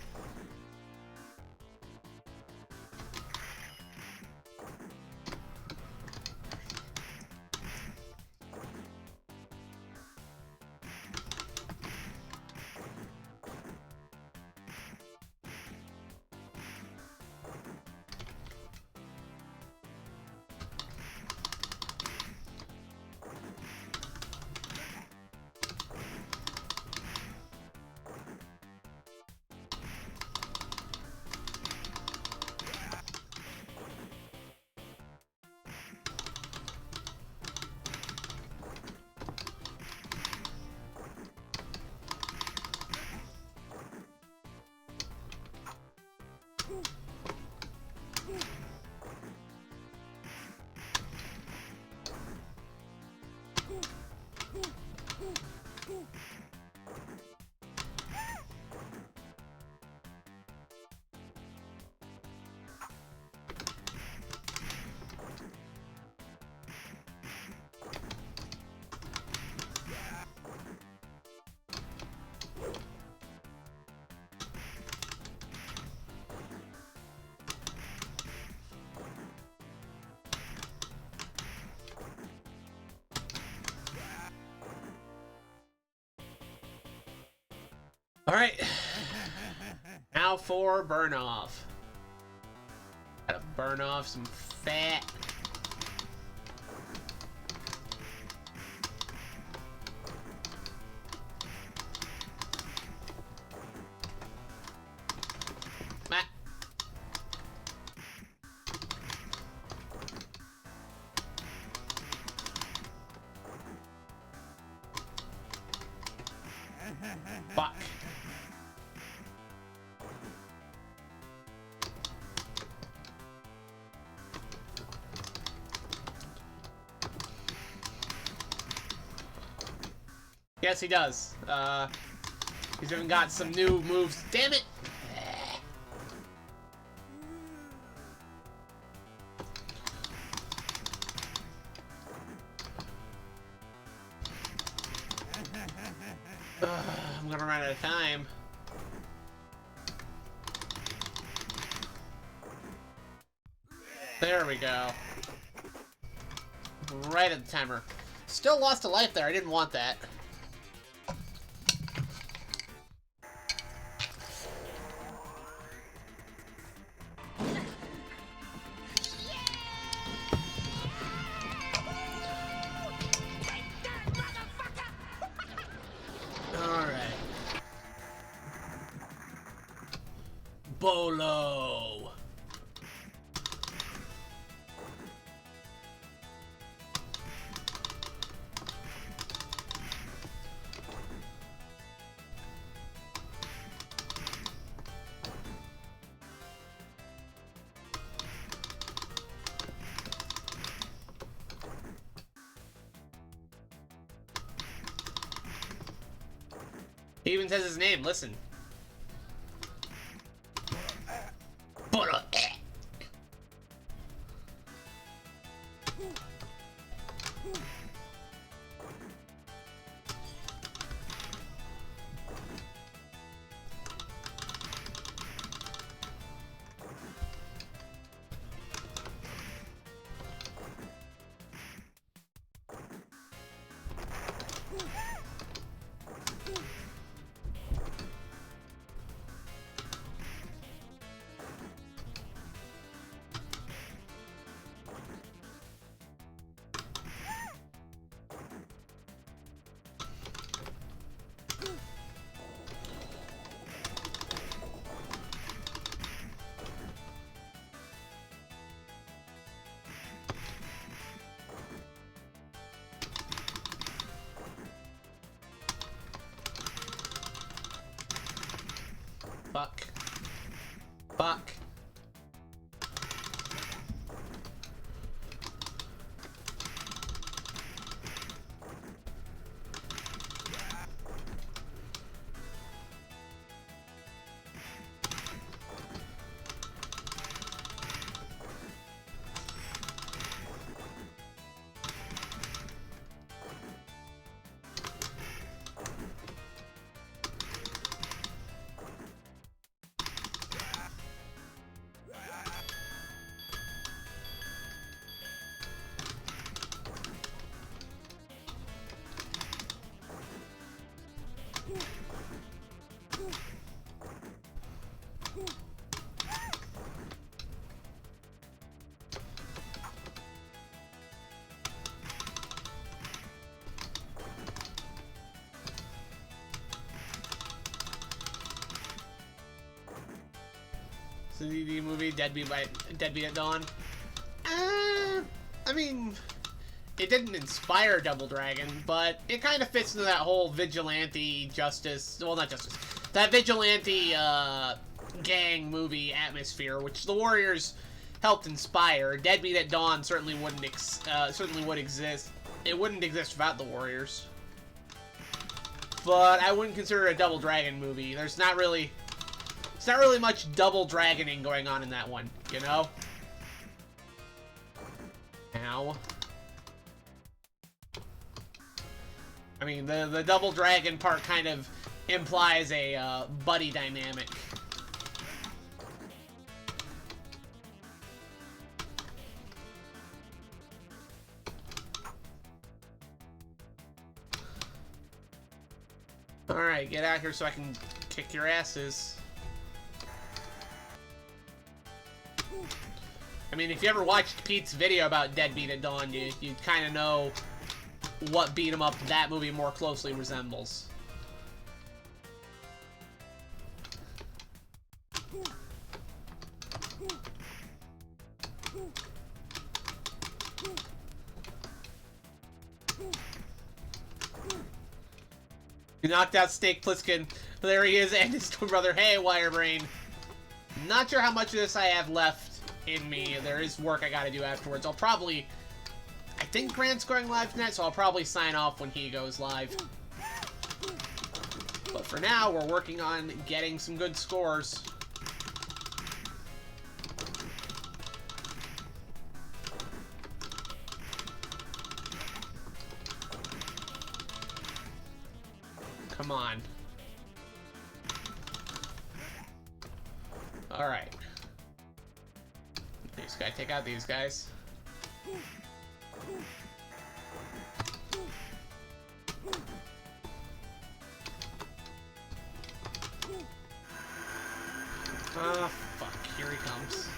Alright. Now for burn off. Gotta burn off some fat. Matt. Fuck. Yes, he does. He's even got some new moves. Damn it! I'm gonna run out of time. There we go. Right at the timer. Still lost a life there. I didn't want that. Bolo. He even says his name, listen. Bolo. Fuck. Fuck. So the movie Deadbeat at Dawn. I mean, it didn't inspire Double Dragon, but it kind of fits into that whole vigilante justice. Well, not justice. That vigilante gang movie atmosphere, which the Warriors helped inspire. Deadbeat at Dawn certainly would exist. It wouldn't exist without the Warriors. But I wouldn't consider it a Double Dragon movie. There's not really much double dragoning going on in that one, you know? Ow. I mean, the double dragon part kind of implies a buddy dynamic. Alright, get out here so I can kick your asses. I mean, if you ever watched Pete's video about Deadbeat at Dawn, you kind of know what beat 'em up that movie more closely resembles. You knocked out Snake Plissken. There he is, and his twin brother. Hey, Wirebrain. Not sure how much of this I have left in me. There is work I gotta do afterwards. I think Grant's going live tonight, so I'll probably sign off when he goes live. But for now, we're working on getting some good scores. Come on. Alright. Just gotta take out these guys. Ah, fuck. Here he comes.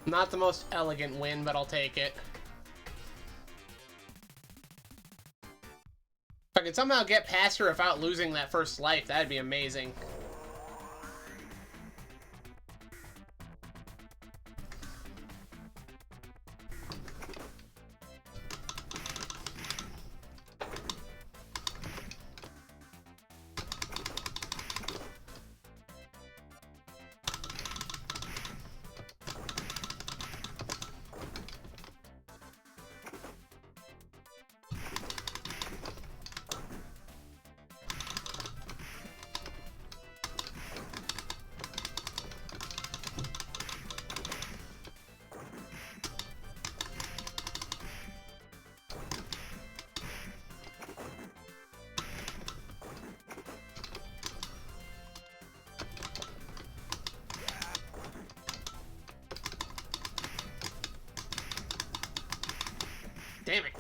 Not the most elegant win, but I'll take it. If I could somehow get past her without losing that first life, that'd be amazing. Damn it.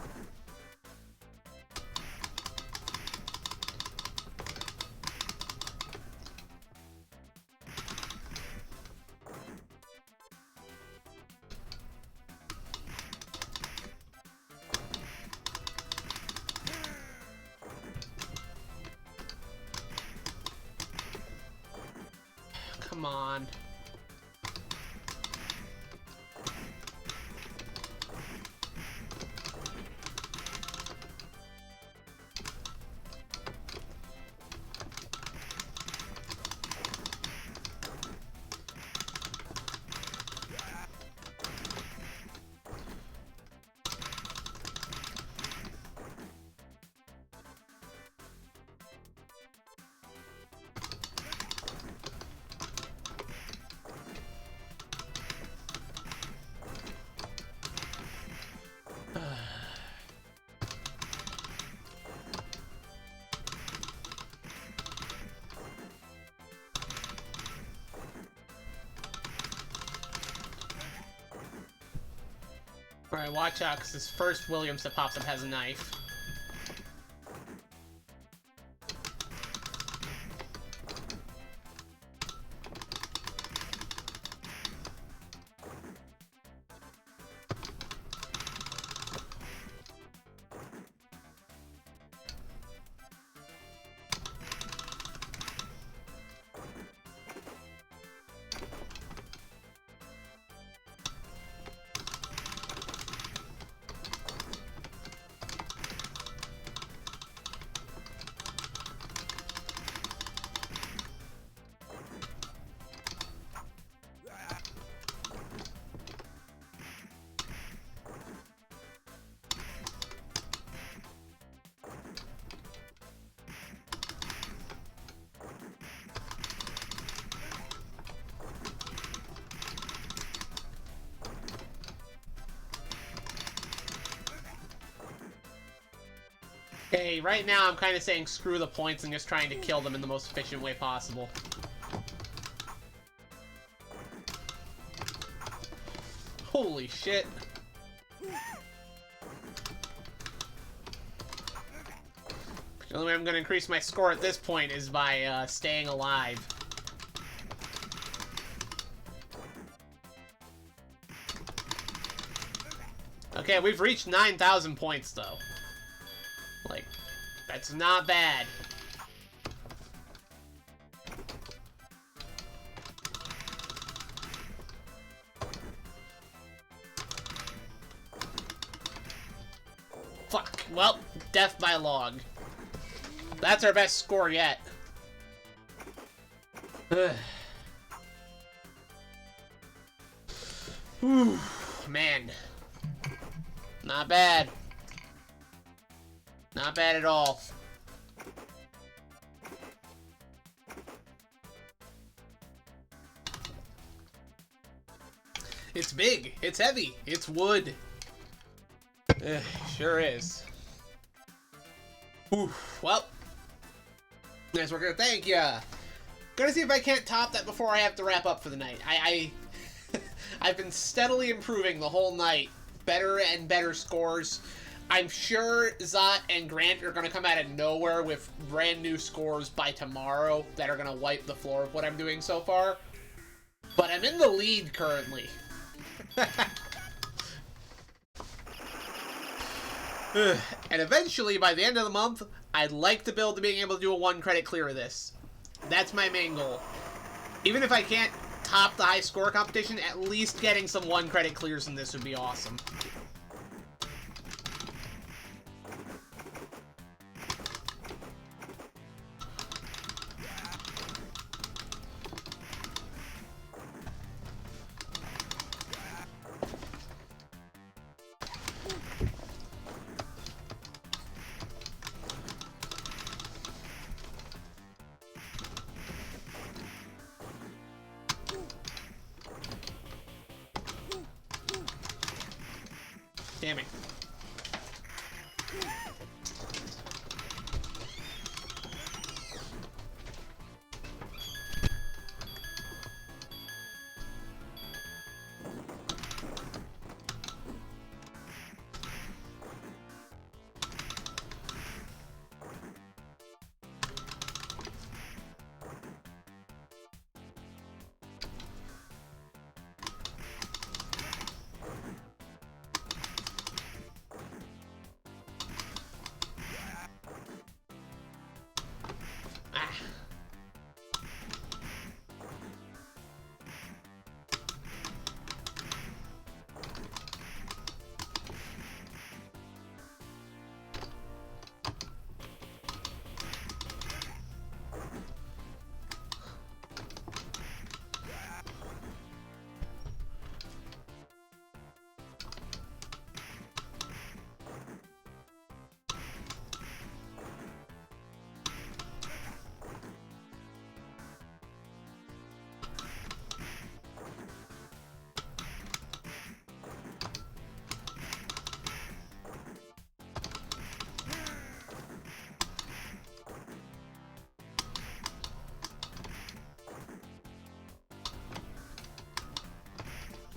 Come on. Alright, watch out, because this first Williams that pops up has a knife. Okay, right now I'm kind of saying screw the points and just trying to kill them in the most efficient way possible. Holy shit. The only way I'm going to increase my score at this point is by staying alive. Okay, we've reached 9,000 points though. Like, that's not bad. Fuck. Well, death by log. That's our best score yet. Whew, man. Not bad. Not bad at all. It's big. It's heavy. It's wood. Sure is. Oof. Well, nice work. Thank ya. Gonna see if I can't top that before I have to wrap up for the night. I've been steadily improving the whole night. Better and better scores. I'm sure Zot and Grant are going to come out of nowhere with brand new scores by tomorrow that are going to wipe the floor of what I'm doing so far. But I'm in the lead currently. And eventually, by the end of the month, I'd like to build to being able to do a 1 credit clear of this. That's my main goal. Even if I can't top the high score competition, at least getting some 1 credit clears in this would be awesome. Damn it.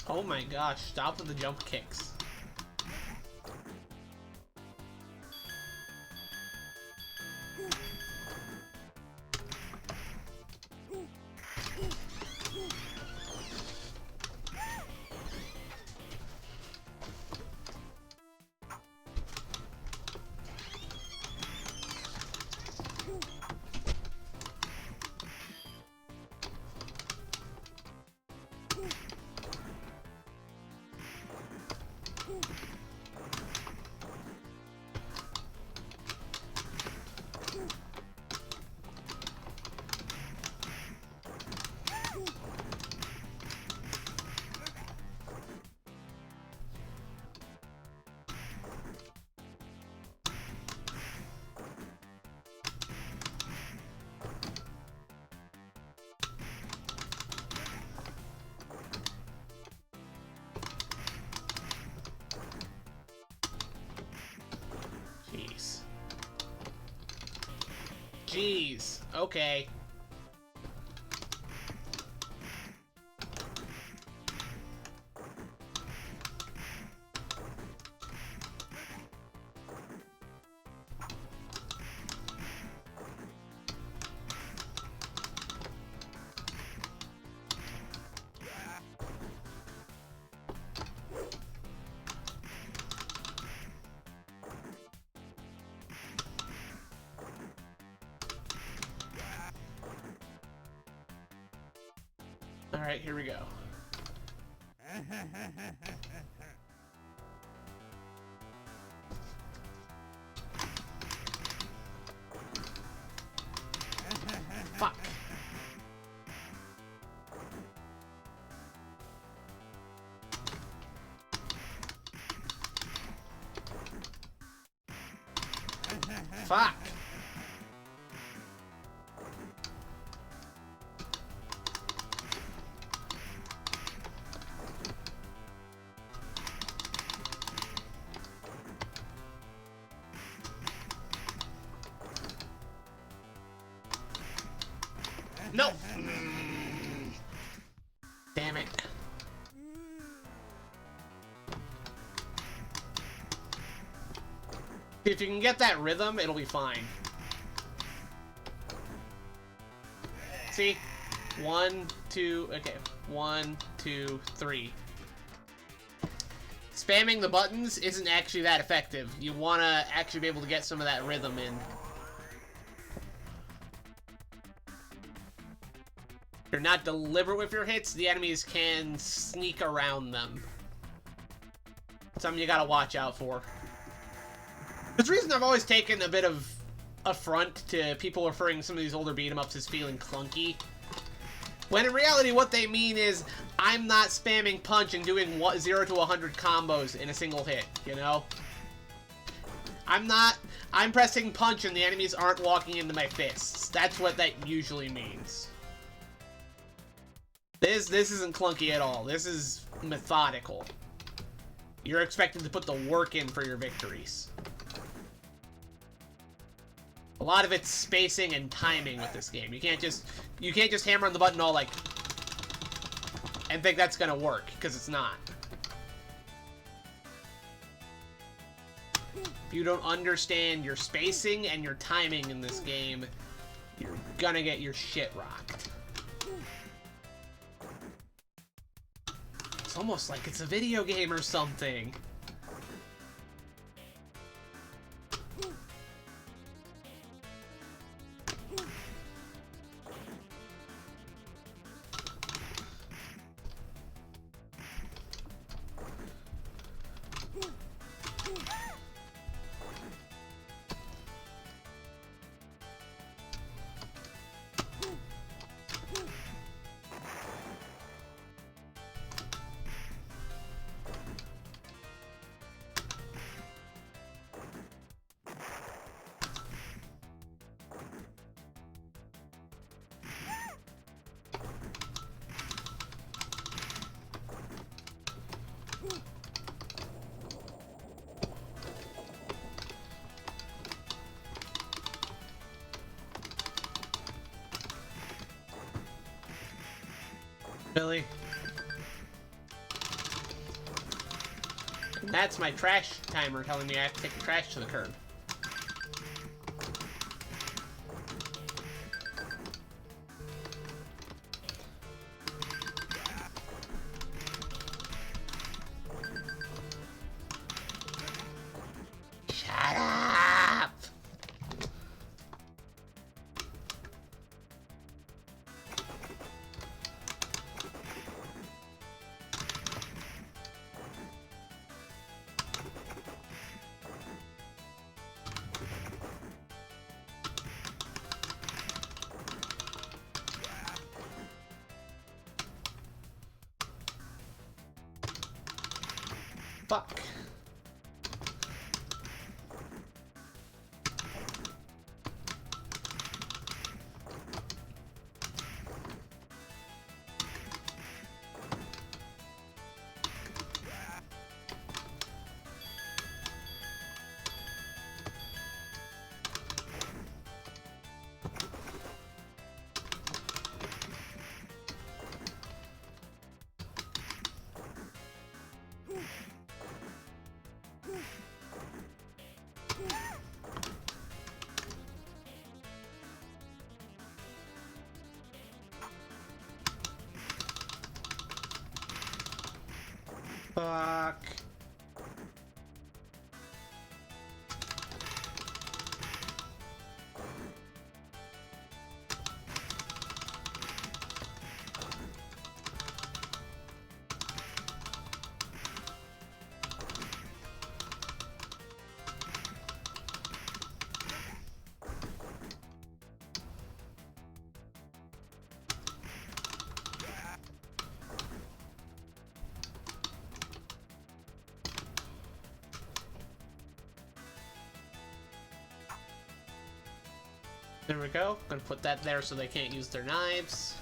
Oh my gosh, stop with the jump kicks. Jeez. Jeez. Okay. Alright, here we go. Fuck. Fuck. No! Damn it. If you can get that rhythm, it'll be fine. See? 1, 2, okay. 1, 2, 3. Spamming the buttons isn't actually that effective. You want to actually be able to get some of that rhythm in. If you're not deliberate with your hits, the enemies can sneak around them. Something you gotta watch out for. There's a reason I've always taken a bit of affront to people referring to some of these older beat-em-ups as feeling clunky. When in reality, what they mean is, I'm not spamming punch and doing 0 to 100 combos in a single hit, you know? I'm pressing punch and the enemies aren't walking into my fists. That's what that usually means. This isn't clunky at all. This is methodical. You're expected to put the work in for your victories. A lot of it's spacing and timing with this game. You can't just hammer on the button all like and think that's gonna work, because it's not. If you don't understand your spacing and your timing in this game, you're gonna get your shit rocked. It's almost like it's a video game or something. Really? That's my trash timer telling me I have to take the trash to the curb. Shut up! Fuck. Fuck. There we go. Gonna put that there so they can't use their knives.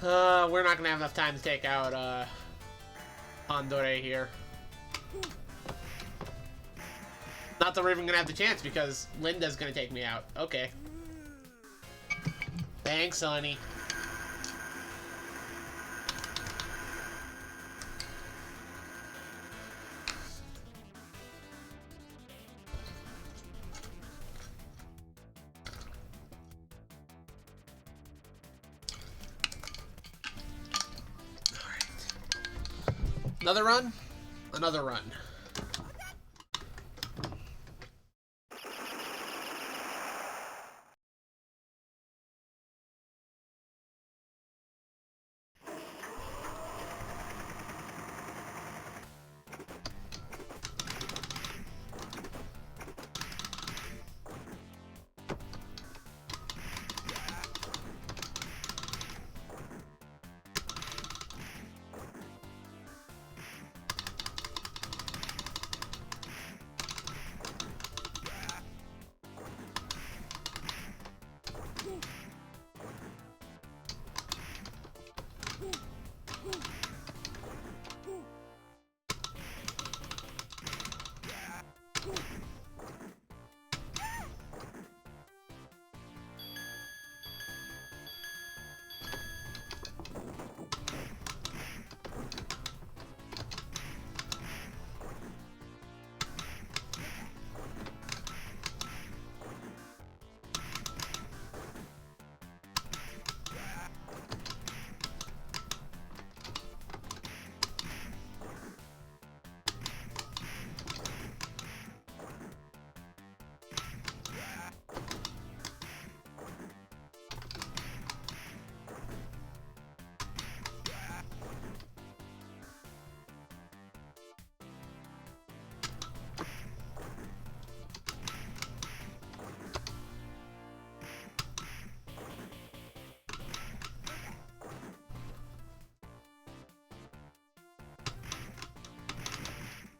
We're not gonna have enough time to take out, Andore here. Not that we're even gonna have the chance because Linda's gonna take me out. Okay. Thanks, honey. Another run? Another run.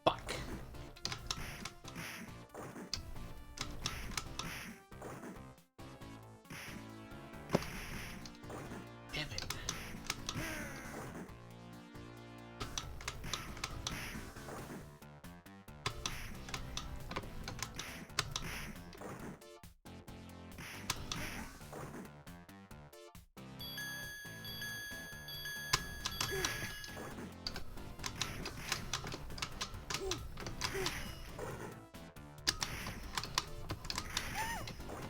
Fuck. Damn it.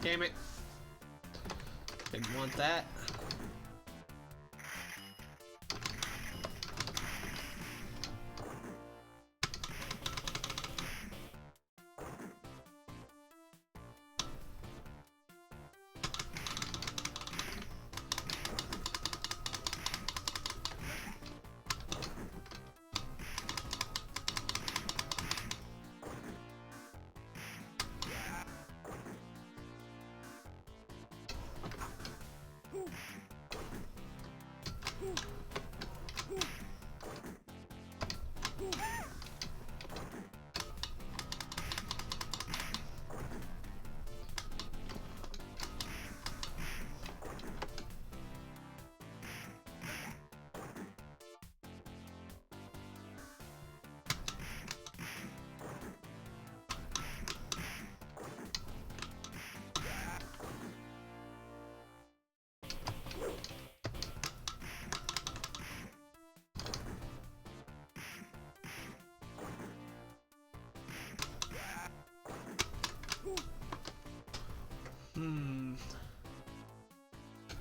Damn it. Didn't want that.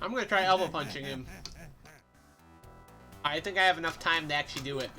I'm gonna try elbow punching him. I think I have enough time to actually do it.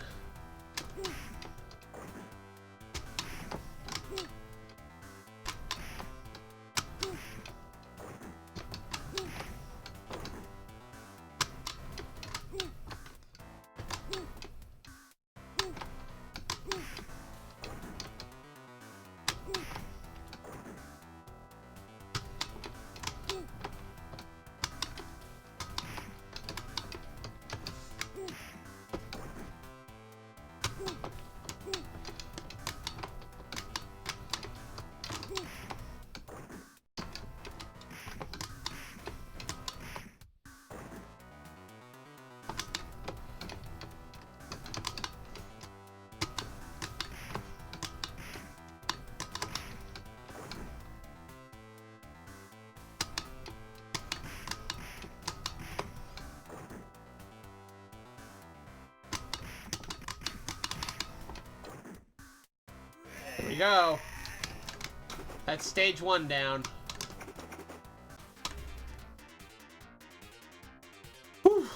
go. That's stage 1 down. Whew.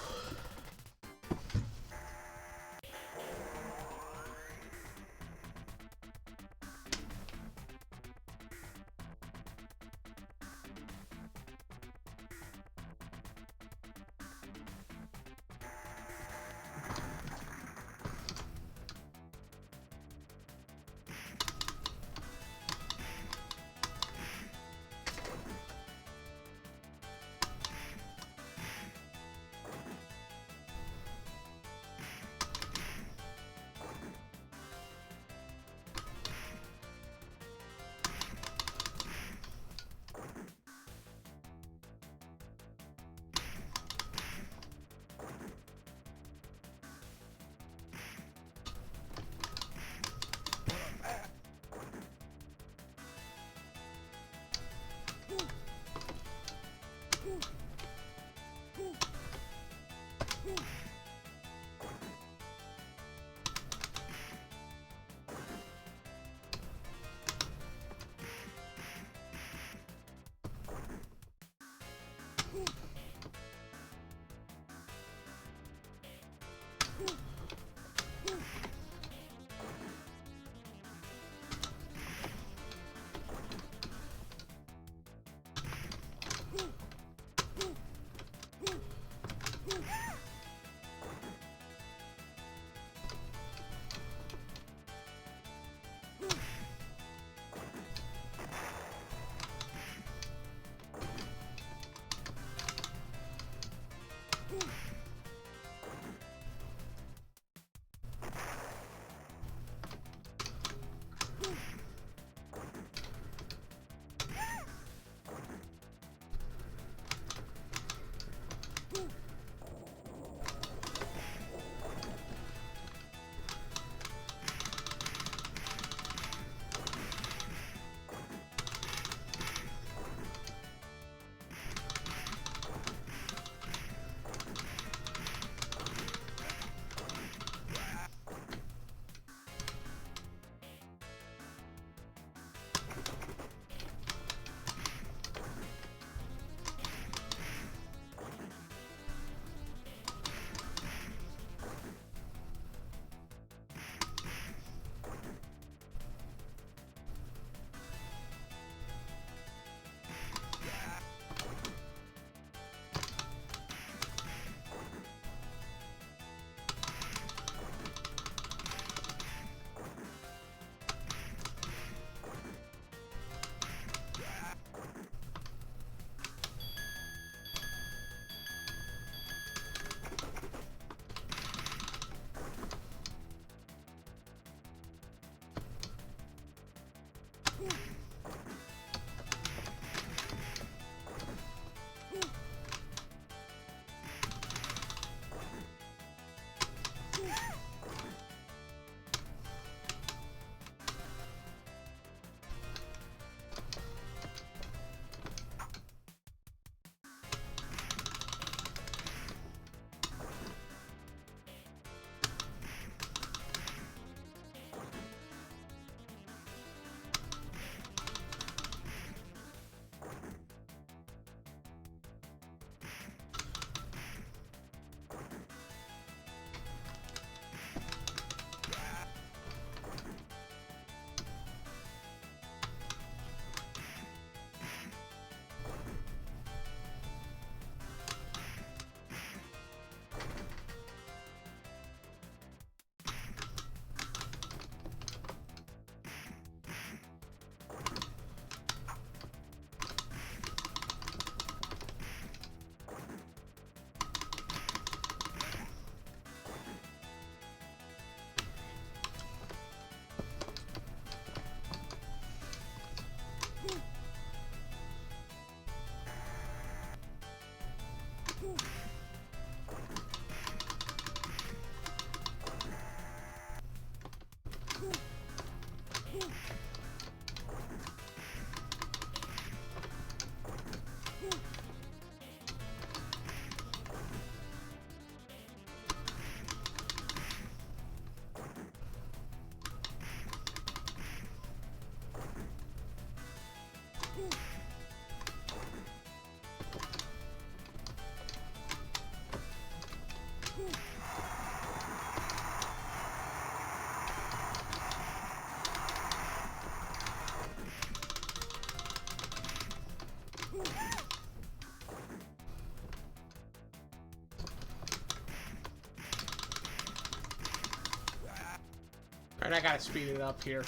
Alright, I gotta speed it up here.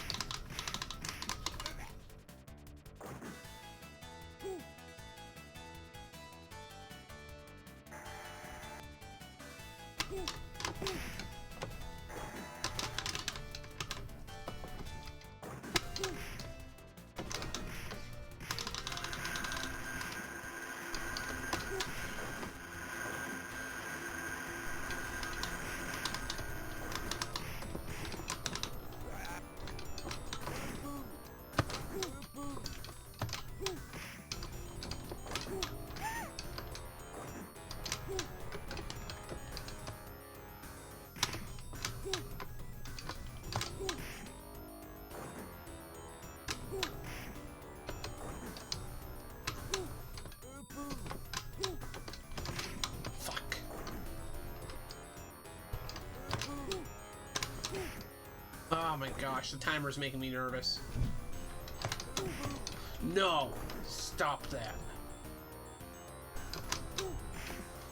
Fuck. Oh my gosh, the timer's making me nervous. No! Stop that.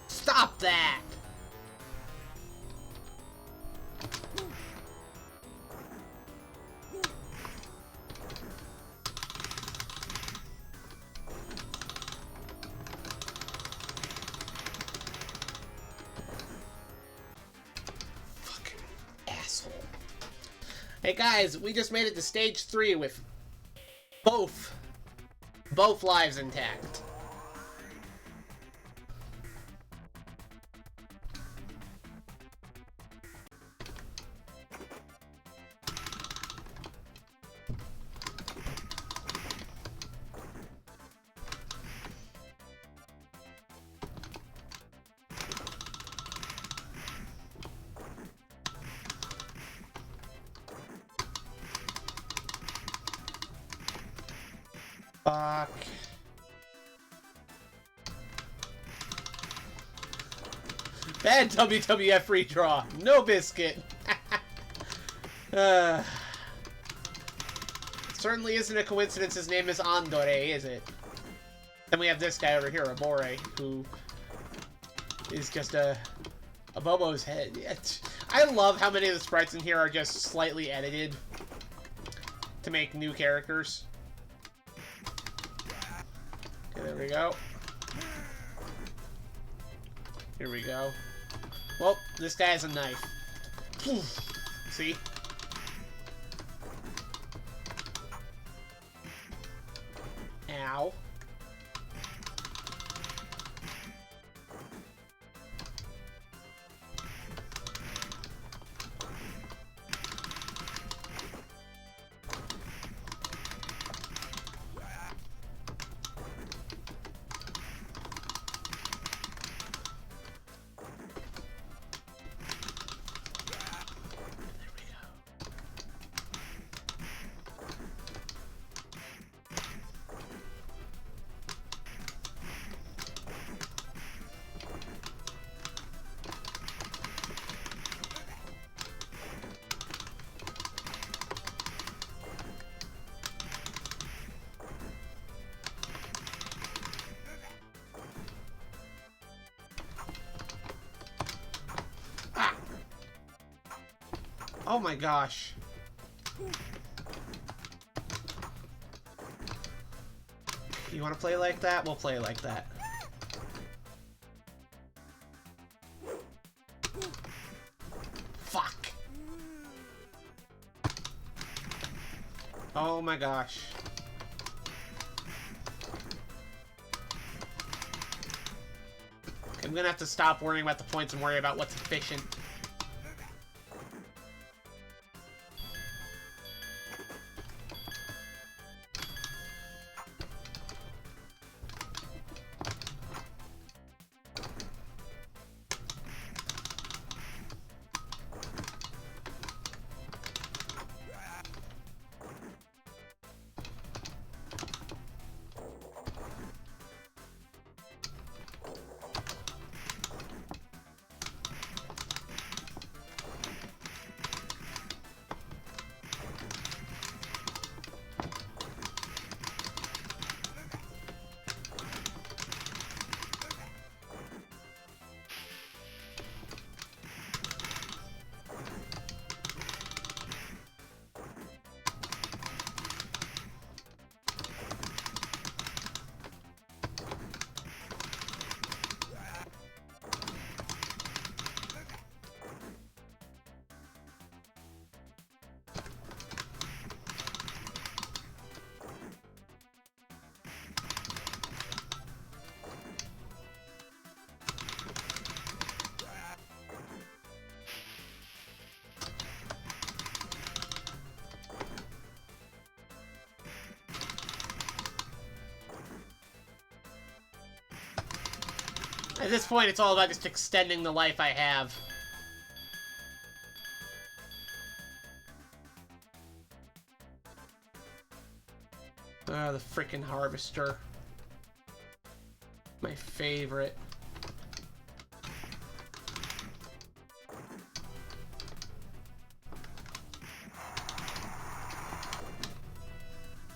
Stop that! Fucking asshole. Hey guys, we just made it to stage 3 with both lives intact. Fuck. Bad WWF free draw. No biscuit. Certainly isn't a coincidence his name is Andore, is it? Then we have this guy over here, Abore, who is just a Bobo's head. I love how many of the sprites in here are just slightly edited to make new characters. Okay, there we go. Here we go. Well, this guy has a knife. See? Ow. Oh my gosh. You want to play like that? We'll play like that. Fuck. Oh my gosh. I'm gonna have to stop worrying about the points and worry about what's efficient. At this point, it's all about just extending the life I have. Ah, the frickin' harvester. My favorite.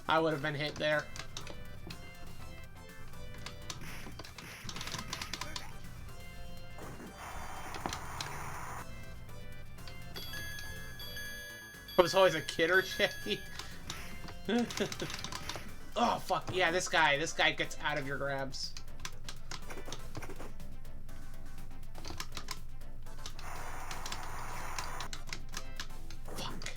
I would have been hit there. I was always a kidder, Jackie. Oh, fuck. Yeah, this guy gets out of your grabs. Fuck.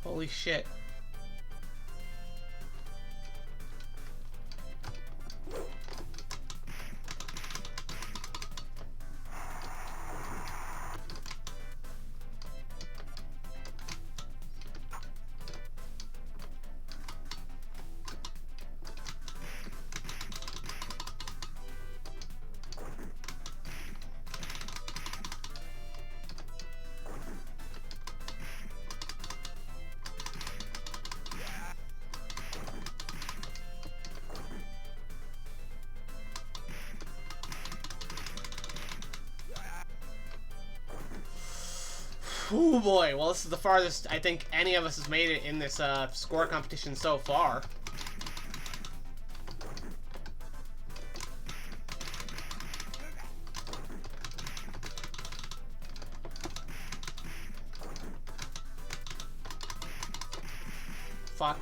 Holy shit. Oh boy, well this is the farthest I think any of us has made it in this score competition so far. Fuck.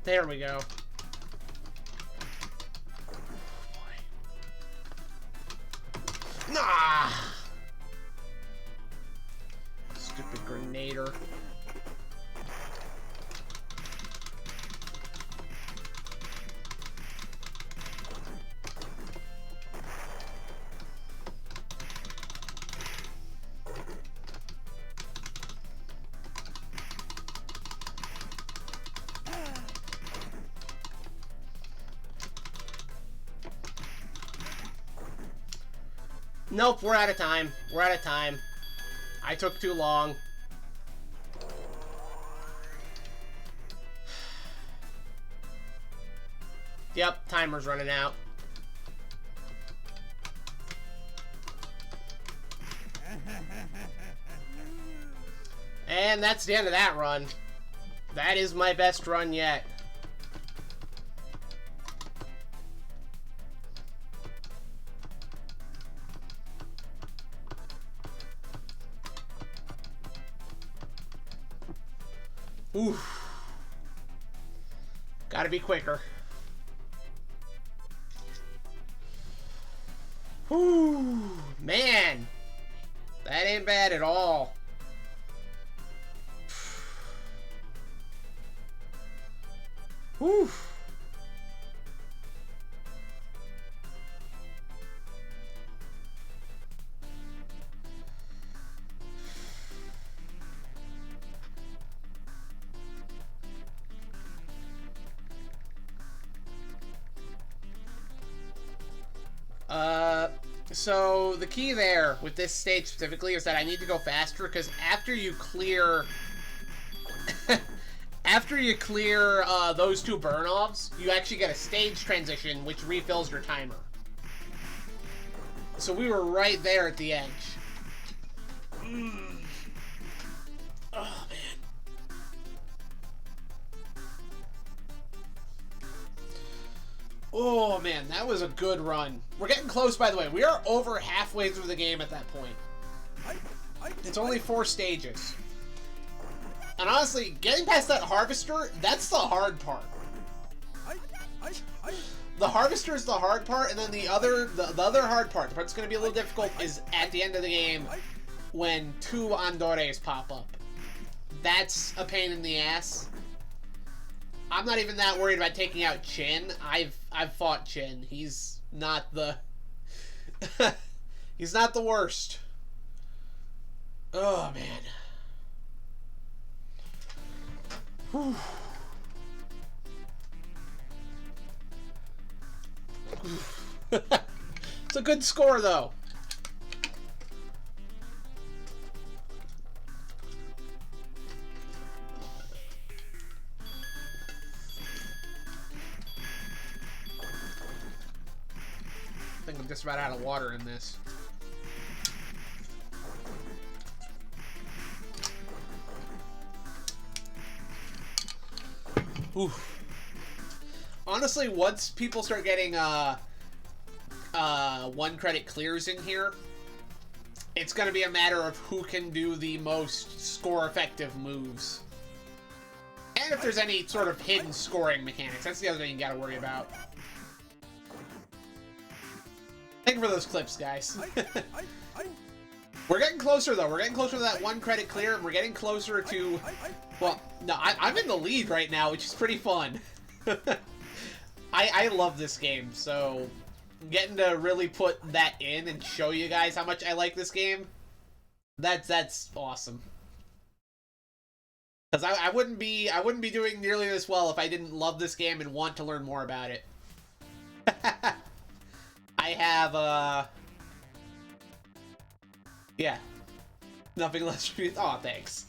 There we go. Nah! Stupid grenader. Nope, we're out of time. We're out of time. I took too long. Yep, timer's running out. And that's the end of that run. That is my best run yet. Oof. Gotta be quicker. Whew. Man. That ain't bad at all. Whew. So the key there with this stage specifically is that I need to go faster because after you clear those two burn-offs, you actually get a stage transition which refills your timer. So we were right there at the edge. Oh, man. Oh, man, that was a good run. We're getting close, by the way. We are over halfway through the game at that point. It's only 4 stages. And honestly, getting past that harvester, that's the hard part. The harvester is the hard part, and then the other hard part, the part that's going to be a little difficult, is at the end of the game when 2 Andores pop up. That's a pain in the ass. I'm not even that worried about taking out Chin. I've fought Chin. He's not the he's not the worst. Oh man. Whew. It's a good score though. I think I'm just about out of water in this. Ooh. Honestly, once people start getting 1 credit clears in here, it's going to be a matter of who can do the most score-effective moves. And if there's any sort of hidden scoring mechanics. That's the other thing you got to worry about. Thank you for those clips, guys. We're getting closer, though. We're getting closer to that 1 credit clear, and we're getting closer to... Well, no, I'm in the lead right now, which is pretty fun. I love this game, so getting to really put that in and show you guys how much I like this game, that's awesome. Because I wouldn't be doing nearly this well if I didn't love this game and want to learn more about it. I have, yeah. Nothing less for you. Oh, thanks.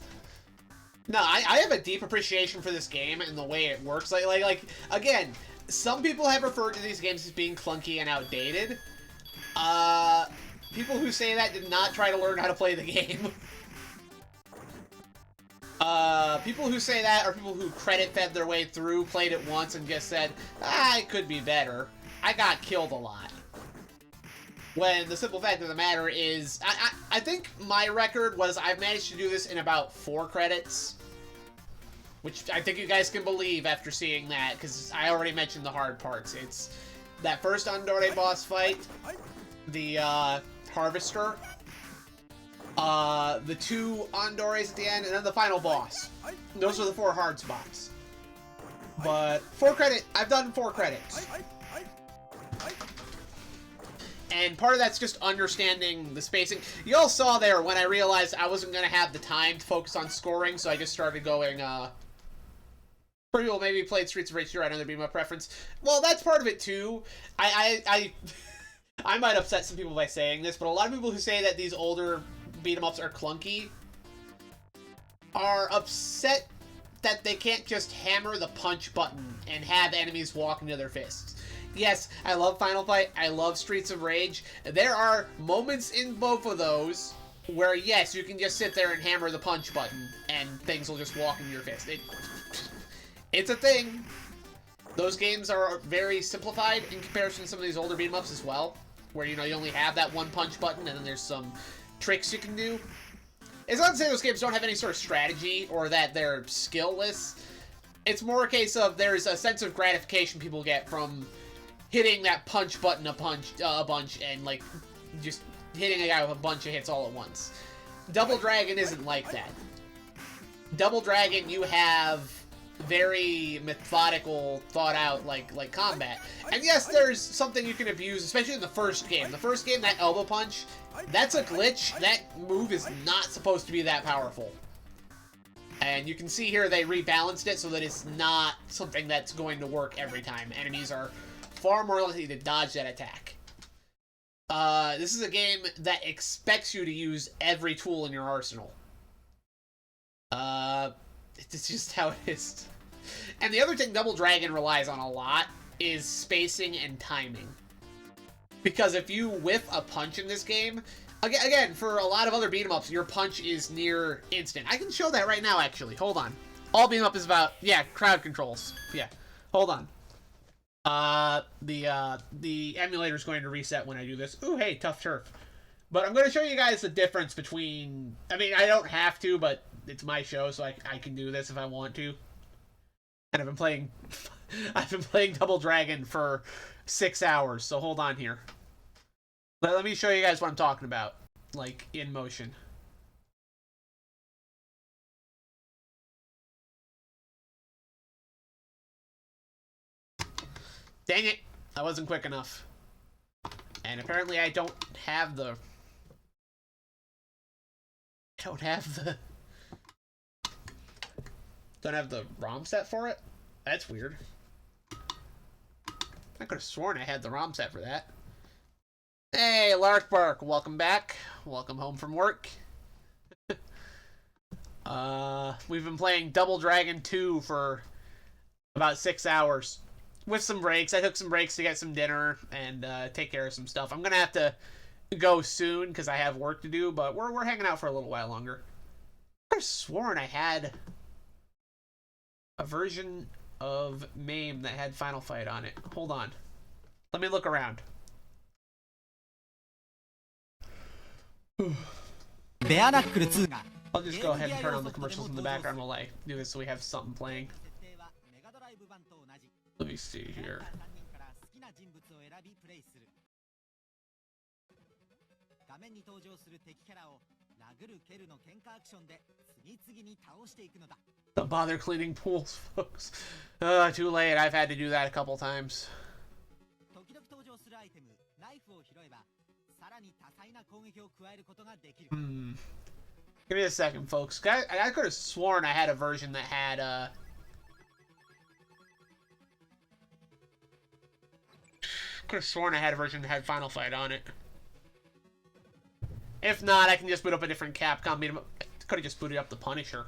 No, I have a deep appreciation for this game and the way it works. Like, again, some people have referred to these games as being clunky and outdated. People who say that did not try to learn how to play the game. People who say that are people who credit-fed their way through, played it once, and just said, it could be better. I got killed a lot. When the simple fact of the matter is, I think my record was I've managed to do this in about 4 credits. Which I think you guys can believe after seeing that, because I already mentioned the hard parts. It's that first Andore boss fight, the Harvester, the 2 Andores at the end, and then the final boss. Those are the 4 hard spots. But 4 credit, I've done 4 credits. And part of that's just understanding the spacing. You all saw there when I realized I wasn't going to have the time to focus on scoring, so I just started going, for people maybe played Streets of Rage 2, I know that'd be my preference. Well, that's part of it too. I might upset some people by saying this, but a lot of people who say that these older beat-em-ups are clunky are upset that they can't just hammer the punch button and have enemies walk into their fists. Yes, I love Final Fight, I love Streets of Rage. There are moments in both of those where, yes, you can just sit there and hammer the punch button and things will just walk into your fist. It's a thing. Those games are very simplified in comparison to some of these older beat-em-ups as well, where, you know, you only have that 1 punch button and then there's some tricks you can do. It's not to say those games don't have any sort of strategy or that they're skill-less. It's more a case of there's a sense of gratification people get from hitting that punch button a bunch and, like, just hitting a guy with a bunch of hits all at once. Double Dragon isn't like that. Double Dragon, you have very methodical, thought out like combat. And yes, there's something you can abuse, especially in the first game. The first game, that elbow punch, that's a glitch. That move is not supposed to be that powerful. And you can see here they rebalanced it so that it's not something that's going to work every time. Enemies are far more likely to dodge that attack. This is a game that expects you to use every tool in your arsenal. It's just how it is. And the other thing Double Dragon relies on a lot is spacing and timing. Because if you whiff a punch in this game, again, for a lot of other beat-em-ups, your punch is near instant. I can show that right now, actually. Hold on. All beat-em-up is about, yeah, crowd controls. Yeah. Hold on. The emulator's going to reset when I do this. Ooh, hey, Tough Turf. But I'm going to show you guys the difference between... I mean, I don't have to, but it's my show, so I can do this if I want to. And I've been playing... I've been playing Double Dragon for 6 hours, so hold on here. Let me show you guys what I'm talking about, like, in motion. Dang it! I wasn't quick enough. And apparently I don't have the... Don't have the ROM set for it? That's weird. I could have sworn I had the ROM set for that. Hey, Larkbark, welcome back. Welcome home from work. We've been playing Double Dragon 2 for about 6 hours. With some breaks. I took some breaks to get some dinner and take care of some stuff. I'm going to have to go soon because I have work to do, but we're hanging out for a little while longer. I could have sworn I had a version of MAME that had Final Fight on it. Hold on. Let me look around. I'll just go ahead and turn on the commercials in the background while I do this so we have something playing. Let me see here. Don't bother cleaning pools, folks. Too late. I've had to do that a couple times. Give me a second, folks. I could have sworn I had a version that had, could have sworn I had a version that had Final Fight on it. If not, I can just boot up a different Capcom. Could have just booted up the Punisher.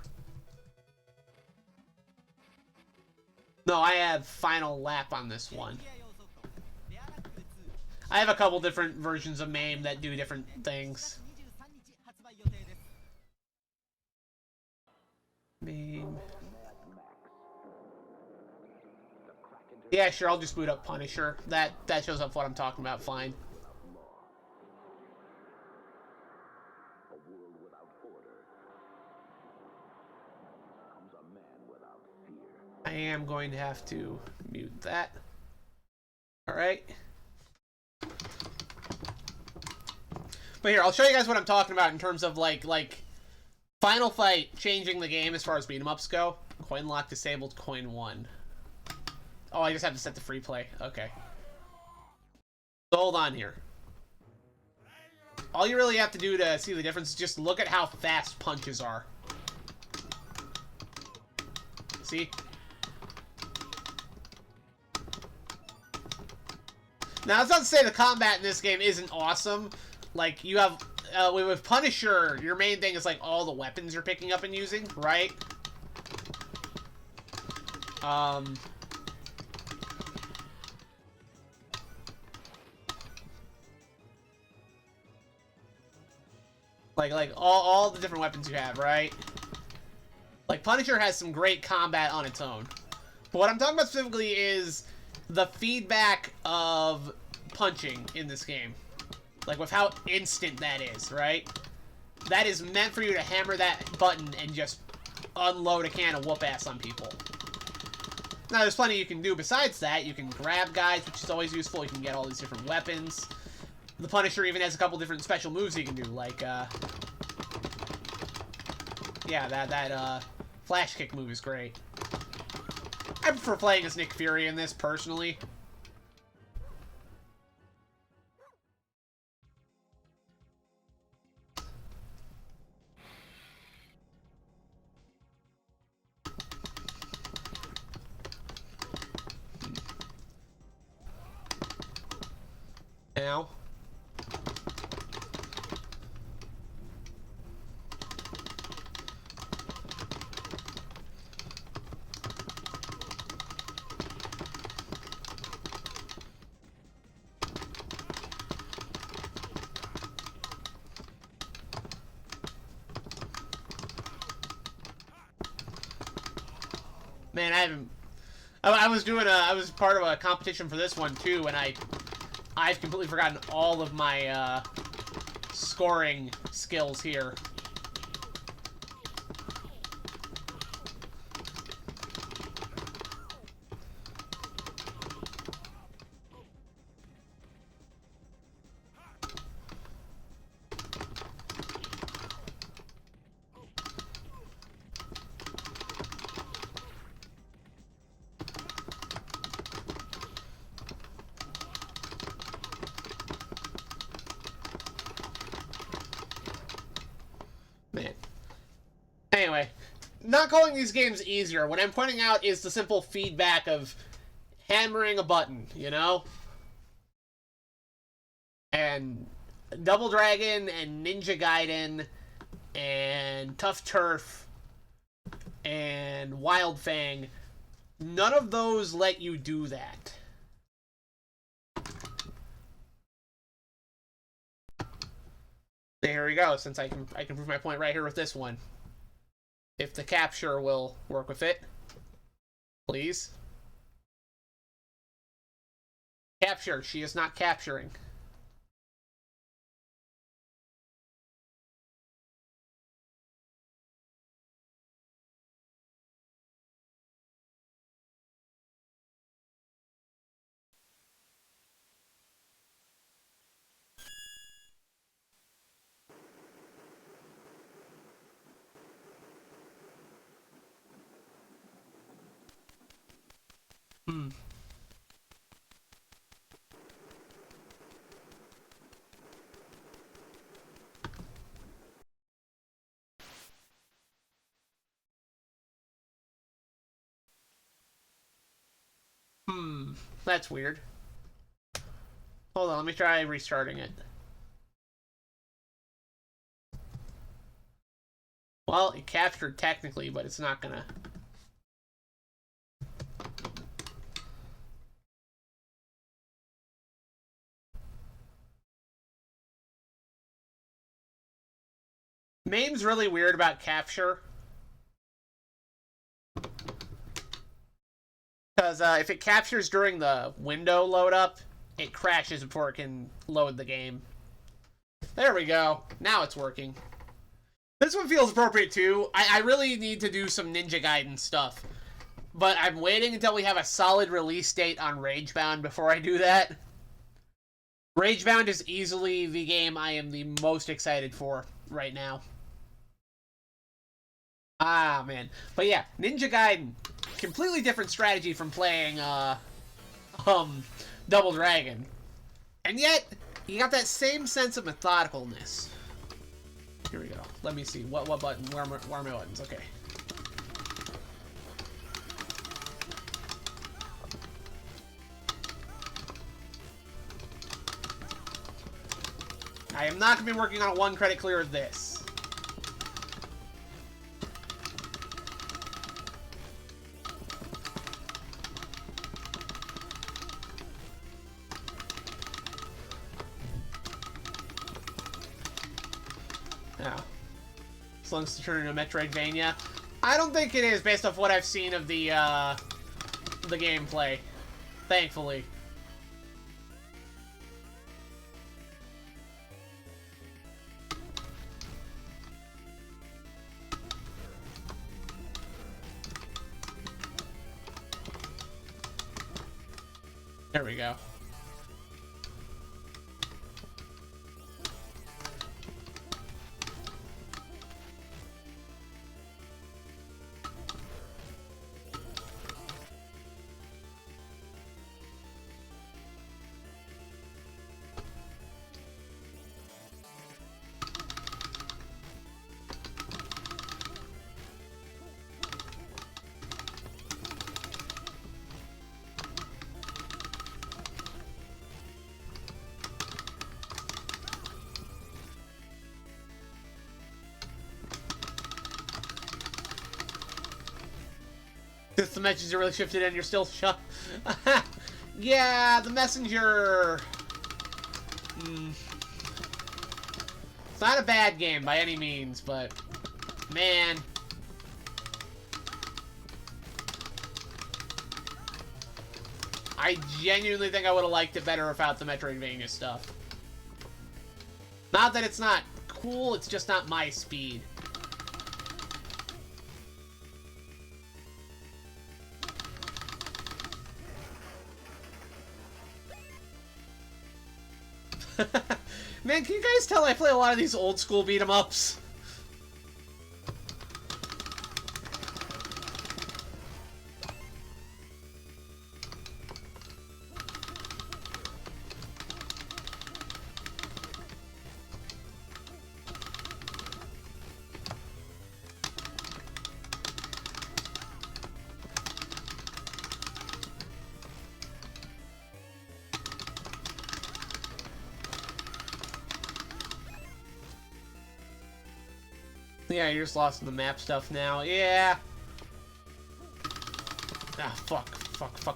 No, I have Final Lap on this one. I have a couple different versions of MAME that do different things. MAME. Yeah, sure, I'll just boot up Punisher. That shows up what I'm talking about fine. I am going to have to mute that. Alright. But here, I'll show you guys what I'm talking about in terms of like Final Fight changing the game as far as beat 'em ups go. Coin lock disabled, coin 1. Oh, I just have to set the free play. Okay. So hold on here. All you really have to do to see the difference is just look at how fast punches are. See? Now, that's not to say the combat in this game isn't awesome. Like, you have... with Punisher, your main thing is, like, all the weapons you're picking up and using, right? Like all the different weapons you have, right? Like, Punisher has some great combat on its own. But what I'm talking about specifically is the feedback of punching in this game. Like, with how instant that is, right? That is meant for you to hammer that button and just unload a can of whoop-ass on people. Now, there's plenty you can do besides that. You can grab guys, which is always useful. You can get all these different weapons. The Punisher even has a couple different special moves he can do, like, Yeah, that flash kick move is great. I prefer playing as Nick Fury in this, personally. Now. Man, I was part of a competition for this one too, and I've completely forgotten all of my scoring skills here. Man. Anyway, not calling these games easier. What I'm pointing out is the simple feedback of hammering a button, you know? And Double Dragon and Ninja Gaiden and Tough Turf and Wild Fang, none of those let you do that. There we go, since I can prove my point right here with this one. If the capture will work with it. Please. Capture, she is not capturing. That's weird. Hold on, let me try restarting it. Well, it captured technically, but it's not gonna... MAME's really weird about capture. Because if it captures during the window load up, it crashes before it can load the game. There we go. Now it's working. This one feels appropriate too. I really need to do some Ninja Gaiden stuff. But I'm waiting until we have a solid release date on Ragebound before I do that. Ragebound is easily the game I am the most excited for right now. Ah, man. But yeah, Ninja Gaiden. Completely different strategy from playing, Double Dragon. And yet, you got that same sense of methodicalness. Here we go. Let me see. What button? Where are my buttons? Okay. I am not going to be working on a 1 credit clear of this. Now, as long as it's turning into Metroidvania. I don't think it is, based off what I've seen of the gameplay. Thankfully. There we go. The messages are really shifted and you're still shut. Yeah, the messenger. It's not a bad game by any means, but man. I genuinely think I would have liked it better without the Metroidvania stuff. Not that it's not cool, it's just not my speed. Man, can you guys tell I play a lot of these old school beat 'em ups? Yeah, you're just lost in the map stuff now. Yeah. Ah, fuck. Fuck.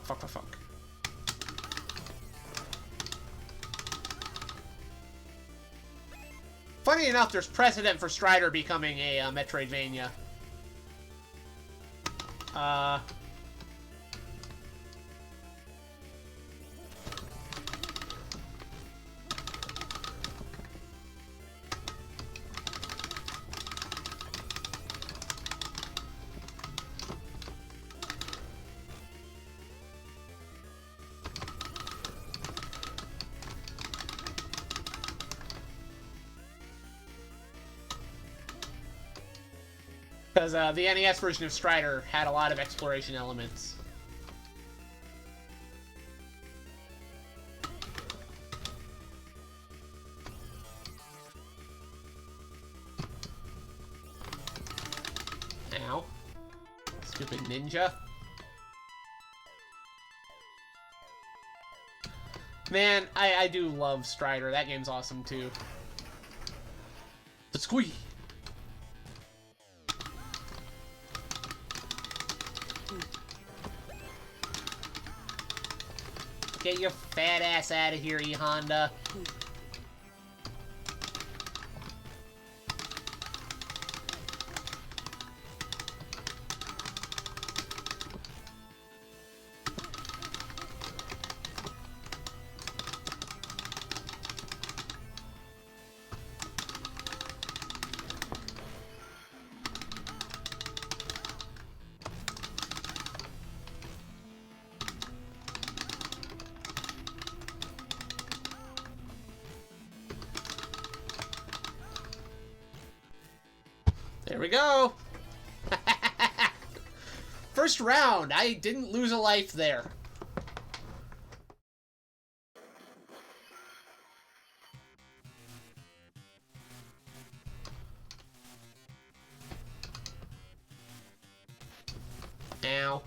Funny enough, there's precedent for Strider becoming a Metroidvania. Because the NES version of Strider had a lot of exploration elements. Ow. Stupid ninja. Man, I do love Strider. That game's awesome too. The squee. Get your fat ass out of here, E-Honda. There we go. First round. I didn't lose a life there. Ow.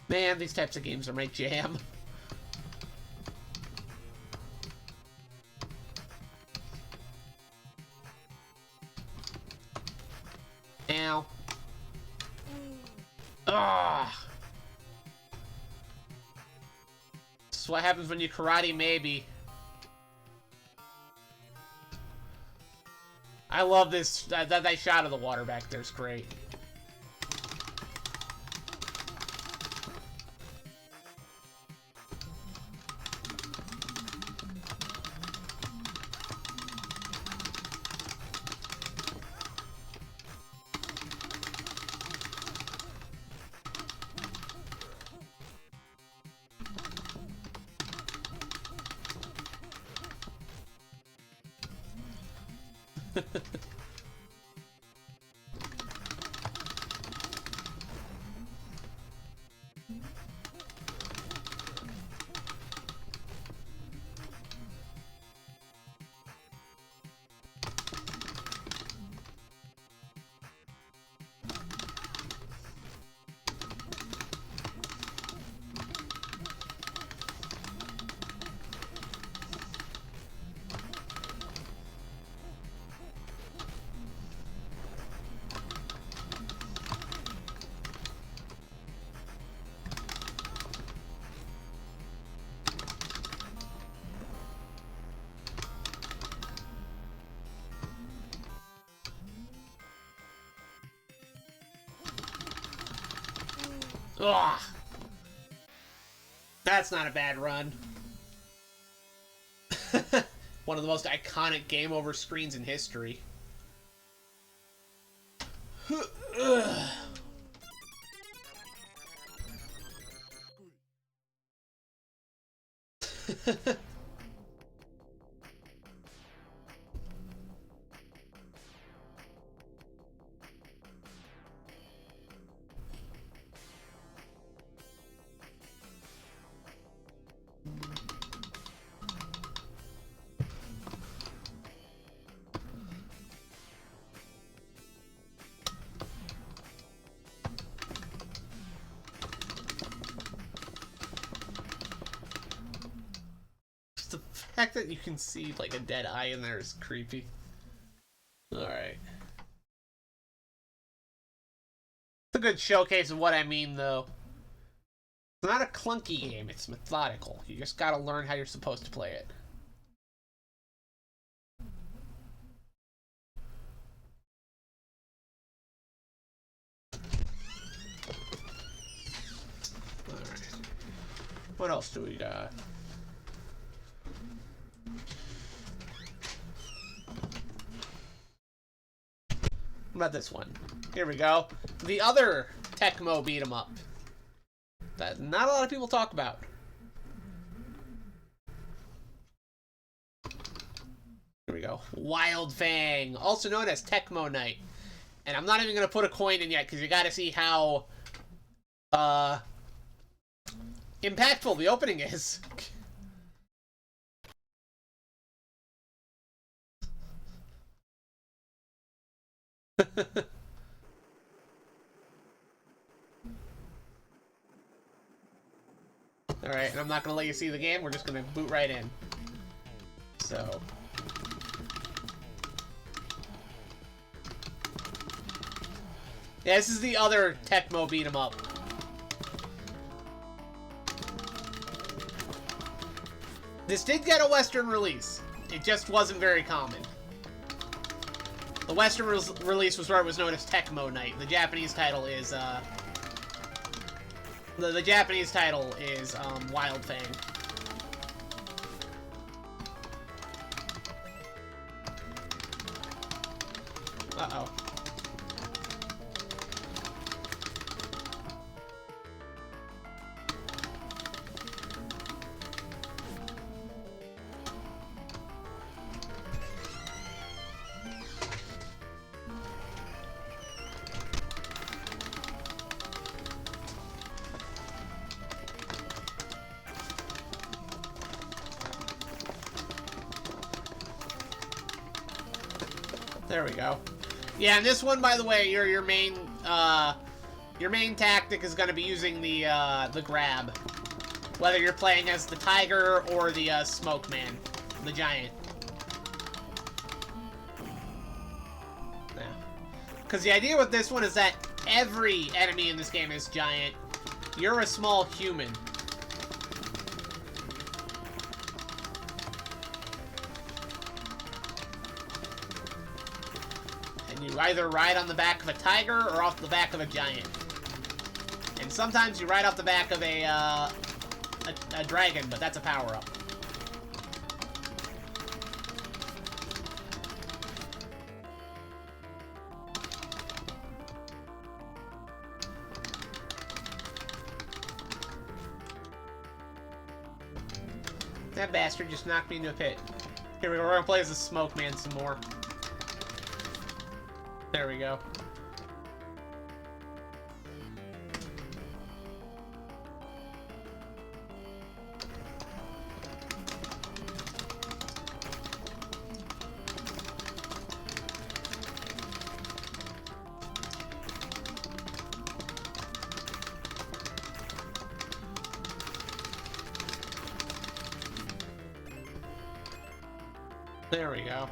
Man, these types of games are my jam. Ow. Ah. This is what happens when you karate maybe. I love this. That shot of the water back there is great. Ugh. That's not a bad run. One of the most iconic game over screens in history. The fact that you can see like a dead eye in there is creepy. Alright. It's a good showcase of what I mean, though. It's not a clunky game, it's methodical. You just gotta learn how you're supposed to play it. Alright. What else do we got? What about this one? Here we go. The other Tecmo beat 'em up that not a lot of people talk about. Here we go. Wild Fang, also known as Tecmo Knight. And I'm not even going to put a coin in yet because you got to see how impactful the opening is. Alright, and I'm not gonna let you see the game, we're just gonna boot right in. So. Yeah, this is the other Tecmo beat 'em up. This did get a Western release. It just wasn't very common. The Western release was where it was known as Tecmo Knight. The Japanese title is, the Japanese title is, Wild Fang. Uh-oh. There we go. Yeah, and this one, by the way, your main tactic is going to be using the grab, whether you're playing as the tiger or the smoke man, the giant. Yeah. Because the idea with this one is that every enemy in this game is giant. You're a small human. You either ride on the back of a tiger or off the back of a giant. And sometimes you ride off the back of a dragon, but that's a power-up. That bastard just knocked me into a pit. Here we go, we're gonna play as the Smoke Man some more. There we go. There we go.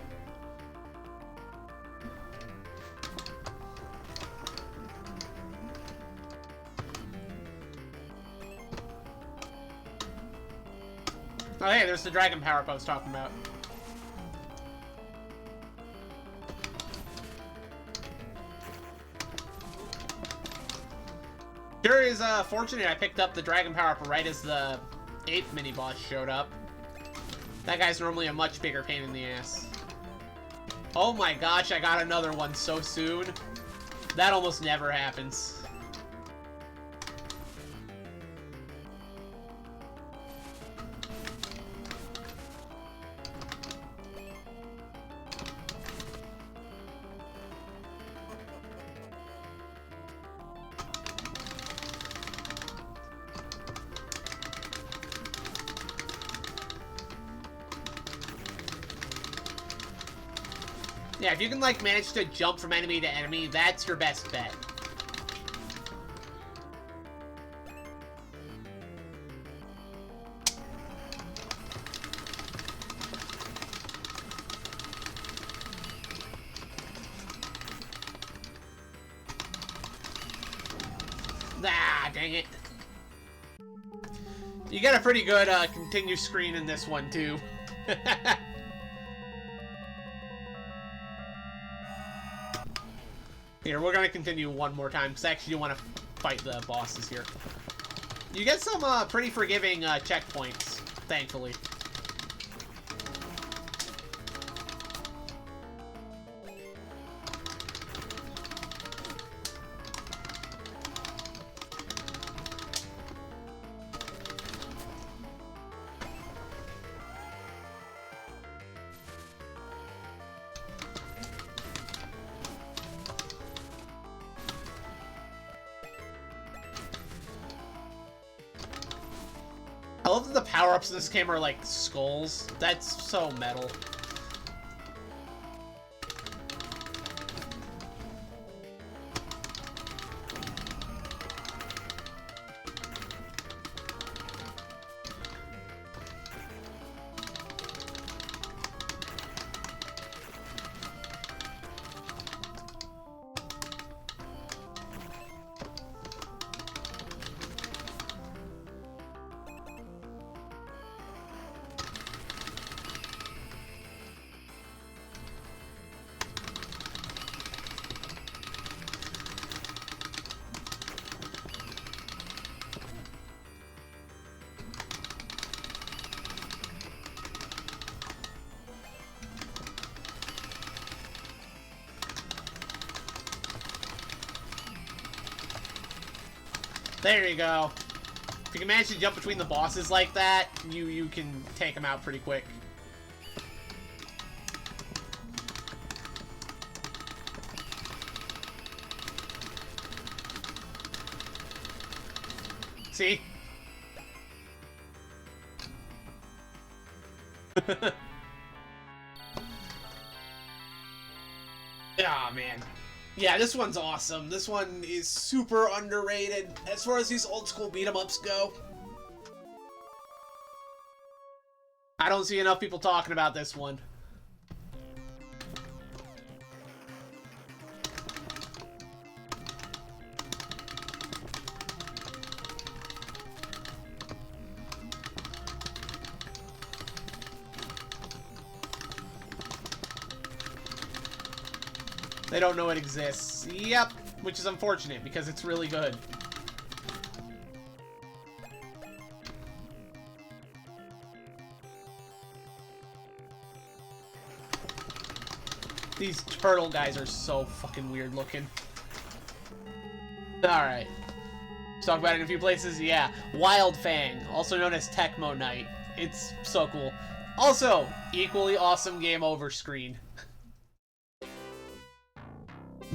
Oh hey, there's the dragon power-up I was talking about. Sure is fortunate I picked up the dragon power-up right as the 8th mini-boss showed up. That guy's normally a much bigger pain in the ass. Oh my gosh, I got another one so soon. That almost never happens. Yeah, if you can, like, manage to jump from enemy to enemy, that's your best bet. Ah, dang it. You get a pretty good, continue screen in this one, too. Here, we're gonna continue one more time, because I actually do want to fight the bosses here. You get some pretty forgiving checkpoints, thankfully. I love that the power-ups in this game are like skulls. That's so metal. There you go. If you can manage to jump between the bosses like that, you can take them out pretty quick. See? Ah, man. Yeah, this one's awesome. This one is super underrated as far as these old school beat-em-ups go. I don't see enough people talking about this one. They don't know it exists. Yep, which is unfortunate because it's really good. These turtle guys are so fucking weird looking. Alright. Let's talk about it in a few places. Yeah. Wild Fang, also known as Tecmo Knight. It's so cool. Also, equally awesome game over screen.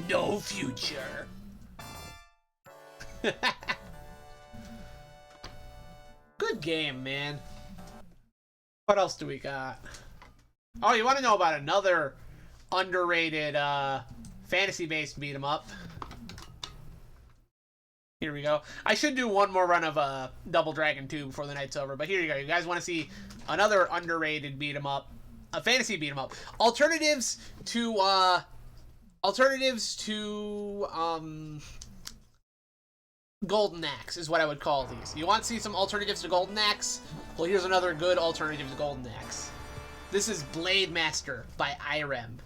no future. Good game, man. What else do we got? Oh, you want to know about another underrated fantasy-based beat 'em up? Here we go. I should do one more run of Double Dragon 2 before the night's over, but here you go. You guys want to see another underrated beat 'em up, a fantasy beat 'em up. Alternatives to Golden Axe is what I would call these. You want to see some alternatives to Golden Axe? Well, here's another good alternative to Golden Axe. This is Blade Master by Irem.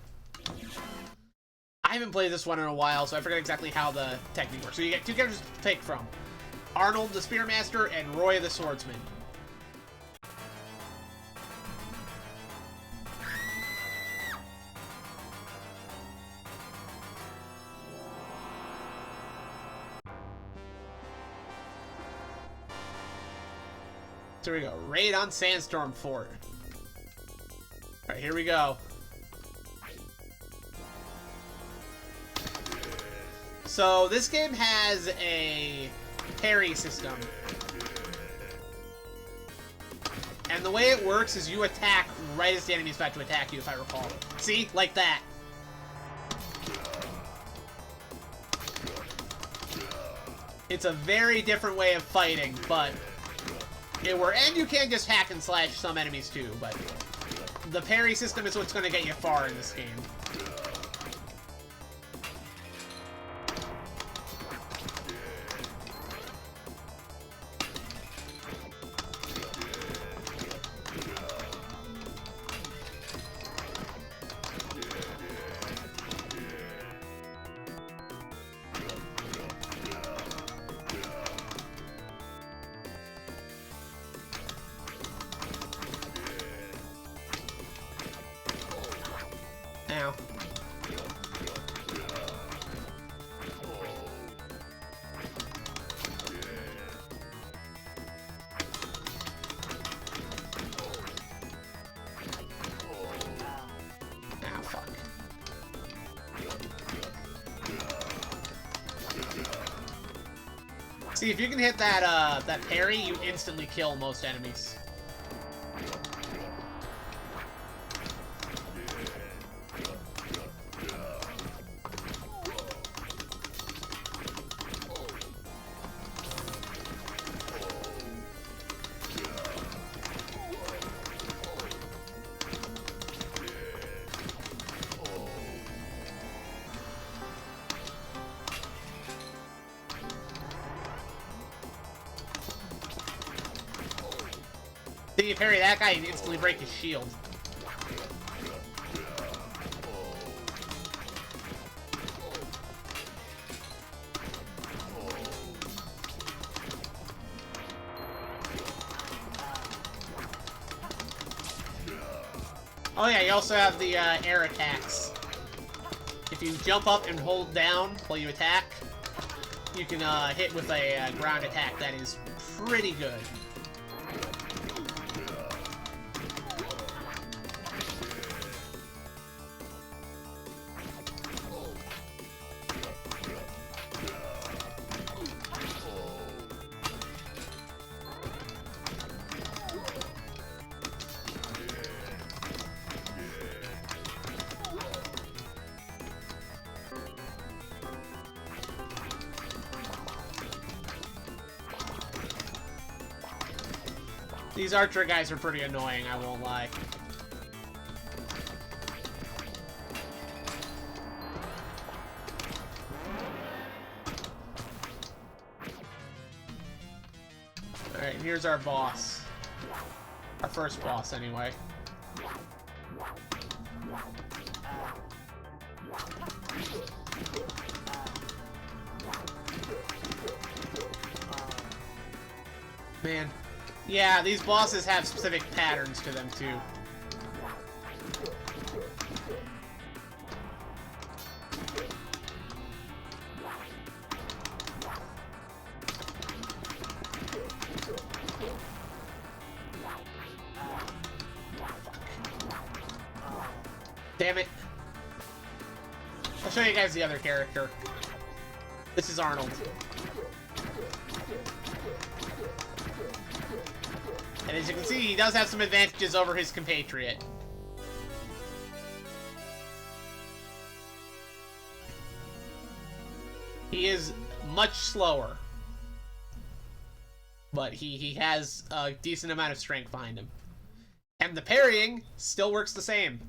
I haven't played this one in a while, so I forget exactly how the technique works. So you get two characters to pick from. Arnold the Spearmaster and Roy the Swordsman. So here we go. Raid on Sandstorm Fort. Alright, here we go. So this game has a parry system. And the way it works is you attack right as the enemy's about to attack you, if I recall. See? Like that. It's a very different way of fighting, but it works. And you can just hack and slash some enemies too, but the parry system is what's going to get you far in this game. Ow. Ah, fuck. See, if you can hit that that parry, you instantly kill most enemies. See, you parry that guy, you instantly break his shield. Oh yeah, you also have the air attacks. If you jump up and hold down while you attack, you can hit with a ground attack that is pretty good. These archer guys are pretty annoying, I won't lie. Alright, here's our boss. Our first boss, anyway. Man. Yeah, these bosses have specific patterns to them, too. Damn it. show you guys the other character. This is Arnold. And as you can see, he does have some advantages over his compatriot. He is much slower. But he has a decent amount of strength behind him. And the parrying still works the same.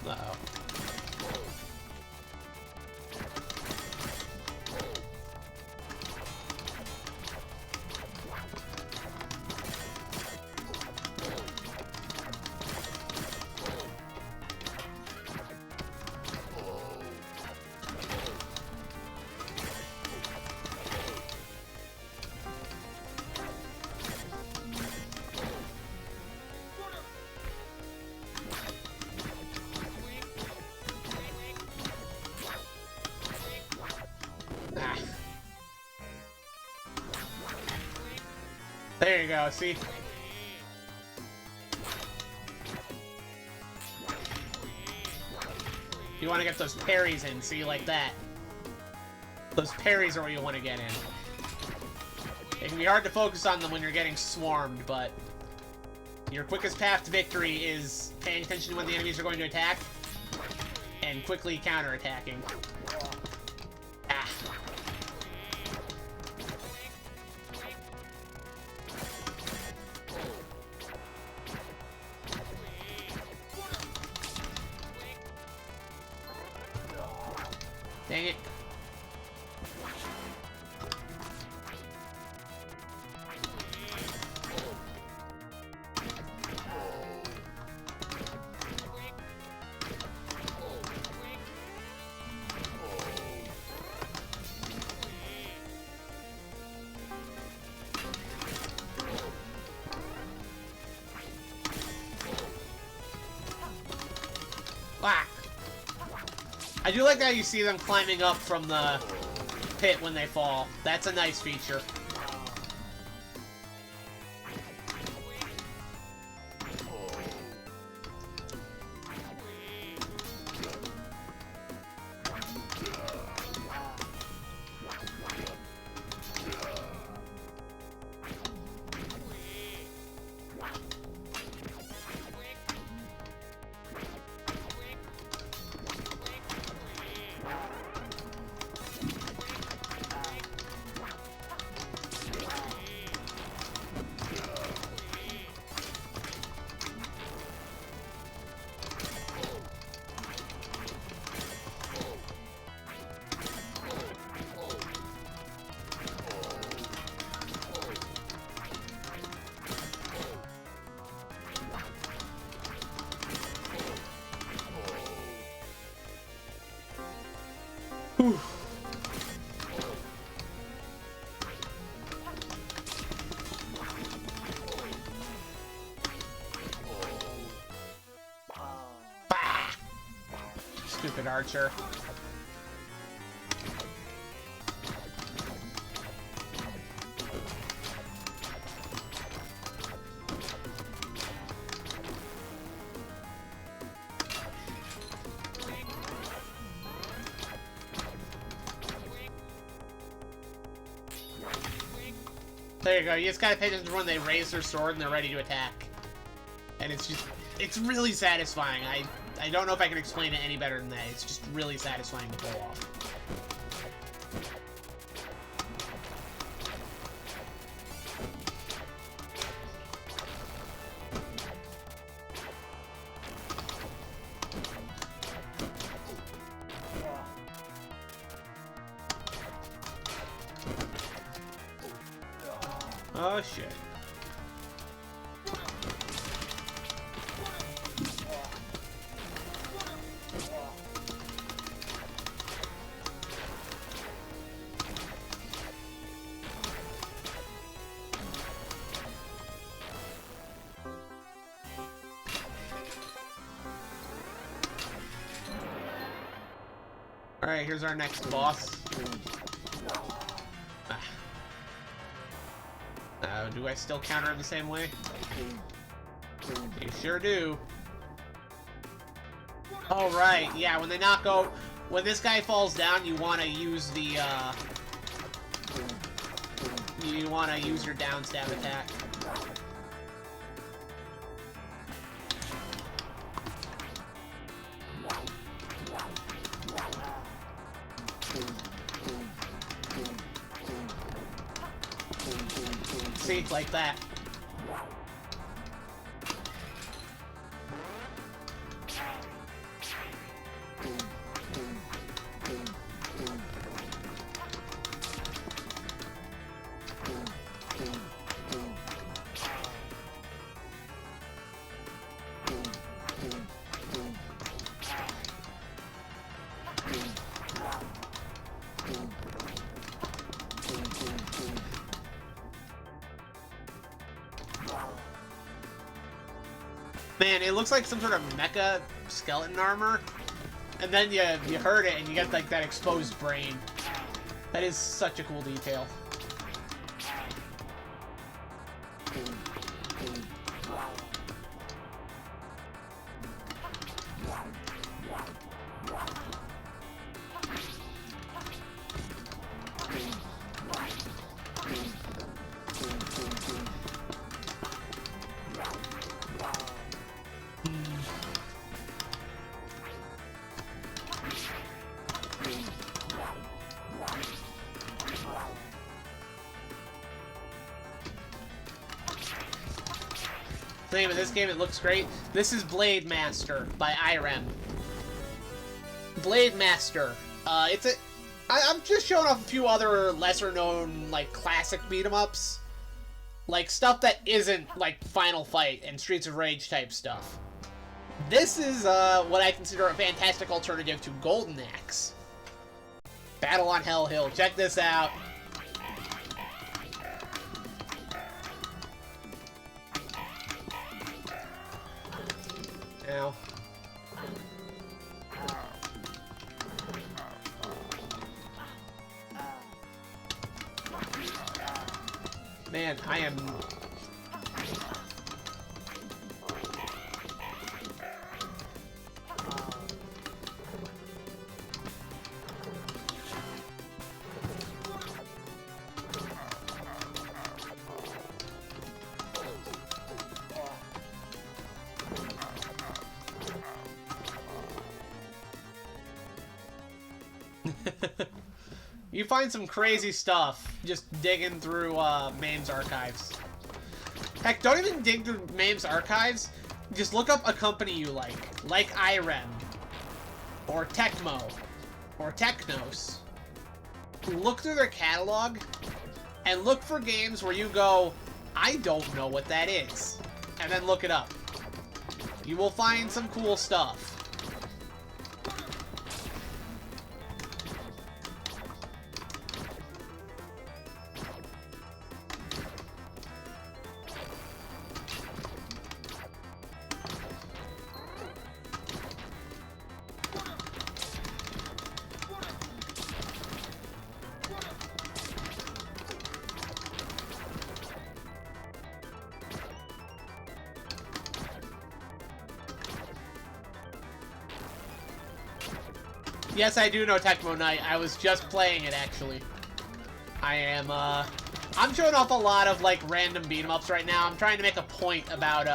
Uh-oh. Ah. There you go, see? You want to get those parries in, see, like that. Those parries are what you want to get in. It can be hard to focus on them when you're getting swarmed, but your quickest path to victory is paying attention to when the enemies are going to attack and quickly counterattacking. Ah. Dang it. Whack. I do like how you see them climbing up from the pit when they fall. That's a nice feature. Whew. Bah! Stupid archer. There you go, you just gotta pay attention to when they raise their sword and they're ready to attack. And it's just, it's really satisfying. I don't know if I can explain it any better than that. It's just really satisfying to pull off. Oh shit. Alright, here's our next boss. Do I still counter him the same way? You sure do. Oh, right. Yeah, when they knock out... When this guy falls down, you want to use the, You want to use your down stab attack. See, like that. Man, it looks like some sort of mecha skeleton armor. And then you hurt it and you get like that exposed brain. That is such a cool detail. The name of this game, it looks great. This is Blade Master by Irem. Blade Master. I'm just showing off a few other lesser-known, like, classic beat-em-ups. Like, stuff that isn't, like, Final Fight and Streets of Rage type stuff. This is, what I consider a fantastic alternative to Golden Axe. Battle on Hell Hill. Check this out. Ow. Man, I am... You find some crazy stuff just digging through MAME's archives. Heck, don't even dig through MAME's archives. Just look up a company you like Irem, or Tecmo, or Technos. Look through their catalog, and look for games where you go, I don't know what that is, and then look it up. You will find some cool stuff. Yes, I do know Tecmo Knight. I was just playing it, actually. I'm showing off a lot of, like, random beat-em-ups right now. I'm trying to make a point about,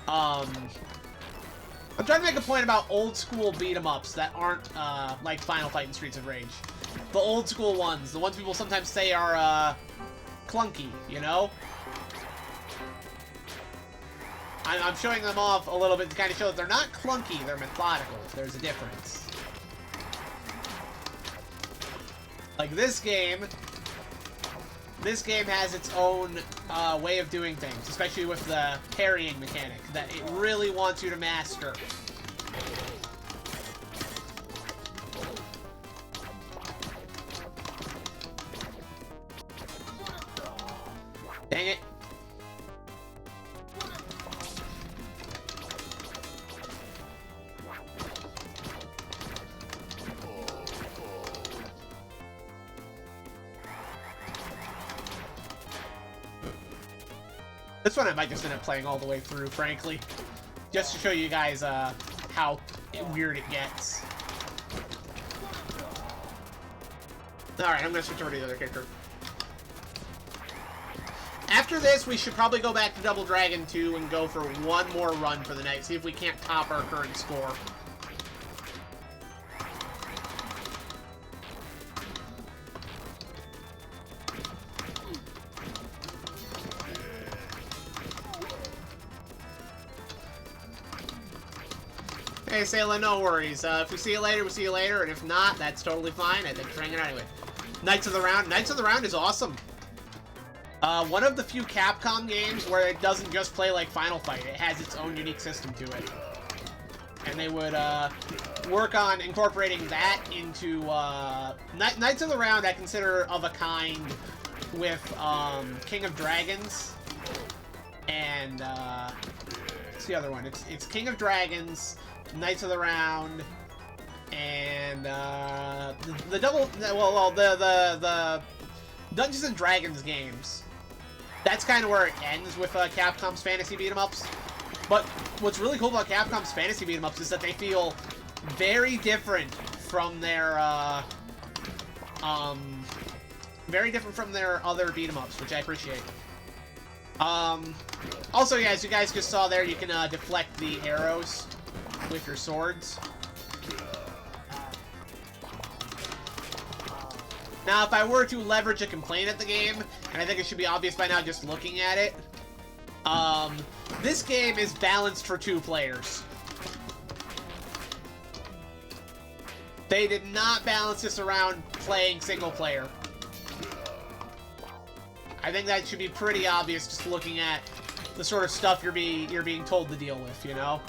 I'm trying to make a point about old-school beat-em-ups that aren't, like Final Fight and Streets of Rage. The old-school ones. The ones people sometimes say are, clunky, you know? I'm showing them off a little bit to kind of show that they're not clunky, they're methodical. There's a difference. Like this game has its own way of doing things, especially with the parrying mechanic that it really wants you to master. Dang it. This one I might just end up playing all the way through, frankly. Just to show you guys how weird it gets. Alright, I'm gonna switch over to the other character. After this, we should probably go back to Double Dragon 2 and go for one more run for the night. See if we can't top our current score. Hey, Sayla, no worries. If we see you later, we'll see you later, and if not, that's totally fine. I think we're hanging out anyway. Knights of the Round. Knights of the Round is awesome. One of the few Capcom games where it doesn't just play like Final Fight. It has its own unique system to it. And they would work on incorporating that into Knights of the Round. I consider of a kind with King of Dragons and what's the other one? It's King of Dragons, Knights of the Round, and the Dungeons and Dragons games. That's kind of where it ends with Capcom's fantasy beat-em-ups. But what's really cool about Capcom's fantasy beat-em-ups is that they feel very different from their other beat-em-ups, which I appreciate. Also, yeah, as you guys just saw there, you can deflect the arrows with your swords. Now, if I were to leverage a complaint at the game, and I think it should be obvious by now just looking at it, this game is balanced for 2 players. They did not balance this around playing single player. I think that should be pretty obvious just looking at the sort of stuff you're being told to deal with, you know?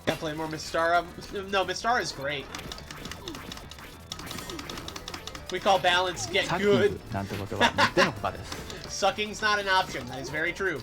Gotta play more Mystara. No, Mystara is great. We call balance get good. Sucking's not an option. That is very true.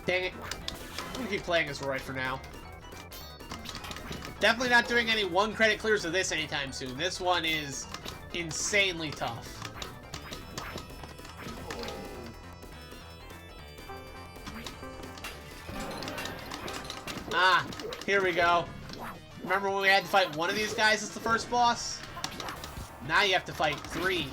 Dang it. I'm gonna keep playing as Roy for now. Definitely not doing any 1 credit clears of this anytime soon. This one is insanely tough. Ah, here we go. Remember when we had to fight one of these guys as the first boss? Now you have to fight 3.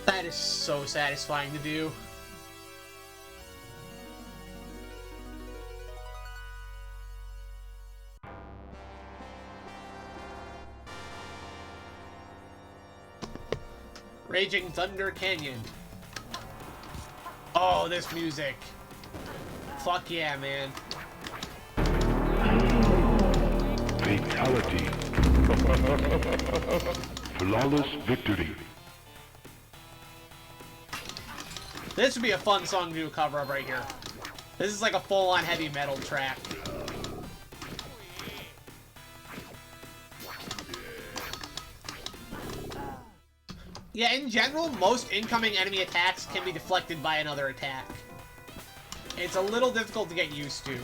That is so satisfying to do. Raging Thunder Canyon. Oh, this music. Fuck yeah, man. Fatality. Flawless victory. This would be a fun song to do a cover of right here. This is like a full-on heavy metal track. Yeah, in general, most incoming enemy attacks can be deflected by another attack. It's a little difficult to get used to.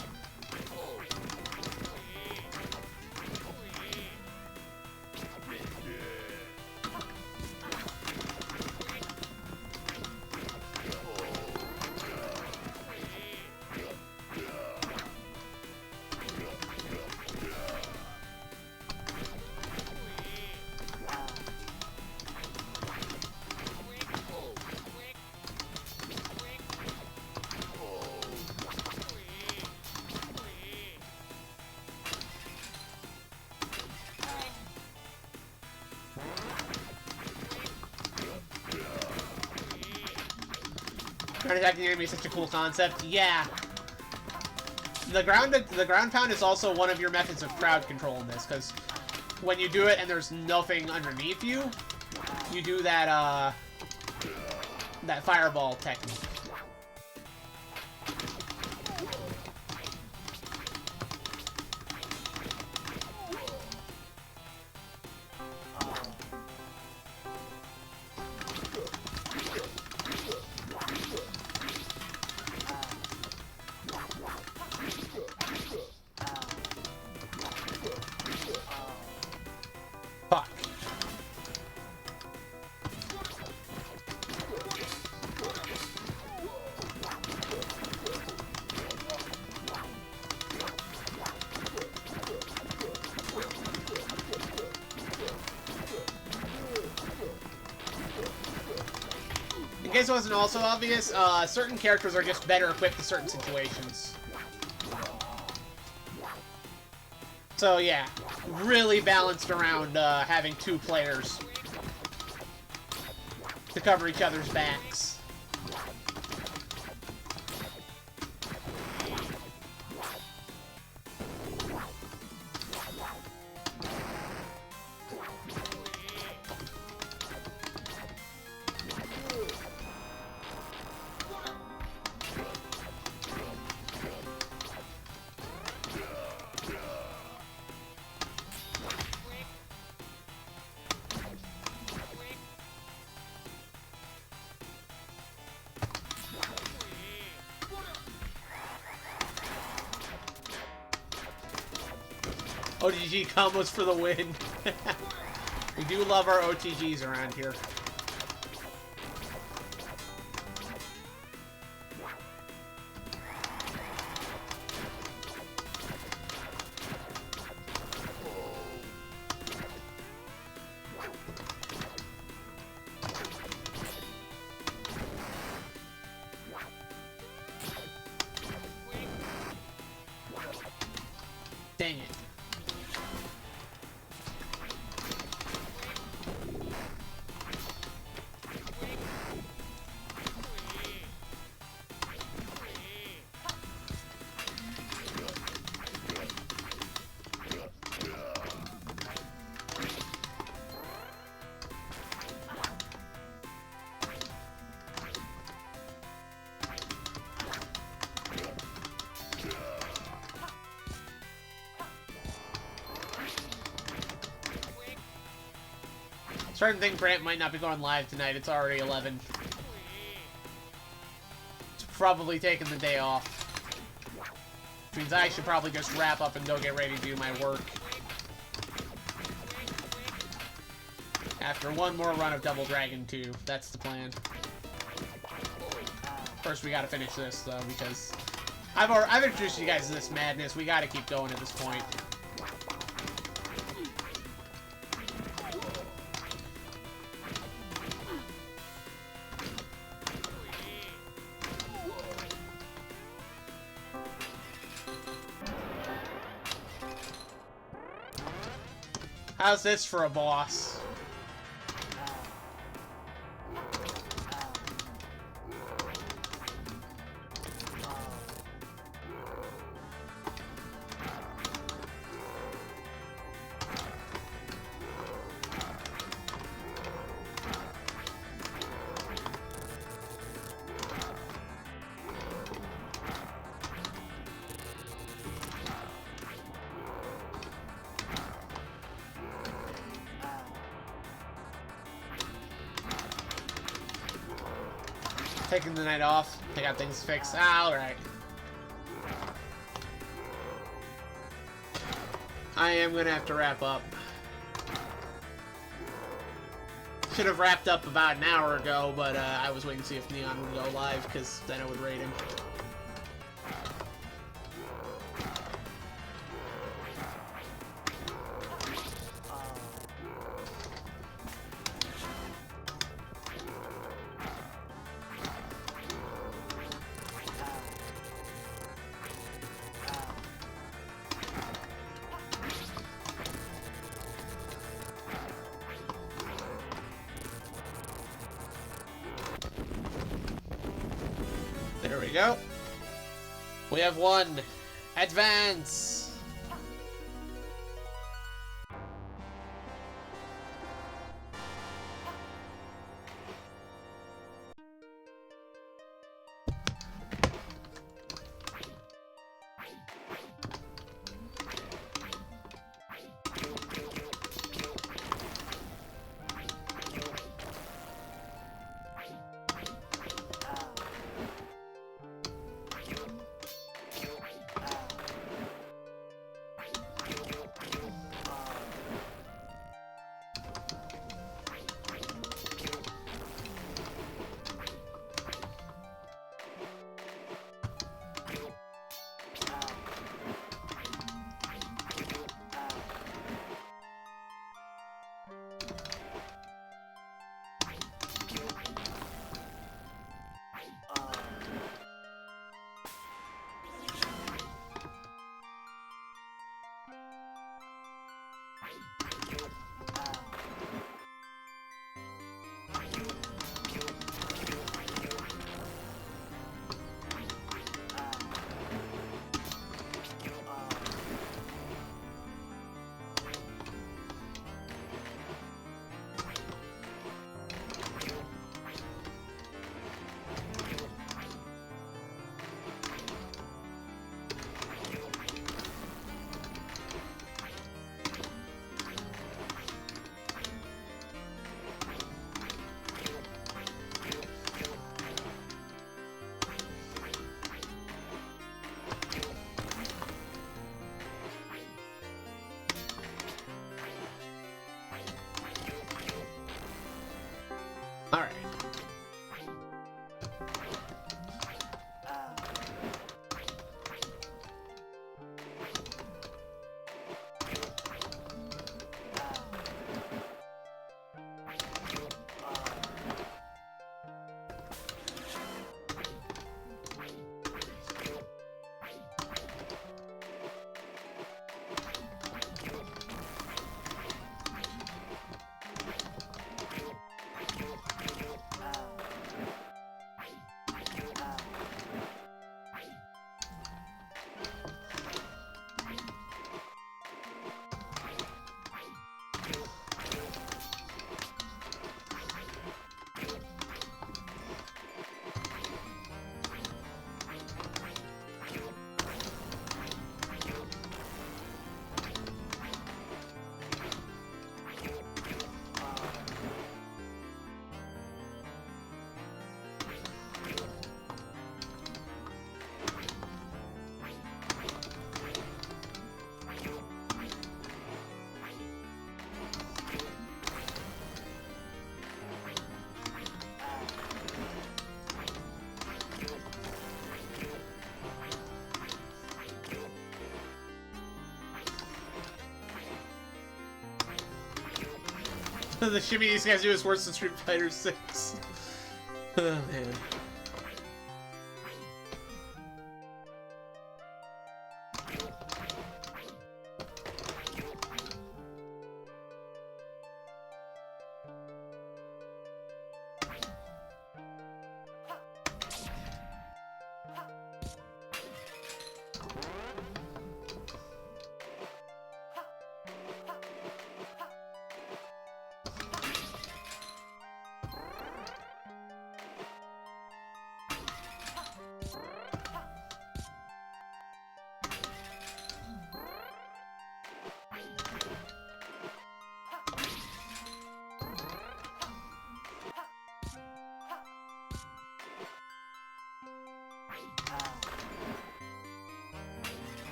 Ground attacking the enemy is such a cool concept. Yeah. The ground pound is also one of your methods of crowd control in this, because when you do it and there's nothing underneath you, you do that, that fireball technique. Fuck. In case it wasn't also obvious, certain characters are just better equipped for certain situations. So yeah, really balanced around having two players to cover each other's backs. OTG combos for the win. We do love our OTGs around here. Dang it. Starting to think Brant might not be going live tonight. It's already 11. It's probably taking the day off. Which means I should probably just wrap up and go get ready to do my work. After one more run of Double Dragon 2. That's the plan. First, we gotta finish this, though, because I've introduced you guys to this madness. We gotta keep going at this point. How's this for a boss? Taking the night off. I got things fixed. Ah, alright. I am gonna have to wrap up. Should have wrapped up about an hour ago, but I was waiting to see if Neon would go live, because then I would raid him. go. We have won. Advance. All right. The shimmy these guys do is worse than Street Fighter 6. Oh, man.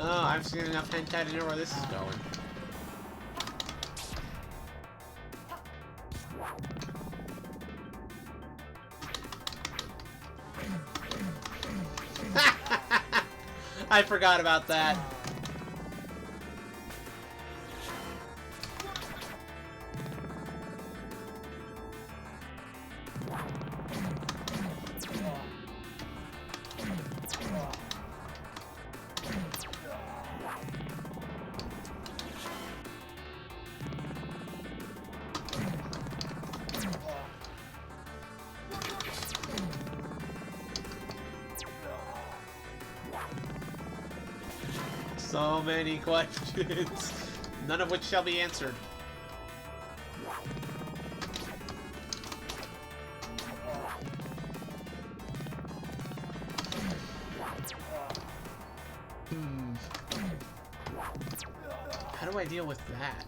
Oh, I've seen enough hentai to know where this is going. I forgot about that. So many questions, none of which shall be answered. How do I deal with that?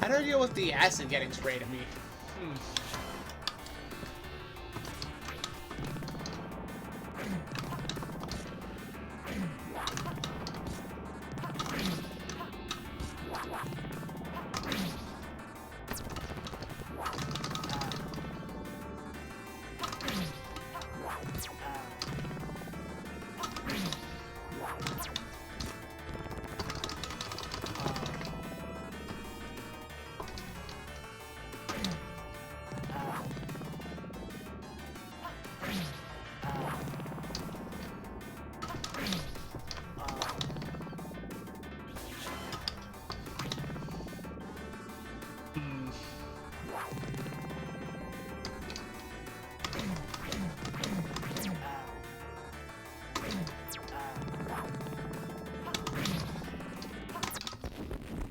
How do I deal with the acid getting sprayed at me?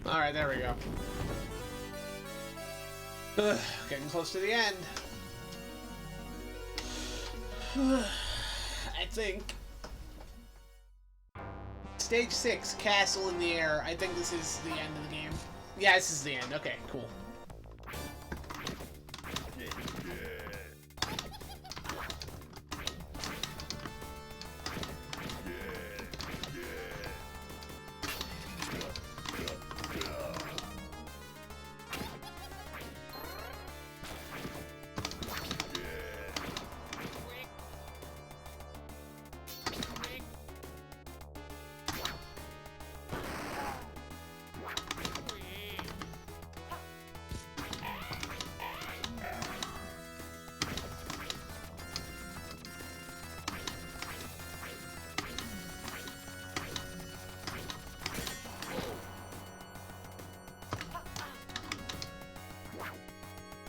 Alright, there we go. Ugh, getting close to the end. I think. Stage 6, Castle in the Air. I think this is the end of the game. Yeah, this is the end. Okay, cool.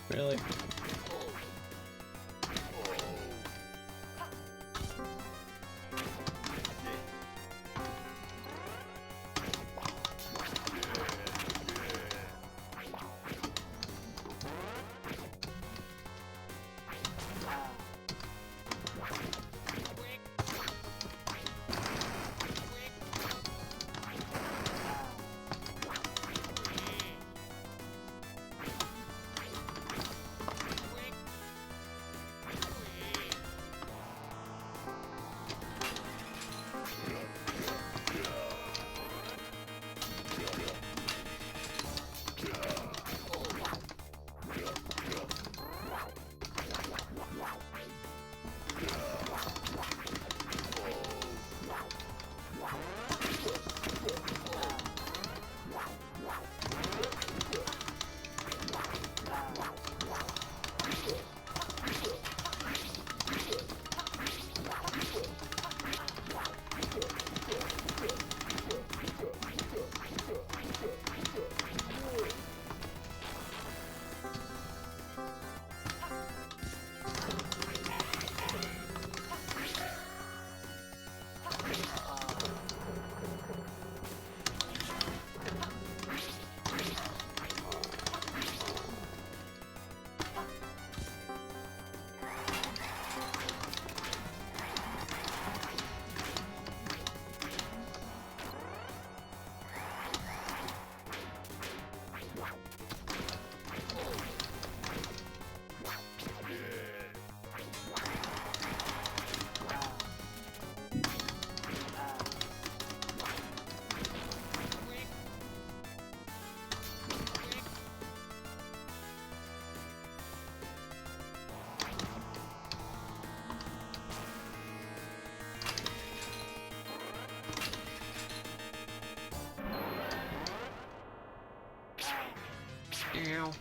Really? Ow.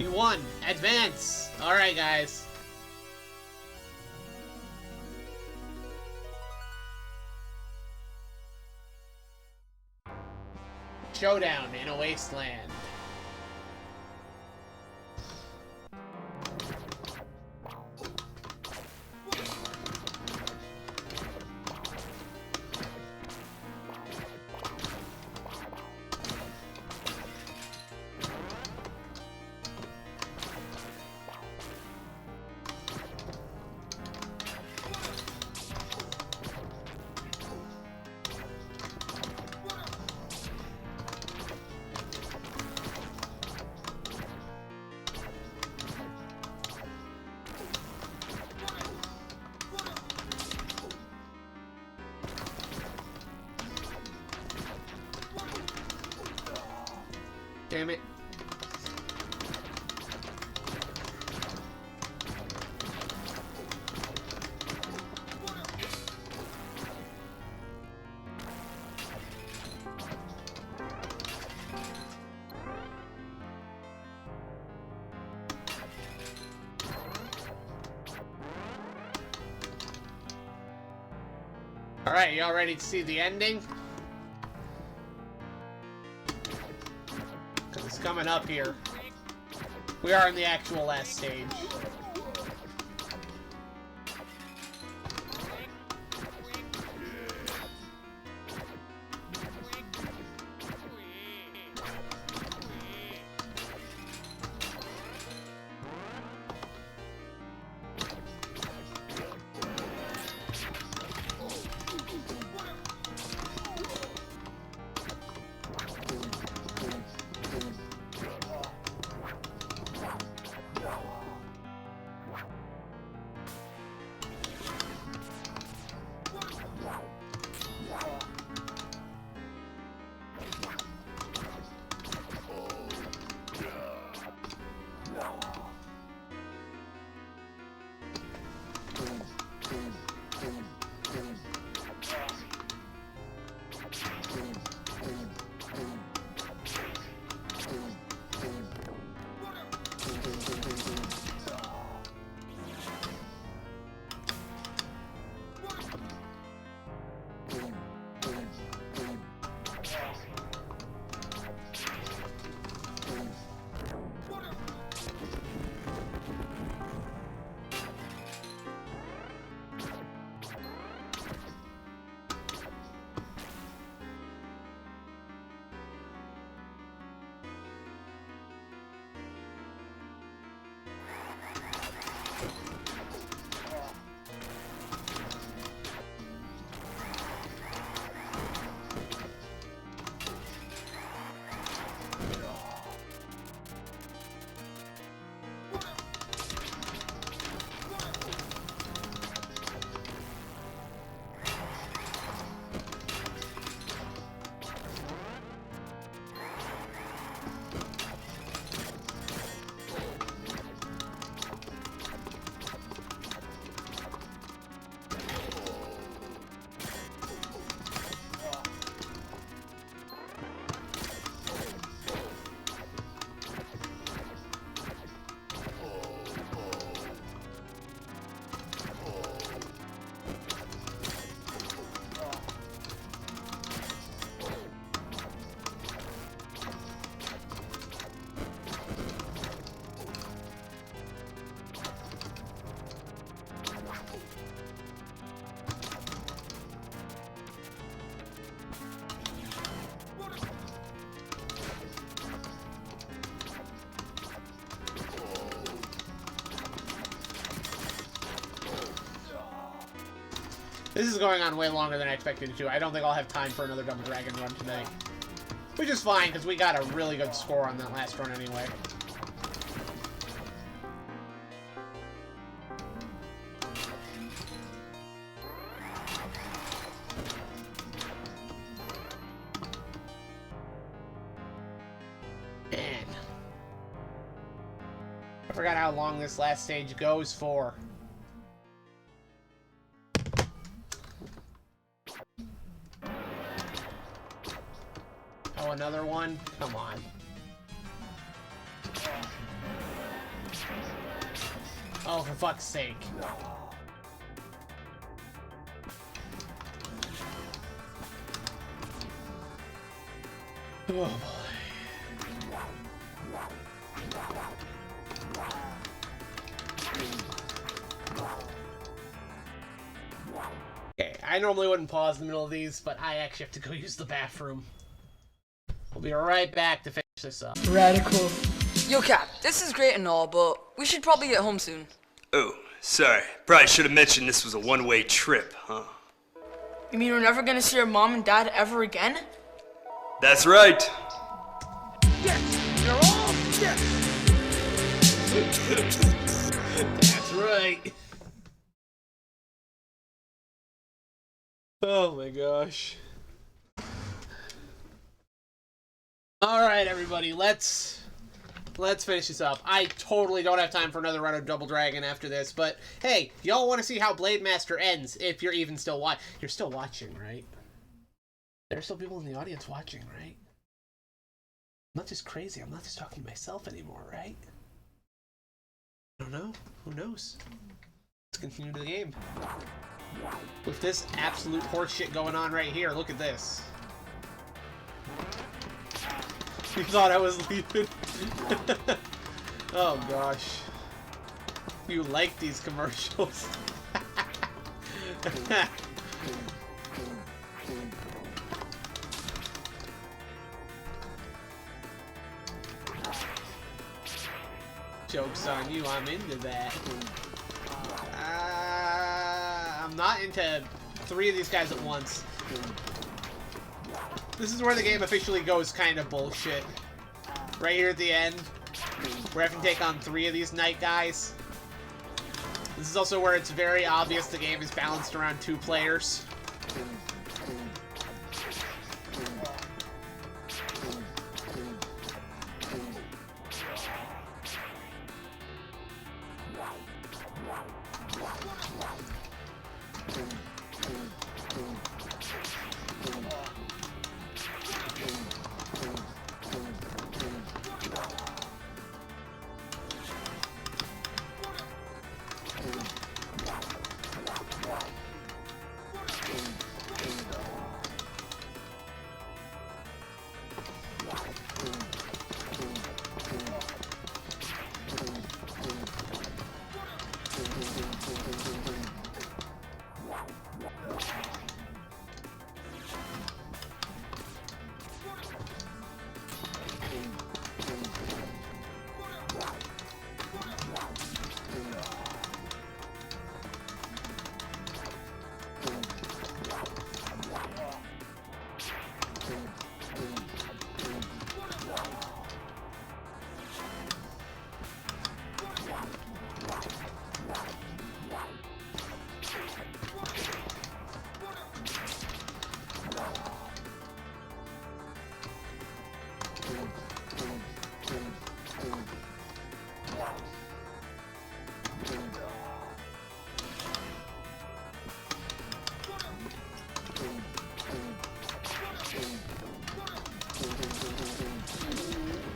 He won. Advance. All right, guys. Showdown in a wasteland. Damn it. All right, y'all ready to see the ending? Because it's coming up here. We are in the actual last stage. This is going on way longer than I expected it to. I don't think I'll have time for another Double Dragon run today. Which is fine, because we got a really good score on that last run anyway. Man. I forgot how long this last stage goes for. Oh, another one? Come on. Oh, for fuck's sake. Oh boy. Okay, I normally wouldn't pause in the middle of these, but I actually have to go use the bathroom. We'll be right back to finish this up. Radical. Yo, Cap, this is great and all, but we should probably get home soon. Oh, sorry. Probably should have mentioned this was a one-way trip, huh? You mean we're never gonna see our mom and dad ever again? That's right. That's right. Oh my gosh. Alright, everybody, let's finish this up. I totally don't have time for another run of Double Dragon after this, but hey, y'all want to see how Blade Master ends if you're even still watching. You're still watching, right? There's still people in the audience watching, right? I'm not just crazy, I'm not just talking to myself anymore, right? I don't know. Who knows? Let's continue the game. With this absolute horseshit going on right here, look at this. You thought I was leaving? Oh gosh. You like these commercials. Joke's on you, I'm into that. I'm not into 3 of these guys at once. This is where the game officially goes kind of bullshit. Right here at the end, we're having to take on 3 of these knight guys. This is also where it's very obvious the game is balanced around 2 players.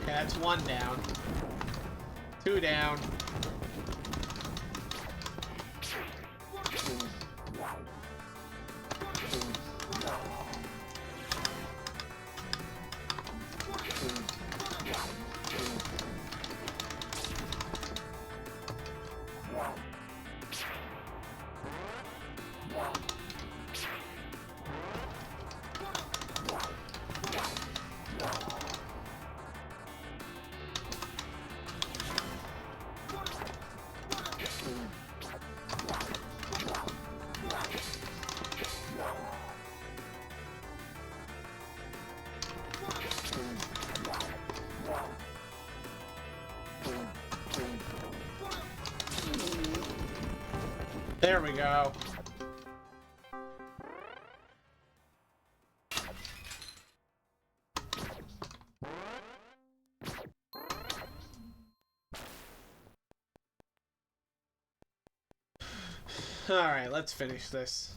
That's 1 down. 2 down. There we go. Alright, let's finish this.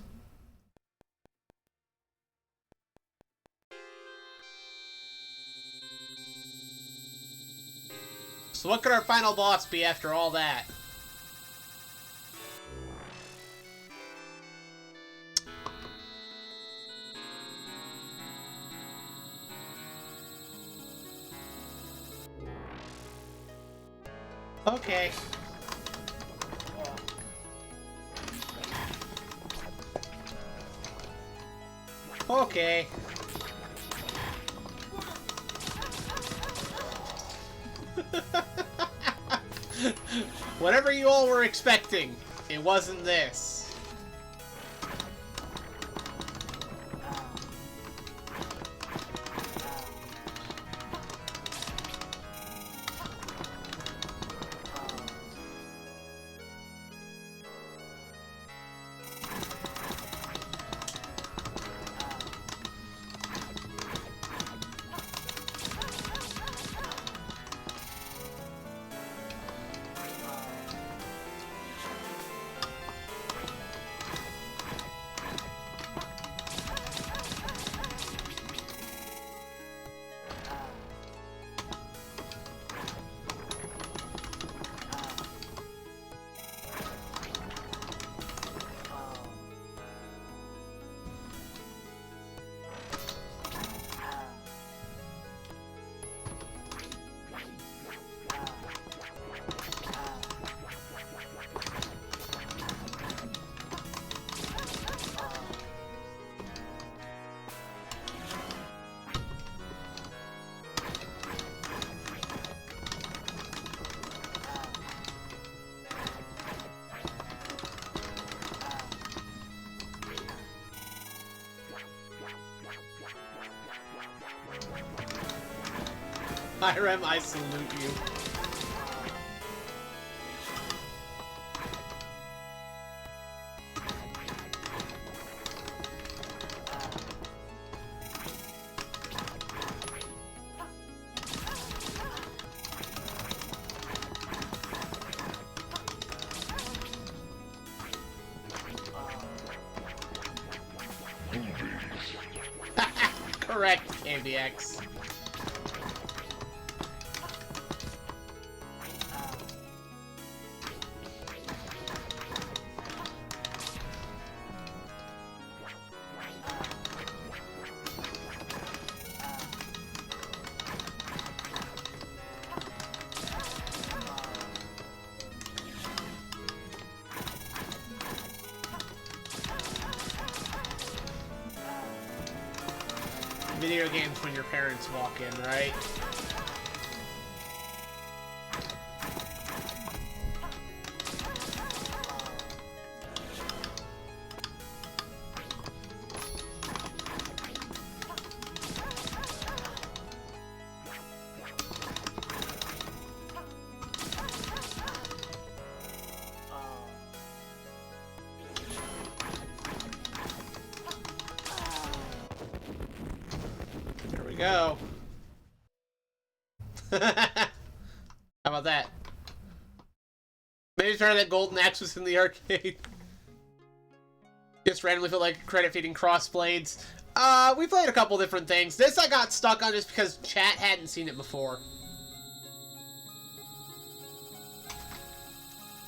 So what could our final boss be after all that? Okay. Okay. Whatever you all were expecting, it wasn't this. Irem, I salute you. Correct, KBX. Video games when your parents walk in, right? There we go. How about that? Maybe try that Golden Axe was in the arcade. Just randomly feel like credit feeding Crossblades. We played a couple different things. This I got stuck on just because chat hadn't seen it before.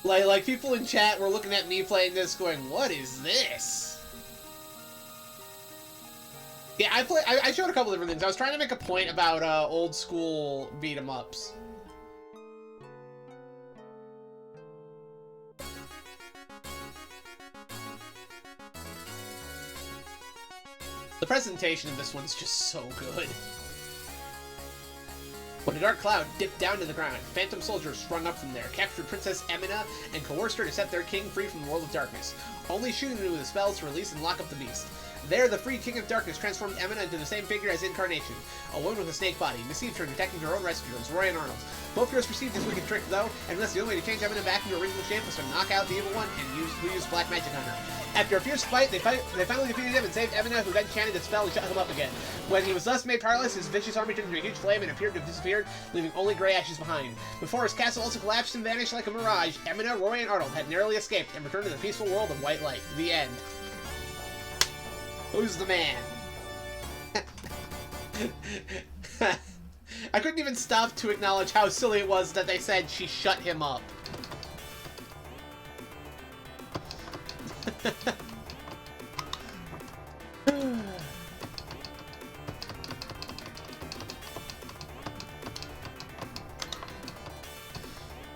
Like people in chat were looking at me playing this going, what is this? Yeah, I showed a couple different things. I was trying to make a point about old school beat 'em ups. The presentation of this one's just so good. When a dark cloud dipped down to the ground, phantom soldiers sprung up from there, captured Princess Emina, and coerced her to set their king free from the world of darkness, only shooting her with a spell to release and lock up the beast. There, the freed King of Darkness transformed Emina into the same figure as Incarnation, a woman with a snake body, deceived her, detecting her own rescuers, Roy and Arnold. Both heroes perceived this wicked trick, though, and realized the only way to change Emina back into her original shape was to knock out the evil one who used black magic on her. After a fierce fight, they finally defeated him and saved Emina, who then chanted the spell and shut him up again. When he was thus made powerless, his vicious army turned into a huge flame and appeared to have disappeared, leaving only grey ashes behind. Before his castle also collapsed and vanished like a mirage, Emina, Roy, and Arnold had narrowly escaped and returned to the peaceful world of white light. The end. Who's the man? I couldn't even stop to acknowledge how silly it was that they said she shut him up.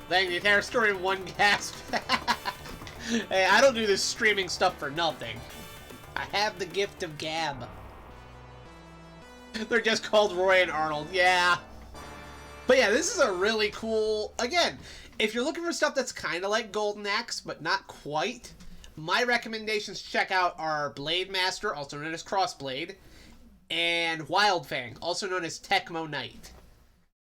Dang, the entire story in one gasp. Hey, I don't do this streaming stuff for nothing. I have the gift of gab. They're just called Roy and Arnold, yeah. But yeah, this is a really cool... Again, if you're looking for stuff that's kind of like Golden Axe, but not quite, my recommendations to check out are Blade Master, also known as Crossblade, and Wild Fang, also known as Tecmo Knight.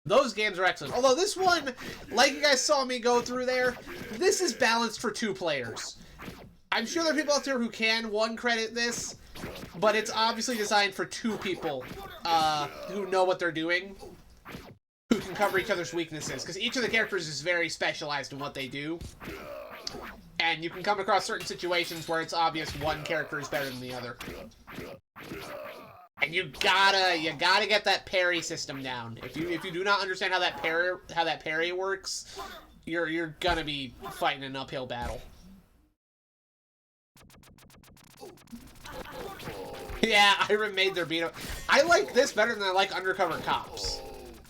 Those games are excellent. Although this one, like you guys saw me go through there, this is balanced for 2 players. I'm sure there are people out there who can one-credit this, but it's obviously designed for 2 people who know what they're doing, who can cover each other's weaknesses, because each of the characters is very specialized in what they do. And you can come across certain situations where it's obvious one character is better than the other. And you gotta get that parry system down. If you do not understand how that parry works, you're gonna be fighting an uphill battle. Yeah, Iron made their beat up. I like this better than I like Undercover Cops.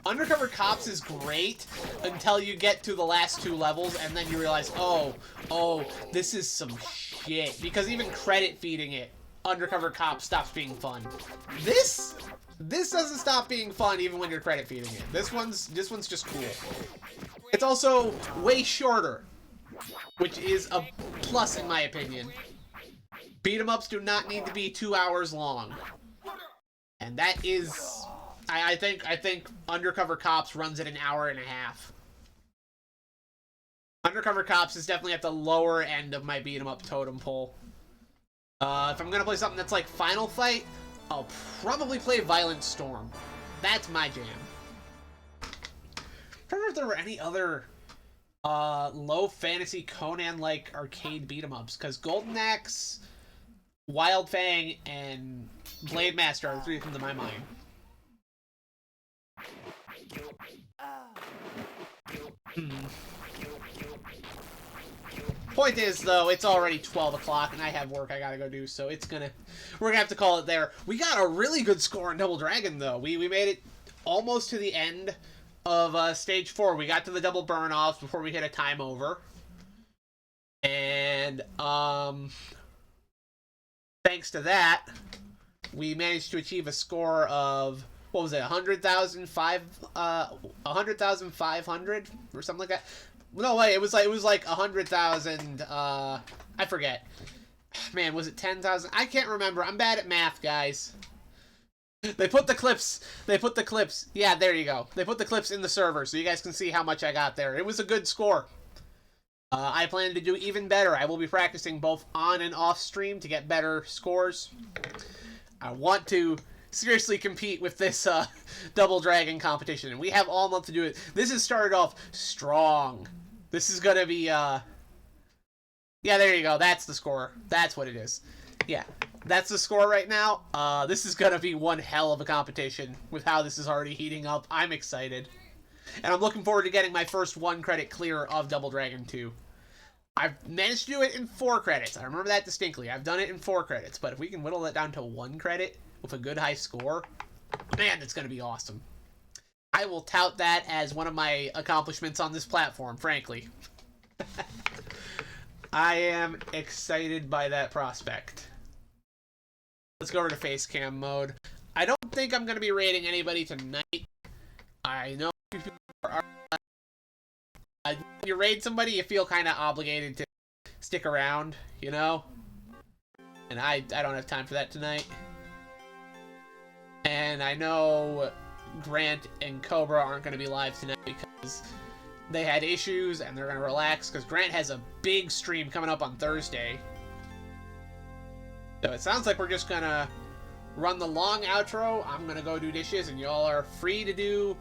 Undercover Cops is great until you get to the last 2 levels, and then you realize, oh, this is some shit. Because even credit feeding it, Undercover Cop stops being fun. This doesn't stop being fun even when you're credit feeding it. This one's just cool. It's also way shorter, which is a plus in my opinion. Beat 'em ups do not need to be 2 hours long, and that is, I think Undercover Cops runs at an hour and a half. Undercover Cops is definitely at the lower end of my beat 'em up totem pole. If I'm gonna play something that's like Final Fight, I'll probably play Violent Storm. That's my jam. I don't know if there were any other low fantasy Conan-like arcade beat 'em ups, because Golden Axe, Wild Fang, and Blade Master are the 3 that come to my mind. Point is, though, it's already 12 o'clock, and I have work I gotta go do, so we're gonna have to call it there. We got a really good score in Double Dragon, though. We made it almost to the end of Stage 4. We got to the double burn-offs before we hit a time over. And, thanks to that, we managed to achieve a score of, what was it, 100,500 or something like that. No way, it was like 100,000. I forget. Man, was it 10,000? I can't remember. I'm bad at math, guys. They put the clips. Yeah, there you go. They put the clips in the server, so you guys can see how much I got there. It was a good score. I plan to do even better. I will be practicing both on and off stream to get better scores. I want to seriously compete with this Double Dragon competition, and we have all month to do it. This has started off strong. This is gonna be yeah, there you go. That's the score. That's what it is. Yeah, that's the score right now. This is gonna be one hell of a competition with how this is already heating up. I'm excited, and I'm looking forward to getting my first 1 credit clear of Double Dragon 2. I've managed to do it in 4 credits. I remember that distinctly. I've done it in 4 credits, but if we can whittle that down to 1 credit with a good high score, man, it's going to be awesome. I will tout that as one of my accomplishments on this platform, frankly. I am excited by that prospect. Let's go over to face cam mode. I don't think I'm going to be rating anybody tonight. I know people are... when you raid somebody, you feel kind of obligated to stick around, you know? And I don't have time for that tonight. And I know Grant and Cobra aren't going to be live tonight because they had issues and they're going to relax because Grant has a big stream coming up on Thursday. So it sounds like we're just going to run the long outro. I'm going to go do dishes and y'all are free to do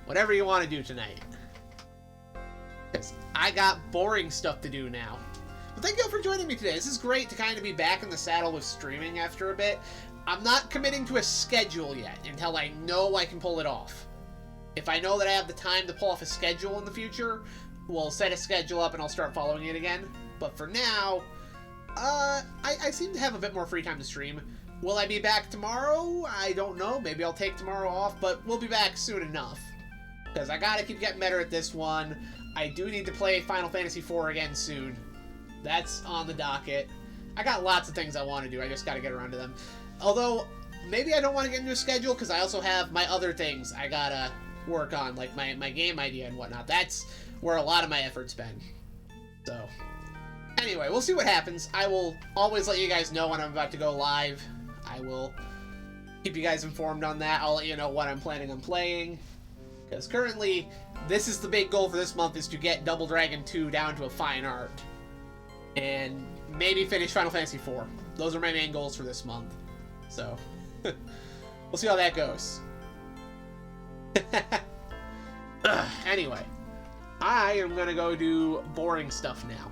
whatever you want to do tonight. Because I got boring stuff to do now. But thank you all for joining me today. This is great to kind of be back in the saddle with streaming after a bit. I'm not committing to a schedule yet until I know I can pull it off. If I know that I have the time to pull off a schedule in the future, we'll set a schedule up and I'll start following it again. But for now, I seem to have a bit more free time to stream. Will I be back tomorrow? I don't know. Maybe I'll take tomorrow off, but we'll be back soon enough. because I gotta keep getting better at this one. I do need to play Final Fantasy IV again soon. That's on the docket. I got lots of things I want to do. I just gotta get around to them. Although, maybe I don't want to get into a schedule, because I also have my other things I gotta work on, like my game idea and whatnot. That's where a lot of my effort's been. So, anyway, we'll see what happens. I will always let you guys know when I'm about to go live. I will keep you guys informed on that. I'll let you know what I'm planning on playing. Because currently, this is the big goal for this month, is to get Double Dragon 2 down to a fine art. And maybe finish Final Fantasy IV. Those are my main goals for this month. So, we'll see how that goes. Anyway, I am going to go do boring stuff now.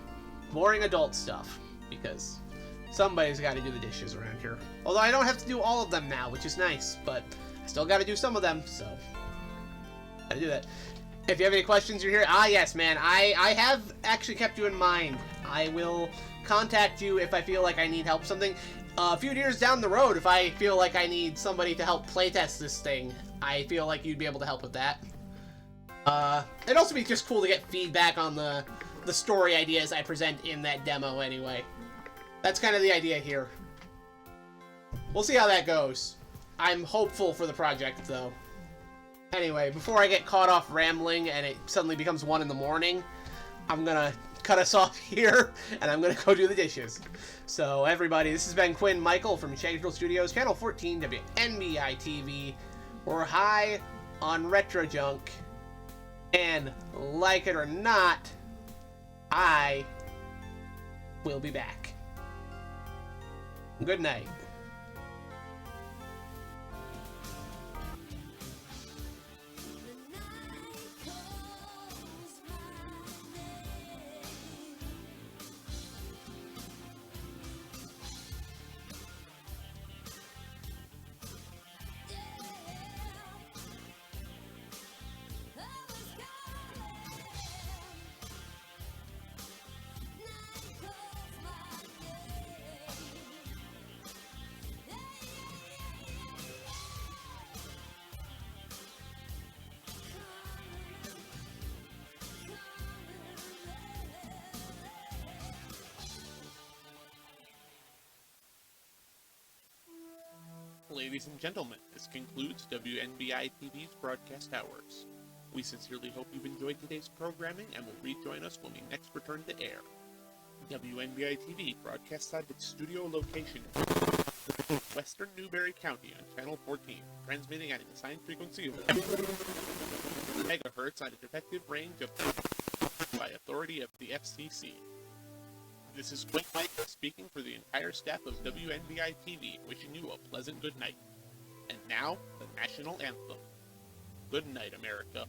Boring adult stuff. Because somebody's got to do the dishes around here. Although I don't have to do all of them now, which is nice. But I still got to do some of them, so gotta do that. If you have any questions, you're here. Ah, yes, man. I have actually kept you in mind. I will contact you if I feel like I need help with something. A few years down the road, if I feel like I need somebody to help playtest this thing, I feel like you'd be able to help with that. It'd also be just cool to get feedback on the story ideas I present in that demo anyway. That's kind of the idea here. We'll see how that goes. I'm hopeful for the project, though. Anyway, before I get caught off rambling and it suddenly becomes 1 in the morning, I'm gonna cut us off here, and I'm gonna go do the dishes. So, everybody, this has been Quinn Michael from Shaggy Studios, Channel 14, WNBI TV. We're high on Retro Junk, and like it or not, I will be back. Good night. Ladies and gentlemen, this concludes WNBI TV's broadcast hours. We sincerely hope you've enjoyed today's programming and will rejoin us when we next return to air. WNBI TV broadcasts out of its studio location in western Newberry County on Channel 14, transmitting at an assigned frequency of megahertz on a effective range of by authority of the FCC. This is Quinn Mike speaking for the entire staff of WNBI TV, wishing you a pleasant good night. And now, the national anthem. Good night, America.